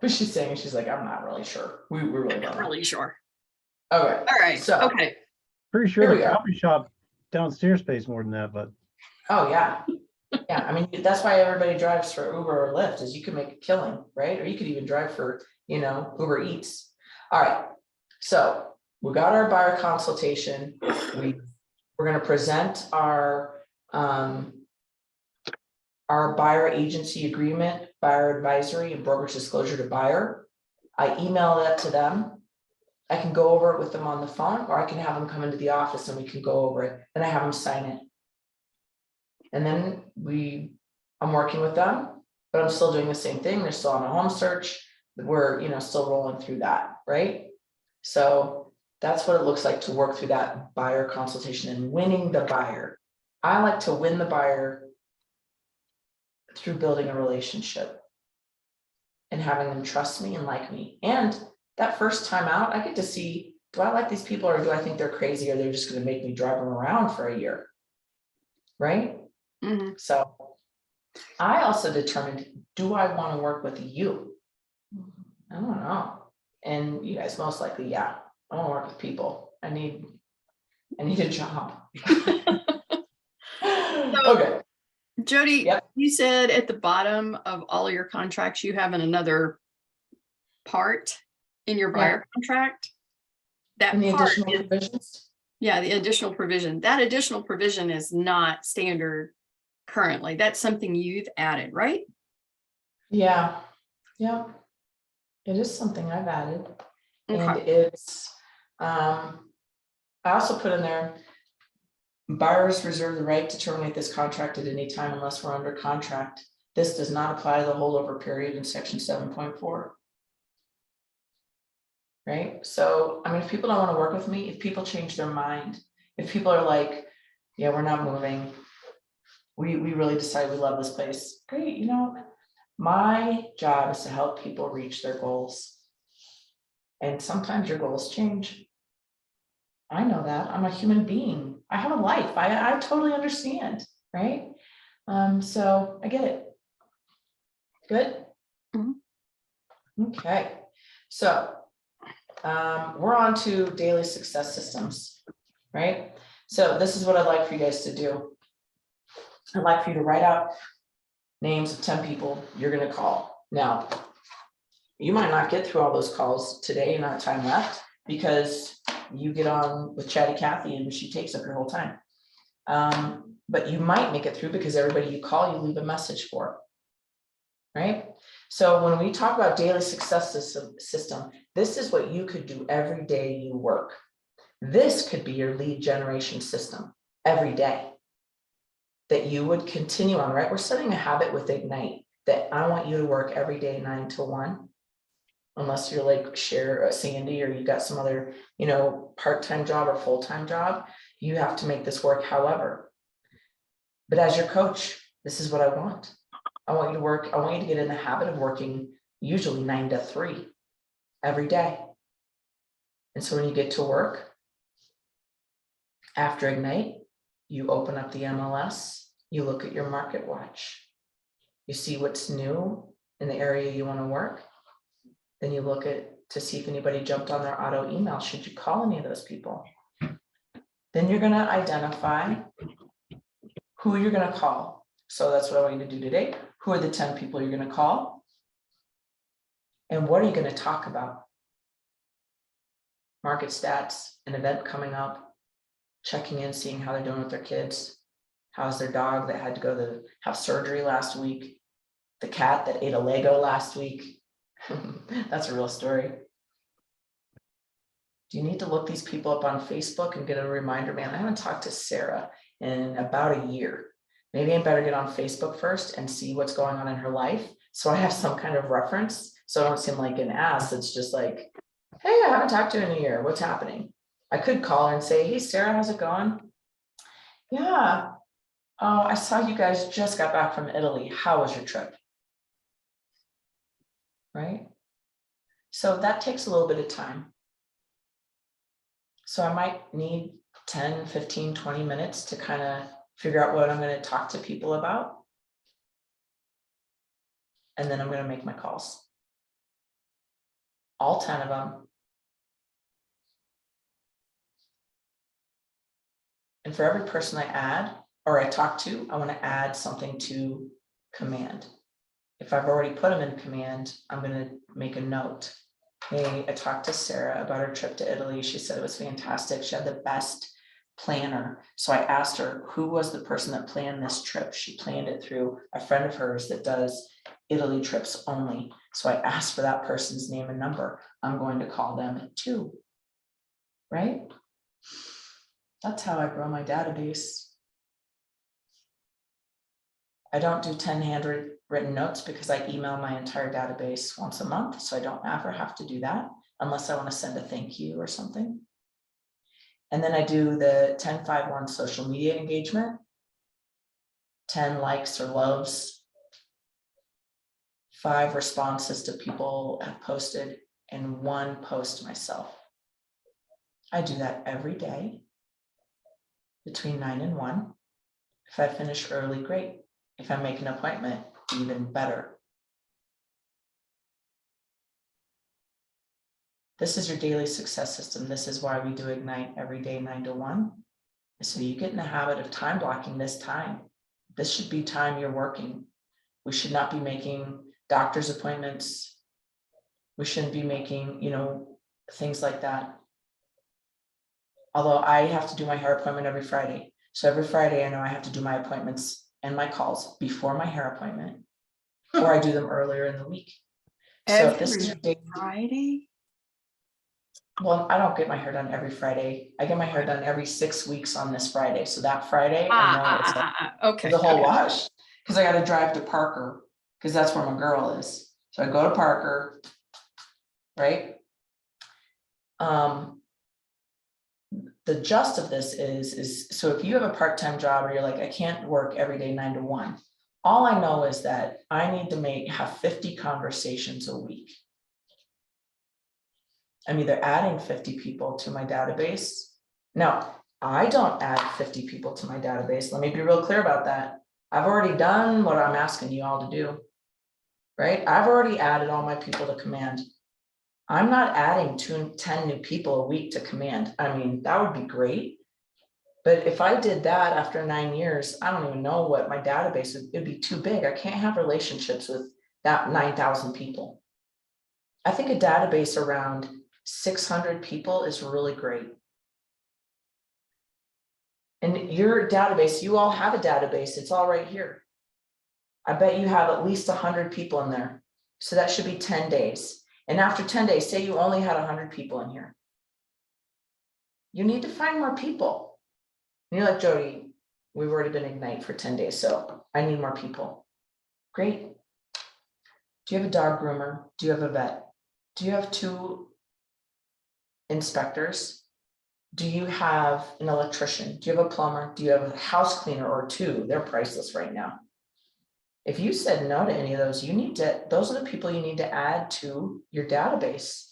But she's saying, she's like, I'm not really sure. We really I'm don't not know. really sure. Okay. All right. So Okay. Pretty sure Here we the go. coffee shop downstairs pays more than that, but Oh, yeah. Yeah, I mean, that's why everybody drives for Uber or Lyft, is you can make a killing, right? Or you could even drive for, Uber Eats. All right, so we got our buyer consultation. We're going to present our buyer agency agreement, buyer advisory, and brokerage disclosure to buyer. I email that to them. I can go over it with them on the phone, or I can have them come into the office and we can go over it, and I have them sign it. And then I'm working with them, but I'm still doing the same thing. They're still on a home search. We're, still rolling through that, right? So that's what it looks like to work through that buyer consultation and winning the buyer. I like to win the buyer through building a relationship and having them trust me and like me. And that first time out, I get to see, do I like these people, or do I think they're crazy, or they're just going to make me drive them around for a year? Right? Mm-hmm. So I also determined, do I want to work with you? I don't know. And you guys most likely, yeah, I want to work with people. I need a job. Okay. Jody, Yep. you said at the bottom of all of your contracts, you have another part in your buyer contract. That And the part additional is, provisions? yeah, the additional provision. That additional provision is not standard currently. That's something you've added, right? Yeah, yeah. It is something I've added. And Okay. it's, I also put in there, buyers reserve the right to terminate this contract at any time unless we're under contract. This does not apply to the holdover period in section 7.4. Right? So, I mean, if people don't want to work with me, if people change their mind, if people are like, yeah, we're not moving. We really decided we love this place. Great, you know, my job is to help people reach their goals. And sometimes your goals change. I know that. I'm a human being. I have a life. I totally understand, right? So I get it. Good? Mhm. Okay, so we're on to daily success systems, right? So this is what I'd like for you guys to do. I'd like for you to write out names of 10 people you're gonna call. Now, you might not get through all those calls today, not time left, because you get on with Chatty Cathy and she takes up your whole time. But you might make it through because everybody you call, you leave a message for. Right? So when we talk about daily success system, this is what you could do every day you work. This could be your lead generation system every day that you would continue on, right? We're setting a habit with Ignite that I want you to work every day 9 to 1. Unless you're like Sandy, or you got some other, you know, part-time job or full-time job, you have to make this work however. But as your coach, this is what I want. I want you to work, I want you to get in the habit of working usually 9 to 3 every day. And so when you get to work, after Ignite, you open up the MLS, you look at your market watch, you see what's new in the area you want to work. Then you look at to see if anybody jumped on their auto email. Should you call any of those people? Then you're going to identify who you're going to call. So that's what I want you to do today. Who are the 10 people you're going to call? And what are you going to talk about? Market stats, an event coming up, checking in, seeing how they're doing with their kids. How's their dog that had to go have surgery last week? The cat that ate a Lego last week. That's a real story. Do you need to look these people up on Facebook and get a reminder? Man, I haven't talked to Sarah in about a year. Maybe I better get on Facebook first and see what's going on in her life, so I have some kind of reference, so I don't seem like an ass. It's just like, hey, I haven't talked to her in a year. What's happening? I could call her and say, hey, Sarah, how's it going? Yeah. Oh, I saw you guys just got back from Italy. How was your trip? Right? So that takes a little bit of time. So I might need 10, 15, 20 minutes to kind of figure out what I'm going to talk to people about. And then I'm going to make my calls. All 10 of them. And for every person I add or I talk to, I want to add something to command. If I've already put them in command, I'm going to make a note. Hey, I talked to Sarah about her trip to Italy. She said it was fantastic. She had the best planner. So I asked her, who was the person that planned this trip? She planned it through a friend of hers that does Italy trips only. So I asked for that person's name and number. I'm going to call them too. Right? That's how I grow my database. I don't do 10 handwritten notes because I email my entire database once a month. So I don't ever have to do that unless I want to send a thank you or something. And then I do the 10-5-1 social media engagement, 10 likes or loves, 5 responses to people have posted, and 1 post myself. I do that every day between 9 and 1. If I finish early, great. If I make an appointment, even better. This is your daily success system. This is why we do Ignite every day, 9 to 1. So you get in the habit of time blocking this time. This should be time you're working. We should not be making doctor's appointments. We shouldn't be making, you know, things like that. Although I have to do my hair appointment every Friday. So every Friday I know I have to do my appointments and my calls before my hair appointment. or I do them earlier in the week. So if this is Every day, Friday? well, I don't get my hair done every Friday. I get my hair done every 6 weeks on this Friday. So that Friday, I know it's Okay. the whole wash. Cause I gotta drive to Parker, cause that's where my girl is. So I go to Parker. Right? The gist of this is, so if you have a part-time job or you're like, I can't work every day 9 to 1. All I know is that I need to have 50 conversations a week. I'm either adding 50 people to my database. Now, I don't add 50 people to my database. Let me be real clear about that. I've already done what I'm asking you all to do. Right? I've already added all my people to command. I'm not adding 10 new people a week to command. I mean, that would be great. But if I did that after 9 years, I don't even know what my database would, it'd be too big. I can't have relationships with that 9,000 people. I think a database around 600 people is really great. And your database, you all have a database, it's all right here. I bet you have at least 100 people in there. So that should be 10 days. And after 10 days, say you only had 100 people in here. You need to find more people. And you're like, Jody, we've already been Ignite for 10 days, so I need more people. Great. Do you have a dog groomer? Do you have a vet? Do you have 2 inspectors? Do you have an electrician? Do you have a plumber? Do you have a house cleaner or 2? They're priceless right now. If you said no to any of those, those are the people you need to add to your database.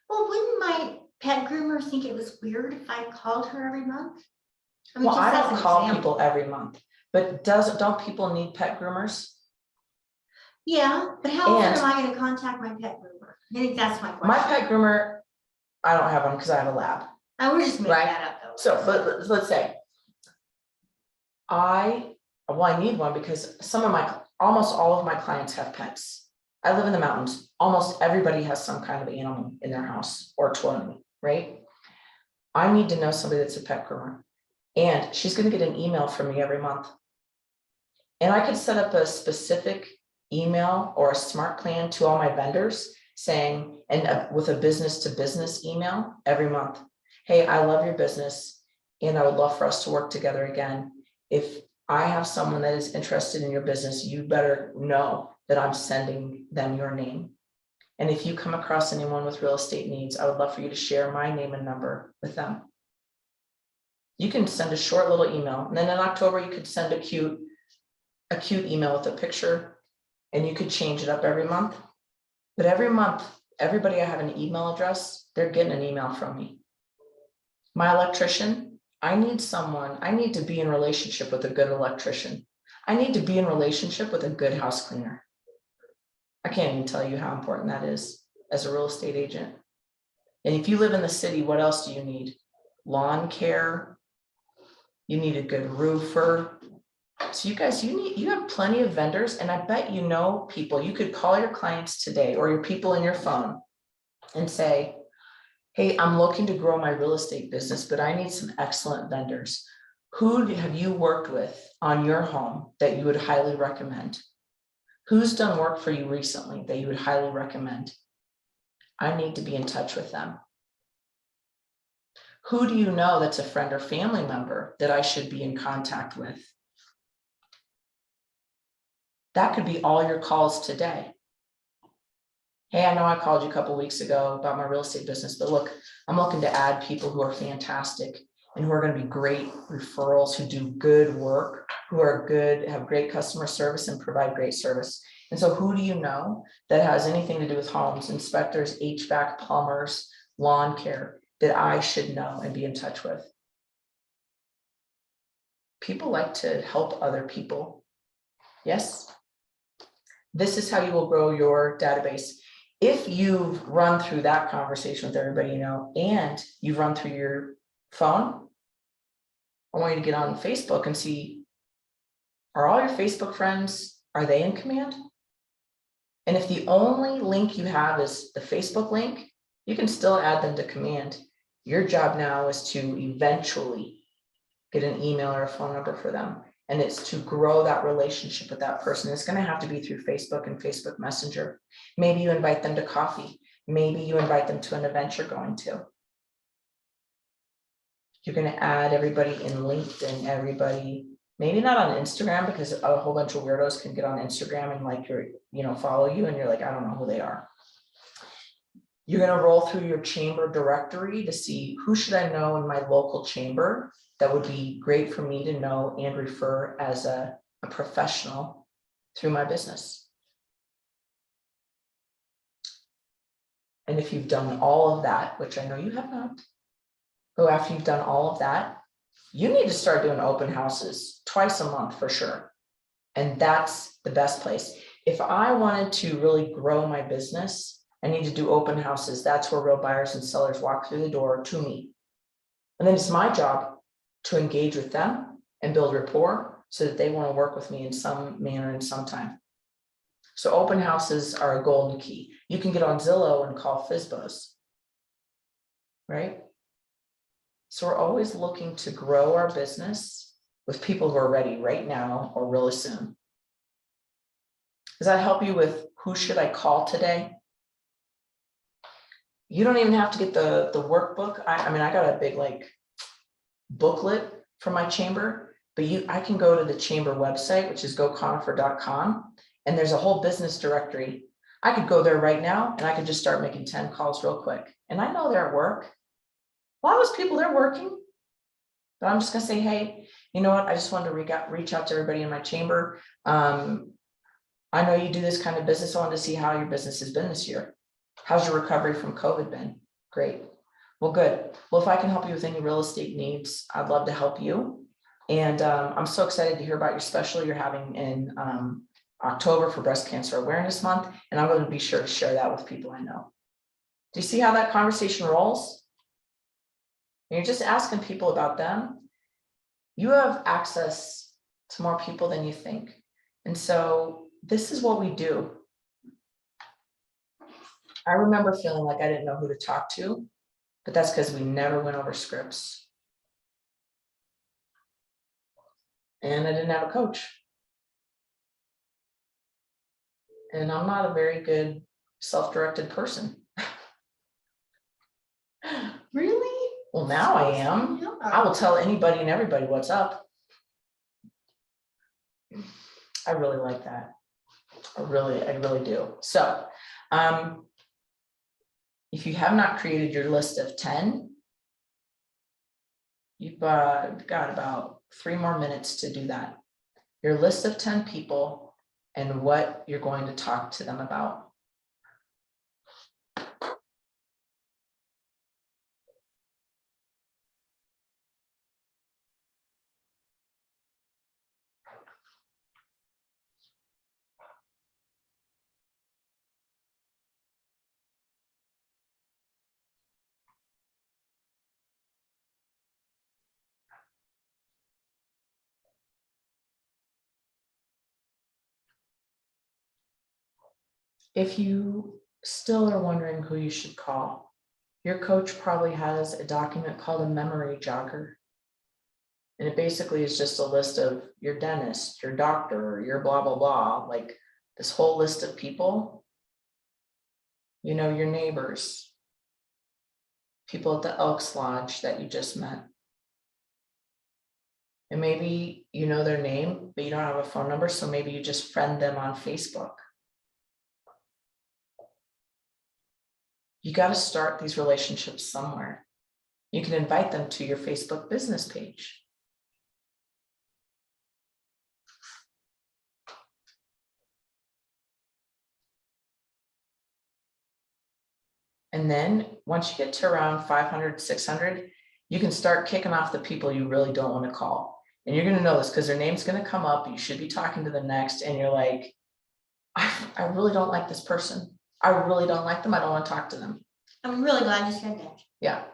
Well, wouldn't my pet groomer think it was weird if I called her every month? I mean, Well, just I as don't an call example. people every month, but don't people need pet groomers? Yeah, but how often And- am I gonna contact my pet groomer? I think that's my question. My pet groomer, I don't have one because I have a lab. I would just make Right. that up though. So, but let's say I need one because almost all of my clients have pets. I live in the mountains. Almost everybody has some kind of animal in their house or 20, right? I need to know somebody that's a pet groomer, and she's going to get an email from me every month. And I could set up a specific email or a smart plan to all my vendors saying, with a business to business email every month. Hey, I love your business and I would love for us to work together again. If I have someone that is interested in your business, you better know that I'm sending them your name. And if you come across anyone with real estate needs, I would love for you to share my name and number with them. You can send a short little email. And then in October, you could send a cute email with a picture, and you could change it up every month. But every month, everybody I have an email address, they're getting an email from me. My electrician, I need to be in relationship with a good electrician. I need to be in relationship with a good house cleaner. I can't even tell you how important that is as a real estate agent. And if you live in the city, what else do you need? Lawn care. You need a good roofer. So you guys, you have plenty of vendors, and I bet you know people. You could call your clients today or your people in your phone and say, hey, I'm looking to grow my real estate business, but I need some excellent vendors. Who have you worked with on your home that you would highly recommend? Who's done work for you recently that you would highly recommend? I need to be in touch with them. Who do you know that's a friend or family member that I should be in contact with? That could be all your calls today. Hey, I know I called you a couple of weeks ago about my real estate business, but look, I'm looking to add people who are fantastic and who are going to be great referrals, who do good work, who are good, have great customer service and provide great service. And so who do you know that has anything to do with homes, inspectors, HVAC, plumbers, lawn care that I should know and be in touch with? People like to help other people. Yes. This is how you will grow your database. If you've run through that conversation with everybody you know, and you've run through your phone, I want you to get on Facebook and see, are all your Facebook friends, are they in command? And if the only link you have is the Facebook link, you can still add them to command. Your job now is to eventually get an email or a phone number for them. And it's to grow that relationship with that person. It's going to have to be through Facebook and Facebook Messenger. Maybe you invite them to coffee. Maybe you invite them to an event you're going to. You're going to add everybody in LinkedIn, everybody, maybe not on Instagram, because a whole bunch of weirdos can get on Instagram and like follow you and you're like, I don't know who they are. You're going to roll through your chamber directory to see who should I know in my local chamber that would be great for me to know and refer as a professional through my business. And if you've done all of that, which I know you have not, so after you've done all of that, you need to start doing open houses twice a month for sure. And that's the best place. If I wanted to really grow my business, I need to do open houses. That's where real buyers and sellers walk through the door to me. And then it's my job to engage with them and build rapport so that they want to work with me in some manner and sometime. So open houses are a golden key. You can get on Zillow and call FSBOs, right? So we're always looking to grow our business with people who are ready right now or really soon. Does that help you with who should I call today? You don't even have to get the workbook. I mean, I got a big like booklet from my chamber, but I can go to the chamber website, which is goconifer.com, and there's a whole business directory. I could go there right now and I could just start making 10 calls real quick. And I know they're at work. A lot of those people, they're working, but I'm just gonna say, hey, you know what? I just wanted to reach out to everybody in my chamber. I know you do this kind of business. I wanted to see how your business has been this year. How's your recovery from COVID been? Great. Well, good. Well, if I can help you with any real estate needs, I'd love to help you. And I'm so excited to hear about your special you're having in October for Breast Cancer Awareness Month. And I'm going to be sure to share that with people I know. Do you see how that conversation rolls? When you're just asking people about them, you have access to more people than you think. And so this is what we do. I remember feeling like I didn't know who to talk to, but that's because we never went over scripts. And I didn't have a coach. And I'm not a very good self-directed person. Really? Well, now I am. I will tell anybody and everybody what's up. I really like that. I really do. So, if you have not created your list of 10, you've got about 3 more minutes to do that. Your list of 10 people and what you're going to talk to them about. If you still are wondering who you should call, your coach probably has a document called a memory jogger. And it basically is just a list of your dentist, your doctor, your blah, blah, blah, like this whole list of people, you know, your neighbors, people at the Elks Lodge that you just met. And maybe you know their name, but you don't have a phone number, so maybe you just friend them on Facebook. You got to start these relationships somewhere. You can invite them to your Facebook business page. And then once you get to around 500, 600, you can start kicking off the people you really don't want to call. And you're going to know this because their name's going to come up. You should be talking to them next. And you're like, I really don't like this person. I really don't like them. I don't want to talk to them. I'm really glad you said that. Yeah.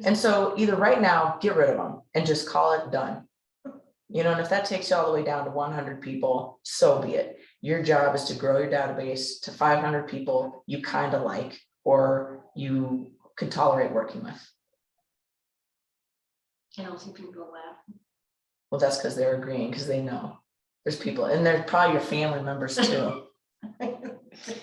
And so either right now, get rid of them and just call it done. You know, and if that takes you all the way down to 100 people, so be it. Your job is to grow your database to 500 people you kind of like, or you could tolerate working with. I don't see people laugh. Well, that's because they're agreeing, because they know there's people, and they're probably your family members too.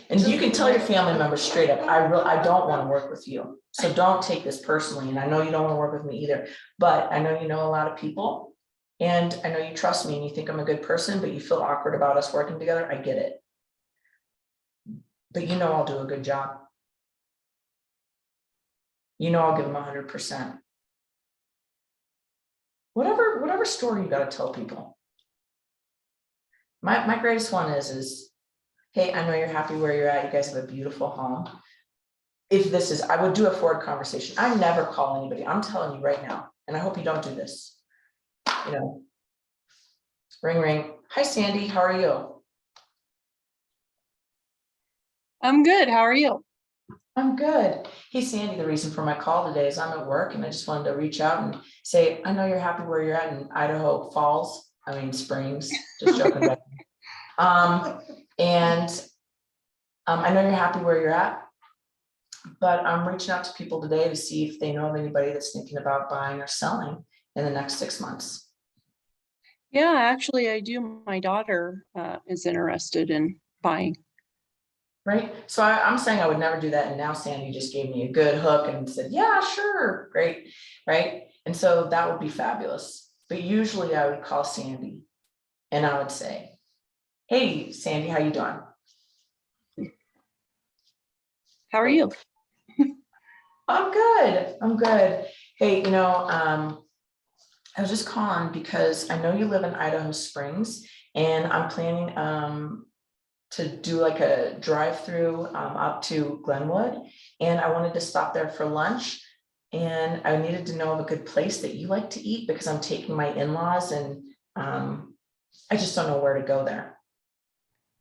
And you can tell your family members straight up, I don't want to work with you. So don't take this personally. And I know you don't want to work with me either, but I know you know a lot of people. And I know you trust me and you think I'm a good person, but you feel awkward about us working together. I get it. But you know I'll do a good job. You know I'll give them 100%. Whatever story you got to tell people. My greatest one is, hey, I know you're happy where you're at. You guys have a beautiful home. If this is, I would do a forward conversation. I never call anybody. I'm telling you right now, and I hope you don't do this. You know, ring, ring. Hi, Sandy. How are you? I'm good. How are you? I'm good. Hey, Sandy, the reason for my call today is I'm at work and I just wanted to reach out and say, I know you're happy where you're at in Idaho Falls. I mean, Springs, just joking. I know you're happy where you're at, but I'm reaching out to people today to see if they know of anybody that's thinking about buying or selling in the next 6 months. Yeah, actually, I do. My daughter is interested in buying. Right. So I'm saying I would never do that. And now Sandy just gave me a good hook and said, yeah, sure. Great. Right. And so that would be fabulous. But usually I would call Sandy and I would say, hey, Sandy, how you doing? How are you? I'm good. I'm good. Hey, you know, I was just calling because I know you live in Idaho Springs and I'm planning to do like a drive-through up to Glenwood. And I wanted to stop there for lunch. And I needed to know of a good place that you like to eat because I'm taking my in-laws and I just don't know where to go there.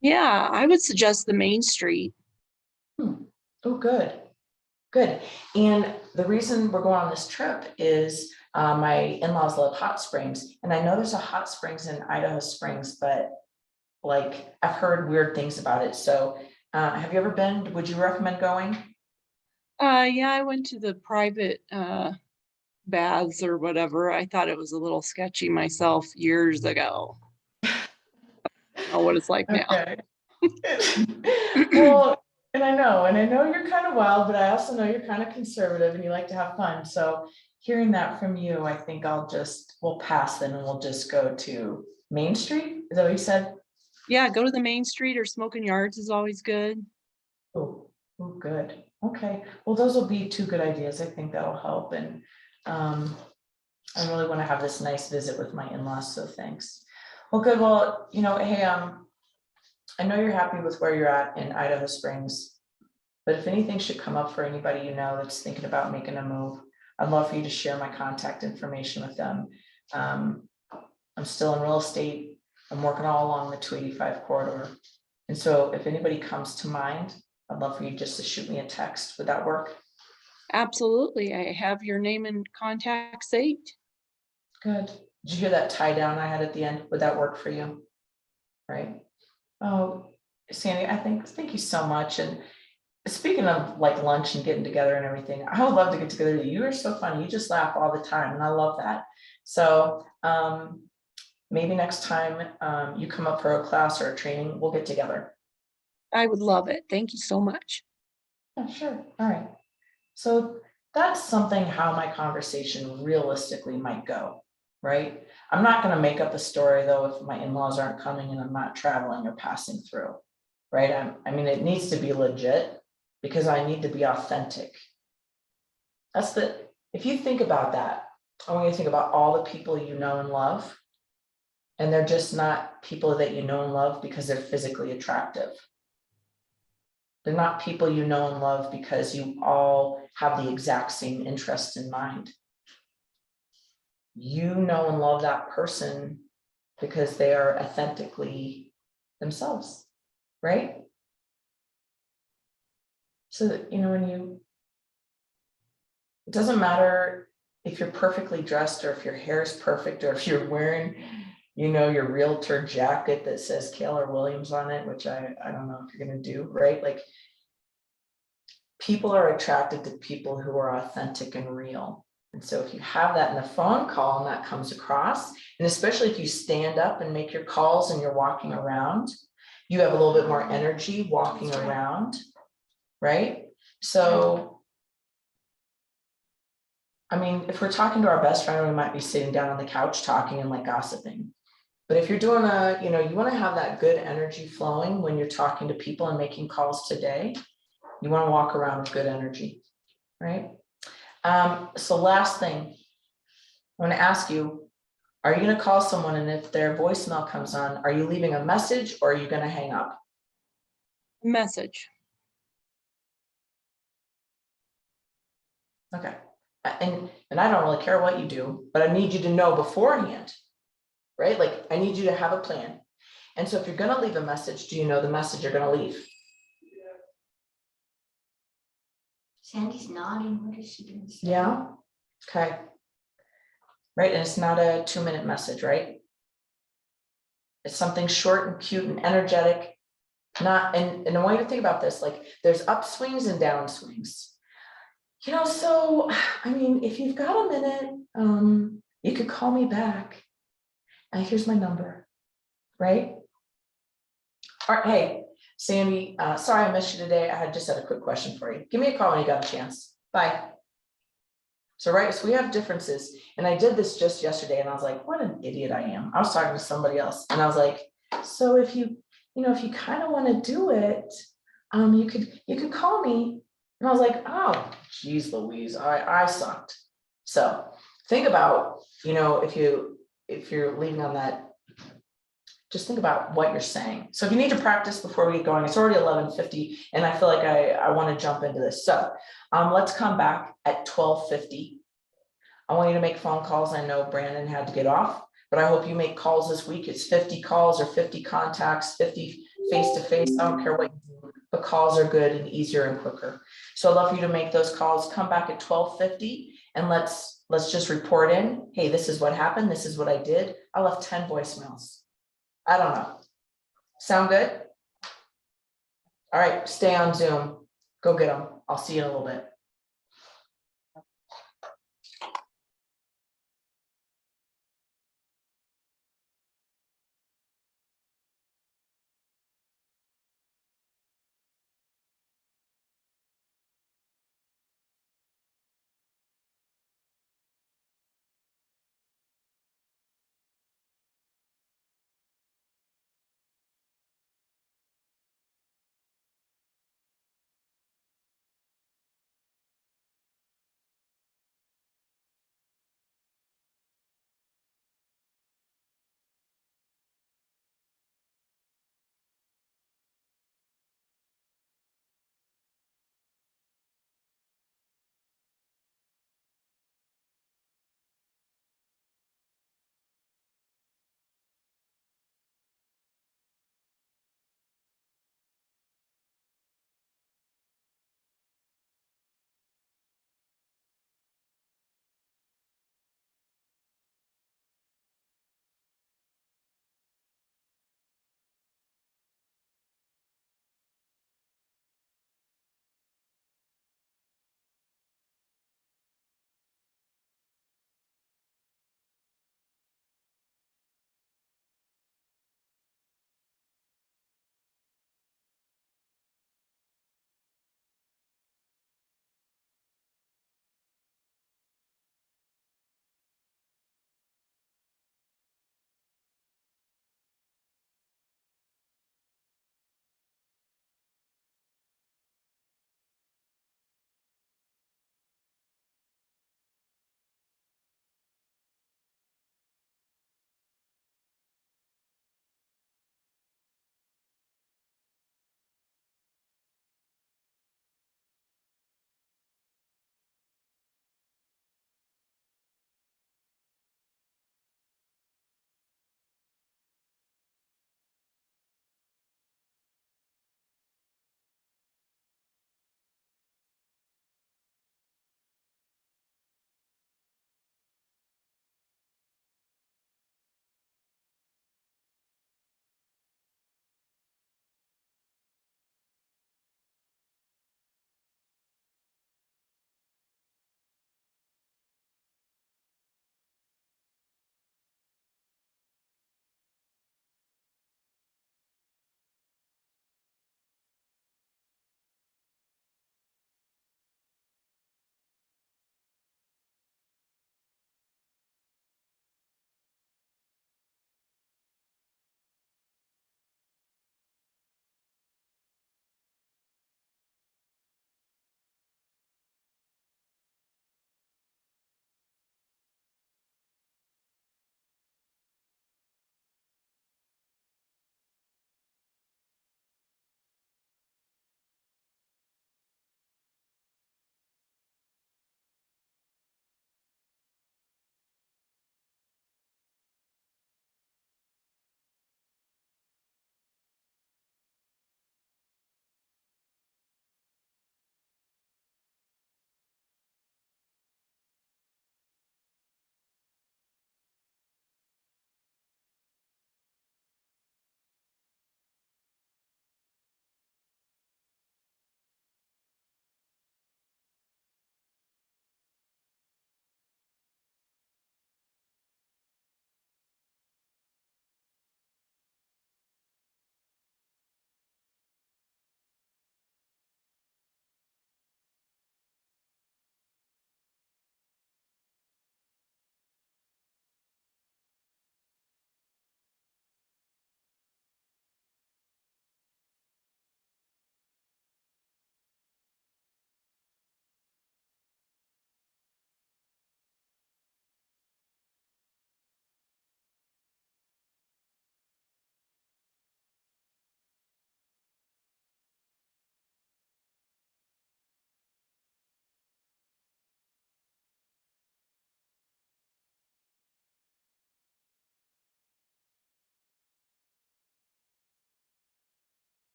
Yeah, I would suggest the Main Street. Oh, good. Good. And the reason we're going on this trip is my in-laws love hot springs. And I know there's a hot springs in Idaho Springs, but like I've heard weird things about it. So have you ever been? Would you recommend going? Yeah, I went to the private baths or whatever. I thought it was a little sketchy myself years ago. Oh, what it's like now. Okay. Well, and I know you're kind of wild, but I also know you're kind of conservative and you like to have fun. So hearing that from you, I think we'll pass then and we'll just go to Main Street. Is that what you said? Yeah, go to the Main Street or Smoking Yards is always good. Oh, good. Okay. Well, those will be two good ideas. I think that'll help. And I really want to have this nice visit with my in-laws. So thanks. Well, good. Well, you know, hey, I know you're happy with where you're at in Idaho Springs, but if anything should come up for anybody you know that's thinking about making a move, I'd love for you to share my contact information with them. I'm still in real estate. I'm working all along the 285 corridor. And so if anybody comes to mind, I'd love for you just to shoot me a text. Would that work? Absolutely. I have your name and contact saved. Good. Did you hear that tie down I had at the end? Would that work for you? Right. Oh, Sandy, thank you so much. And speaking of like lunch and getting together and everything, I would love to get together with you. You are so funny. You just laugh all the time. And I love that. So maybe next time you come up for a class or a training, we'll get together. I would love it. Thank you so much. Yeah, sure. All right. So that's something how my conversation realistically might go, right? I'm not going to make up a story though if my in-laws aren't coming and I'm not traveling or passing through, right? I mean, it needs to be legit because I need to be authentic. If you think about that, I want you to think about all the people you know and love, and they're just not people that you know and love because they're physically attractive. They're not people you know and love because you all have the exact same interests in mind. You know and love that person because they are authentically themselves, right? So that, you know, it doesn't matter if you're perfectly dressed or if your hair is perfect or if you're wearing, you know, your realtor jacket that says Keller Williams on it, which I don't know if you're going to do, right? Like, people are attracted to people who are authentic and real. And so if you have that in the phone call and that comes across, and especially if you stand up and make your calls and you're walking around, you have a little bit more energy walking That's right. around, right? So, I mean, if we're talking to our best friend, we might be sitting down on the couch talking and like gossiping. But if you're doing you want to have that good energy flowing when you're talking to people and making calls today, you want to walk around with good energy, right? So last thing, I want to ask you, are you going to call someone and if their voicemail comes on, are you leaving a message or are you going to hang up? Message. Okay. And I don't really care what you do, but I need you to know beforehand, right? Like I need you to have a plan. And so if you're going to leave a message, do you know the message you're going to leave? Sandy's nodding. What is she gonna say? Yeah. Okay. Right. And it's not a 2-minute message, right? It's something short and cute and energetic. Not, and I want you to think about this, like there's upswings and downswings. So, I mean, if you've got a minute, you could call me back. Here's my number, right? All right, hey, Sandy, sorry I missed you today. I just had a quick question for you. Give me a call when you got a chance. Bye. So, right, so we have differences. And I did this just yesterday and I was like, what an idiot I am. I was talking to somebody else and I was like, so if you kind of want to do it, you could call me. And I was like, oh, geez, Louise, I sucked. So think about, if you're leaving on that, just think about what you're saying. So if you need to practice before we get going, it's already 11:50 and I feel like I want to jump into this. So let's come back at 12:50. I want you to make phone calls. I know Brandon had to get off, but I hope you make calls this week. It's 50 calls or 50 contacts, 50 face-to-face. I don't care what you do, but calls are good and easier and quicker. So I'd love for you to make those calls. Come back at 12:50 and let's just report in. Hey, this is what happened. This is what I did. I left 10 voicemails. I don't know. Sound good? All right, stay on Zoom. Go get them. I'll see you in a little bit.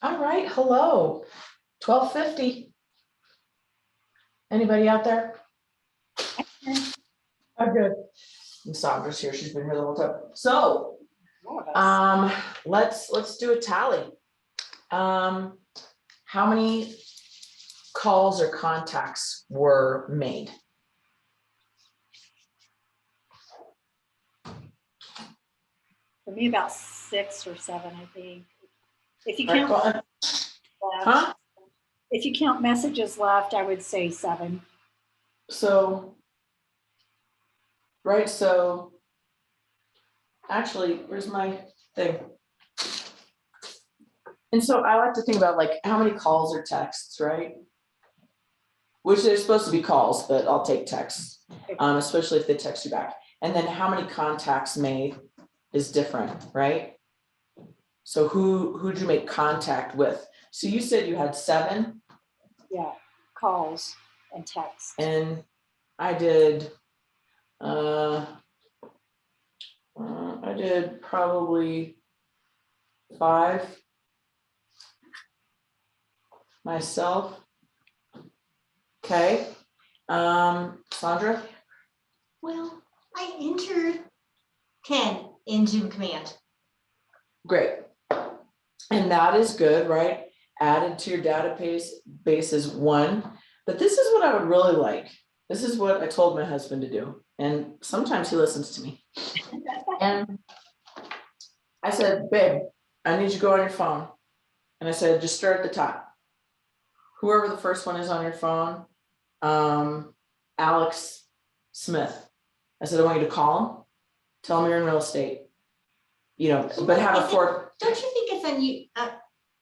All right, hello, 12:50. Anybody out there? I'm good. And Sandra's here, she's been here the whole time. So, let's do a tally. How many calls or contacts were made? For me, about 6 or 7, I think. If you Right, count, well, huh? if you count messages left, I would say 7. So, right, so actually, where's my thing? And so I like to think about like how many calls or texts, right? Which they're supposed to be calls, but I'll take texts, especially if they text you back. And then how many contacts made is different, right? So who'd you make contact with? So you said you had 7. Yeah, calls and texts. And I did probably 5 myself. Okay, Sandra? Well, I entered 10 in Zoom command. Great. And that is good, right? Added to your database base is 1, but this is what I would really like. This is what I told my husband to do. And sometimes he listens to me. And I said, babe, I need you to go on your phone. And I said, just start at the top. Whoever the first one is on your phone, Alex Smith. I said, I want you to call him, tell him you're in real estate. You know, but have a fourth. Don't you think it's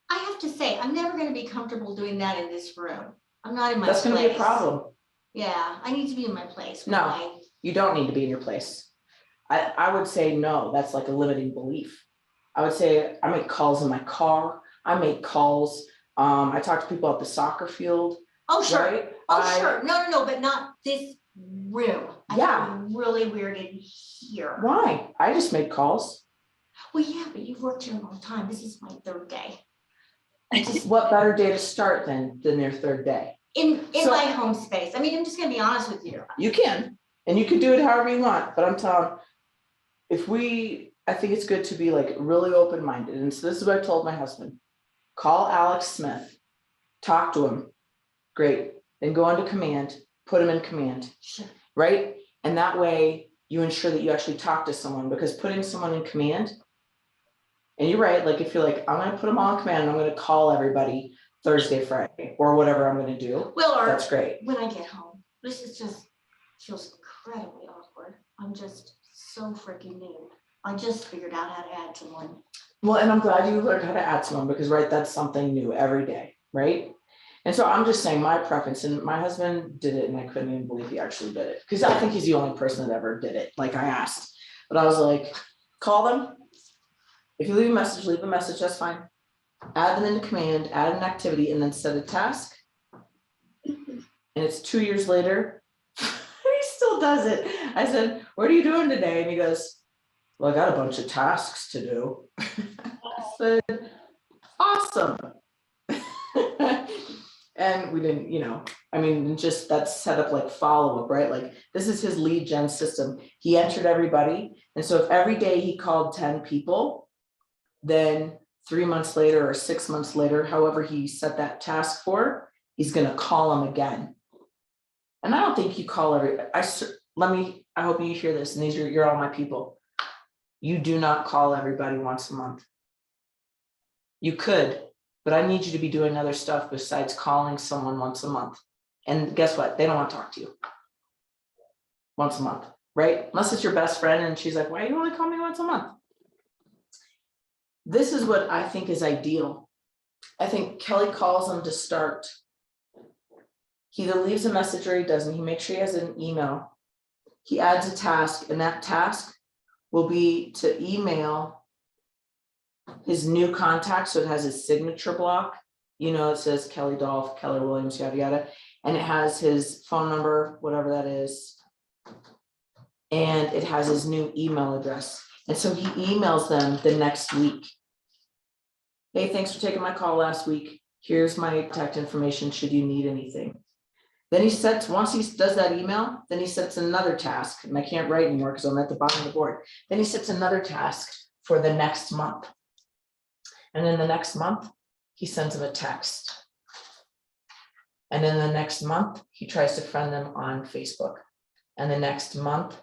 I have to say, I'm never gonna be comfortable doing that in this room. I'm not in my place. That's gonna be a problem. Yeah, I need to be in my place. No. You don't need to be in your place. I would say no, that's like a limiting belief. I would say I make calls in my car. I make calls. I talk to people at the soccer field. Oh, sure. Right? Sure. No, but not this room. Yeah. I feel really weird in here. Why? I just make calls. Well, yeah, but you've worked here a long time. This is my 3rd day. What better day to start than your 3rd day? In So- my home space. I mean, I'm just gonna be honest with you. You can, and you can do it however you want, but I'm telling, I think it's good to be like really open-minded. And so this is what I told my husband. Call Alex Smith, talk to him. Great. Then go into command, put him in command, Sure. right? And that way you ensure that you actually talk to someone, because putting someone in command, and you're right, like if you're like, I'm gonna put them all in command, I'm gonna call everybody Thursday, Friday, or whatever I'm gonna do. Well, or That's great. when I get home, this is just feels incredibly awkward. I'm just so freaking new. I just figured out how to add someone. Well, and I'm glad you learned how to add someone, because right, that's something new every day, right? And so I'm just saying my preference, and my husband did it and I couldn't even believe he actually did it. Because I think he's the only person that ever did it. Like I asked, but I was like, call them. If you leave a message, that's fine. Add them into command, add an activity, and then set a task. And it's 2 years later, he still does it. I said, what are you doing today? And he goes, well, I got a bunch of tasks to do. I said, awesome. And we didn't, I mean, just that's set up like follow-up, right? Like this is his lead gen system. He entered everybody. And so if every day he called 10 people, then 3 months later or 6 months later, however he set that task for, he's gonna call them again. And I don't think you call I hope you hear this, and you're all my people. You do not call everybody once a month. You could, but I need you to be doing other stuff besides calling someone once a month. And guess what? They don't want to talk to you once a month, right? Unless it's your best friend and she's like, why do you only call me once a month? This is what I think is ideal. I think Kelly calls them to start. He either leaves a message or he doesn't. He makes sure he has an email. He adds a task, and that task will be to email his new contact. So it has his signature block. It says Kelly Dolph, Keller Williams, yada, yada. And it has his phone number, whatever that is. And it has his new email address. And so he emails them the next week. Hey, thanks for taking my call last week. Here's my contact information, should you need anything. Then he sets, once he does that email, then he sets another task, and I can't write anymore because I'm at the bottom of the board. Then he sets another task for the next month. And then the next month, he sends them a text. And then the next month, he tries to friend them on Facebook. And the next month,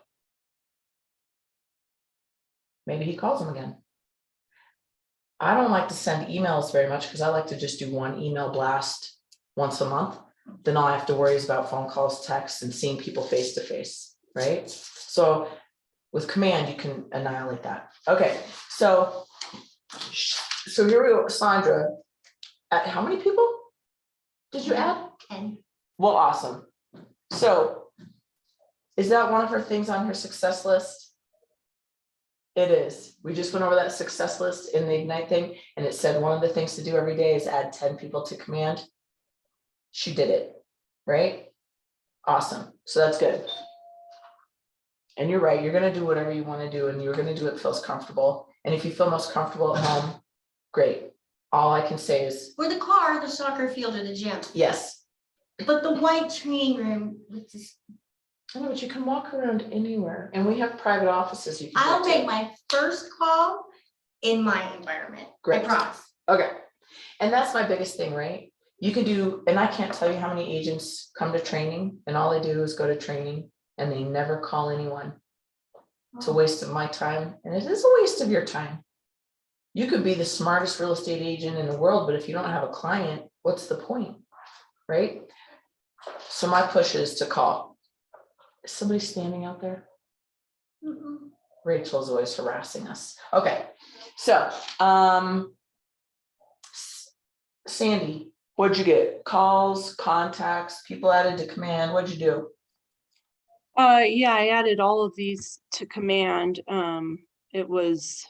maybe he calls them again. I don't like to send emails very much because I like to just do one email blast once a month. Then all I have to worry is about phone calls, texts, and seeing people face to face, right? So with command, you can annihilate that. Okay, so here we go, Sandra. How many people did you add? 10. Well, awesome. So is that one of her things on her success list? It is. We just went over that success list in the Ignite thing, and it said one of the things to do every day is add 10 people to command. She did it, right? Awesome. So that's good. And you're right. You're going to do whatever you want to do, and you're going to do what feels comfortable. And if you feel most comfortable at home, great. All I can say is Or the car, the soccer field, or the gym. yes. But the white training room with this, I know, but you can walk around anywhere, and we have private offices. You can I'll get to. make my first call in my environment. Great. I promise. Okay. And that's my biggest thing, right? You can do, and I can't tell you how many agents come to training and all they do is go to training and they never call anyone. It's a waste of my time, and it is a waste of your time. You could be the smartest real estate agent in the world, but if you don't have a client, what's the point, right? So my push is to call. Is somebody standing out there? Mm-mm. Rachel's always harassing us. Okay, so Sandy, what'd you get? Calls, contacts, people added to command. What'd you do? Yeah, I added all of these to command. It was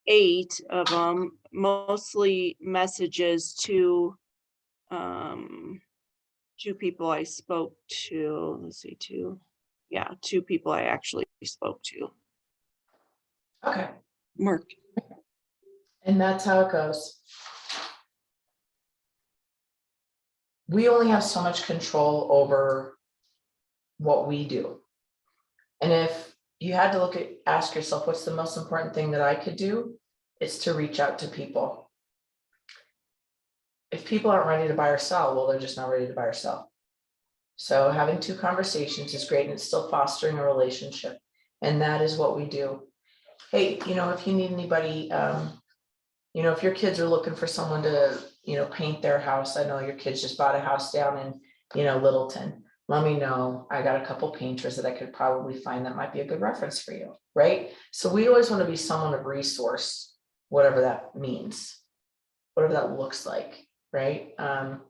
8 of them, mostly messages to 2 people I spoke to. Let's see, 2 people I actually spoke to. Okay, Mark. and that's how it goes. We only have so much control over what we do. And if you had to ask yourself, what's the most important thing that I could do? It's to reach out to people. If people aren't ready to buy or sell, well, they're just not ready to buy or sell. So having 2 conversations is great, and it's still fostering a relationship. And that is what we do. Hey, if you need anybody, if your kids are looking for someone to, paint their house, I know your kids just bought a house down in, Littleton. Let me know. I got a couple painters that I could probably find that might be a good reference for you, right? So we always want to be someone of resource, whatever that means, whatever that looks like, right? And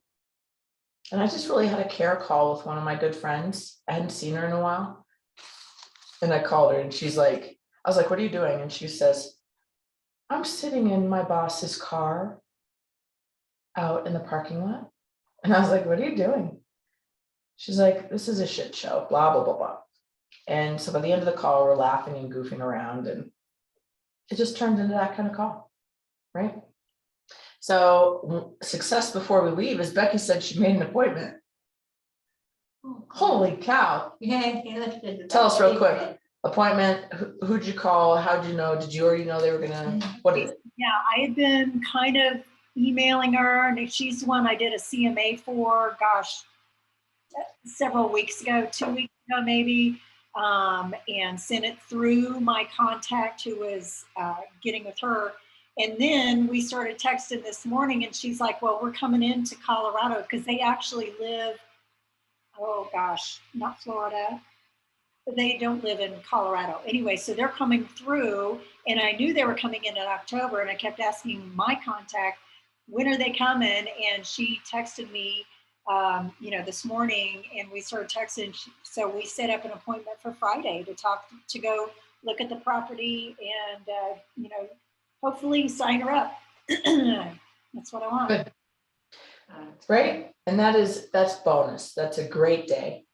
I just really had a care call with one of my good friends. I hadn't seen her in a while. And I called her and she's like, I was like, what are you doing? And she says, I'm sitting in my boss's car out in the parking lot. And I was like, what are you doing? She's like, this is a shit show, blah, blah, blah, blah. And so by the end of the call, we're laughing and goofing around, and it just turned into that kind of call, right? So success before we leave, as Becky said, she made an appointment. Holy cow. Yeah. Tell us real quick. Appointment, who'd you call? How'd you know? Did you already know they were gonna, what is it? Yeah, I had been kind of emailing her, and she's the one I did a CMA for, several weeks ago, 2 weeks ago maybe, and sent it through my contact who was getting with her. And then we started texting this morning, and she's like, well, we're coming into Colorado because they actually live, not Florida. They don't live in Colorado. Anyway, so they're coming through, and I knew they were coming in October, and I kept asking my contact, when are they coming? And she texted me, this morning, and we started texting. So we set up an appointment for Friday to go look at the property and, hopefully sign her up. That's what I want. Good. Right? And that's bonus. That's a great day.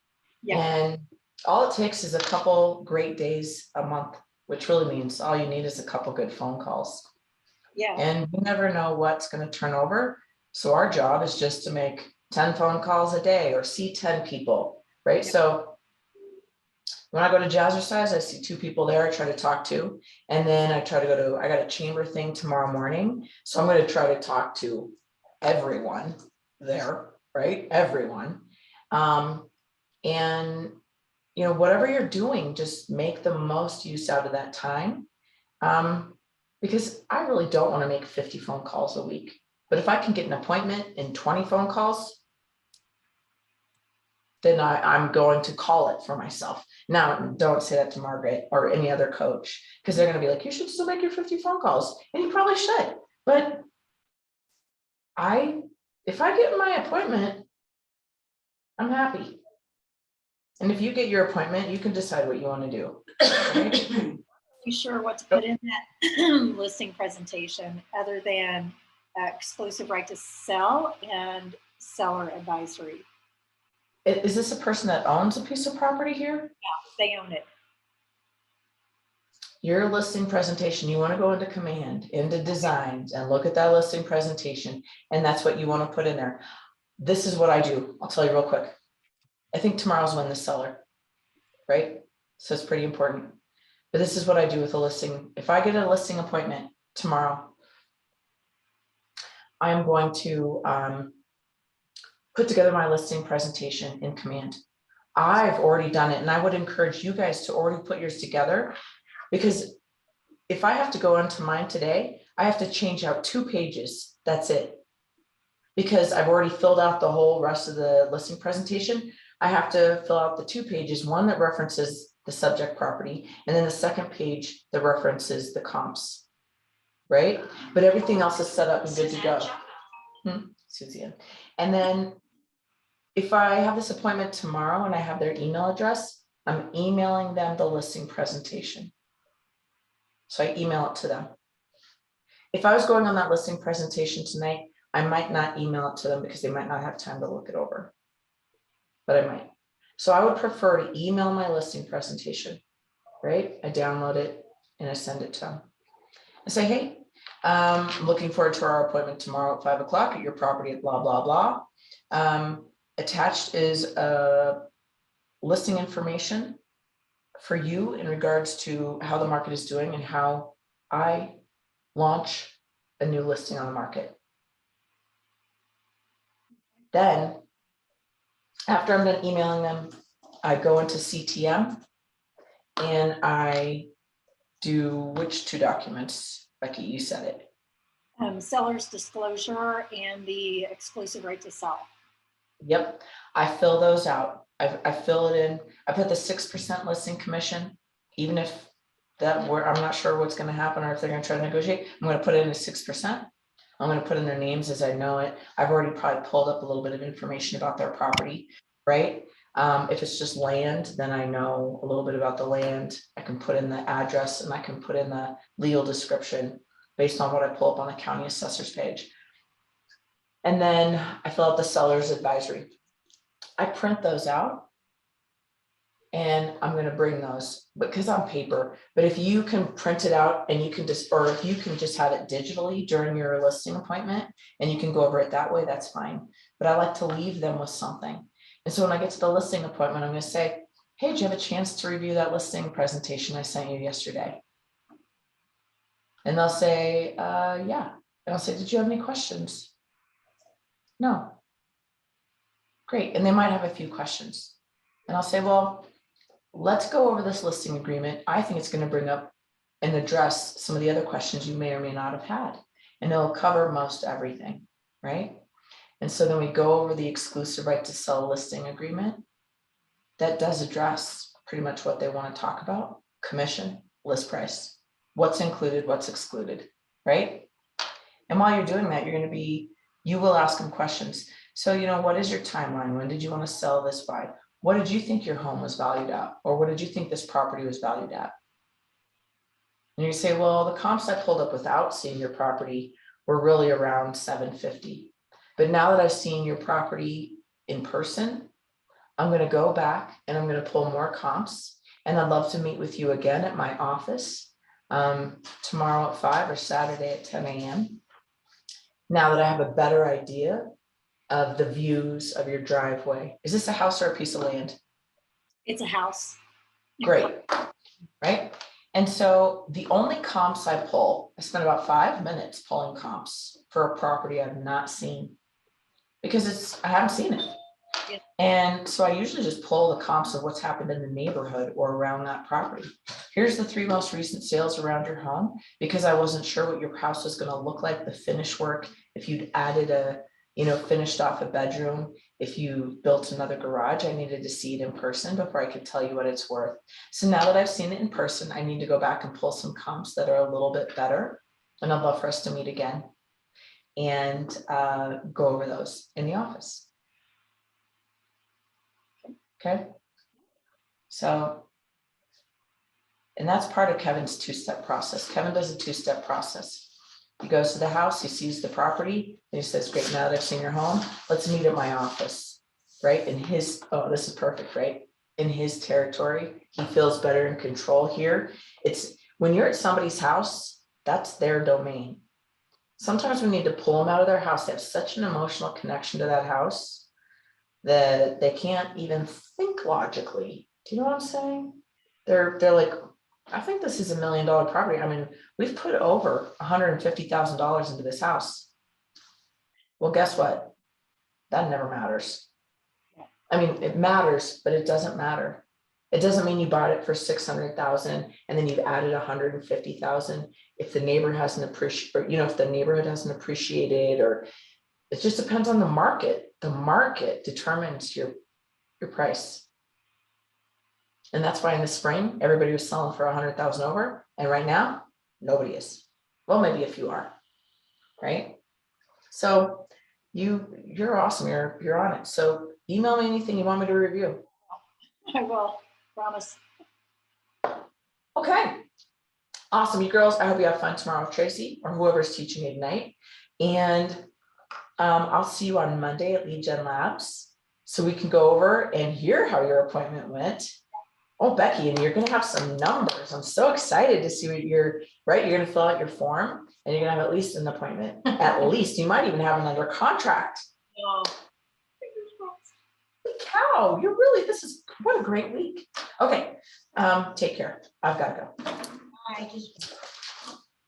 Yeah. And all it takes is a couple great days a month, which really means all you need is a couple good phone calls. Yeah. And you never know what's gonna turn over. So our job is just to make 10 phone calls a day or see 10 people, right? Yeah. So when I go to Jazzercise, I see 2 people there I try to talk to. And then I try to go to, I got a chamber thing tomorrow morning. So I'm gonna try to talk to everyone there, right? Everyone. And you know, whatever you're doing, just make the most use out of that time. Because I really don't want to make 50 phone calls a week. But if I can get an appointment in 20 phone calls, then I'm going to call it for myself. Now, don't say that to Margaret or any other coach, because they're going to be like, you should still make your 50 phone calls. And you probably should. But if I get my appointment, I'm happy. And if you get your appointment, you can decide what you want to do. Right? You sure what to put in that listing presentation other than exclusive right to sell and seller advisory? Is this a person that owns a piece of property here? They own it. Your listing presentation, you want to go into command, into designs, and look at that listing presentation, and that's what you want to put in there. This is what I do. I'll tell you real quick. I think tomorrow's when the seller, right? So it's pretty important. But this is what I do with a listing. If I get a listing appointment tomorrow, I am going to put together my listing presentation in command. I've already done it, and I would encourage you guys to already put yours together, because if I have to go into mine today, I have to change out 2 pages. That's it. Because I've already filled out the whole rest of the listing presentation. I have to fill out the 2 pages, one that references the subject property, and then the second page that references the comps, right? But everything else is set up and good to go. Suzanne. And then if I have this appointment tomorrow and I have their email address, I'm emailing them the listing presentation. So I email it to them. If I was going on that listing presentation tonight, I might not email it to them because they might not have time to look it over, but I might. So I would prefer to email my listing presentation, right? I download it and I send it to them. I say, hey, I'm looking forward to our appointment tomorrow at 5 o'clock at your property at blah, blah, blah. Attached is a listing information for you in regards to how the market is doing and how I launch a new listing on the market. Then, after I'm done emailing them, I go into CTM and I do which 2 documents? Becky, you said it. Seller's disclosure and the exclusive right to sell. Yep, I fill those out. I fill it in. I put the 6% listing commission, even if I'm not sure what's going to happen or if they're going to try to negotiate. I'm going to put it in at 6%. I'm going to put in their names as I know it. I've already probably pulled up a little bit of information about their property, right? If it's just land, then I know a little bit about the land. I can put in the address and I can put in the legal description based on what I pull up on the county assessor's page. And then I fill out the seller's advisory. I print those out and I'm going to bring those because on paper, but if you can print it out and you can just, or if you can just have it digitally during your listing appointment and you can go over it that way, that's fine. But I like to leave them with something. And so when I get to the listing appointment, I'm going to say, hey, did you have a chance to review that listing presentation I sent you yesterday? And they'll say, yeah. And I'll say, did you have any questions? No. Great. And they might have a few questions. And I'll say, well, let's go over this listing agreement. I think it's going to bring up and address some of the other questions you may or may not have had. And it'll cover most everything, right? And so then we go over the exclusive right to sell listing agreement. That does address pretty much what they want to talk about. Commission, list price, what's included, what's excluded, right? And while you're doing that, you will ask them questions. So, what is your timeline? When did you want to sell this by? What did you think your home was valued at? Or what did you think this property was valued at? And you say, well, the comps I pulled up without seeing your property were really around 750. But now that I've seen your property in person, I'm going to go back and I'm going to pull more comps. And I'd love to meet with you again at my office tomorrow at 5 or Saturday at 10 a.m. Now that I have a better idea of the views of your driveway. Is this a house or a piece of land? It's a house. Great, right? And so the only comps I pull, I spent about 5 minutes pulling comps for a property I've not seen. Because I haven't seen it. Yeah. And so I usually just pull the comps of what's happened in the neighborhood or around that property. Here's the 3 most recent sales around your home, because I wasn't sure what your house was gonna look like, the finish work, if you'd added a, finished off a bedroom, if you built another garage, I needed to see it in person before I could tell you what it's worth. So now that I've seen it in person, I need to go back and pull some comps that are a little bit better. And I'd love for us to meet again and go over those in the office. Okay. So, and that's part of Kevin's 2-step process. Kevin does a 2-step process. He goes to the house, he sees the property, and he says, great, now that I've seen your home, let's meet at my office, right? In his, oh, this is perfect, right? In his territory, he feels better in control here. It's when you're at somebody's house, that's their domain. Sometimes we need to pull them out of their house. They have such an emotional connection to that house that they can't even think logically. Do you know what I'm saying? They're like, I think this is $1 million property. I mean, we've put over $150,000 into this house. Well, guess what? That never matters. I mean, it matters, but it doesn't matter. It doesn't mean you bought it for 600,000 and then you've added 150,000. If the neighbor hasn't appreciated, if the neighborhood hasn't appreciated, or it just depends on the market. The market determines your price. And that's why in the spring, everybody was selling for 100,000 over. And right now, nobody is. Well, maybe a few are, right? So you're awesome. You're on it. So email me anything you want me to review. I will, promise. Okay. Awesome, you girls. I hope you have fun tomorrow with Tracy or whoever's teaching Ignite. And I'll see you on Monday at Lead Gen Labs so we can go over and hear how your appointment went. Oh, Becky, and you're going to have some numbers. I'm so excited to see what you're going to fill out your form and you're going to have at least an appointment. At least you might even have another contract. Oh. Holy cow, what a great week. Okay, take care. I've got to go. I just.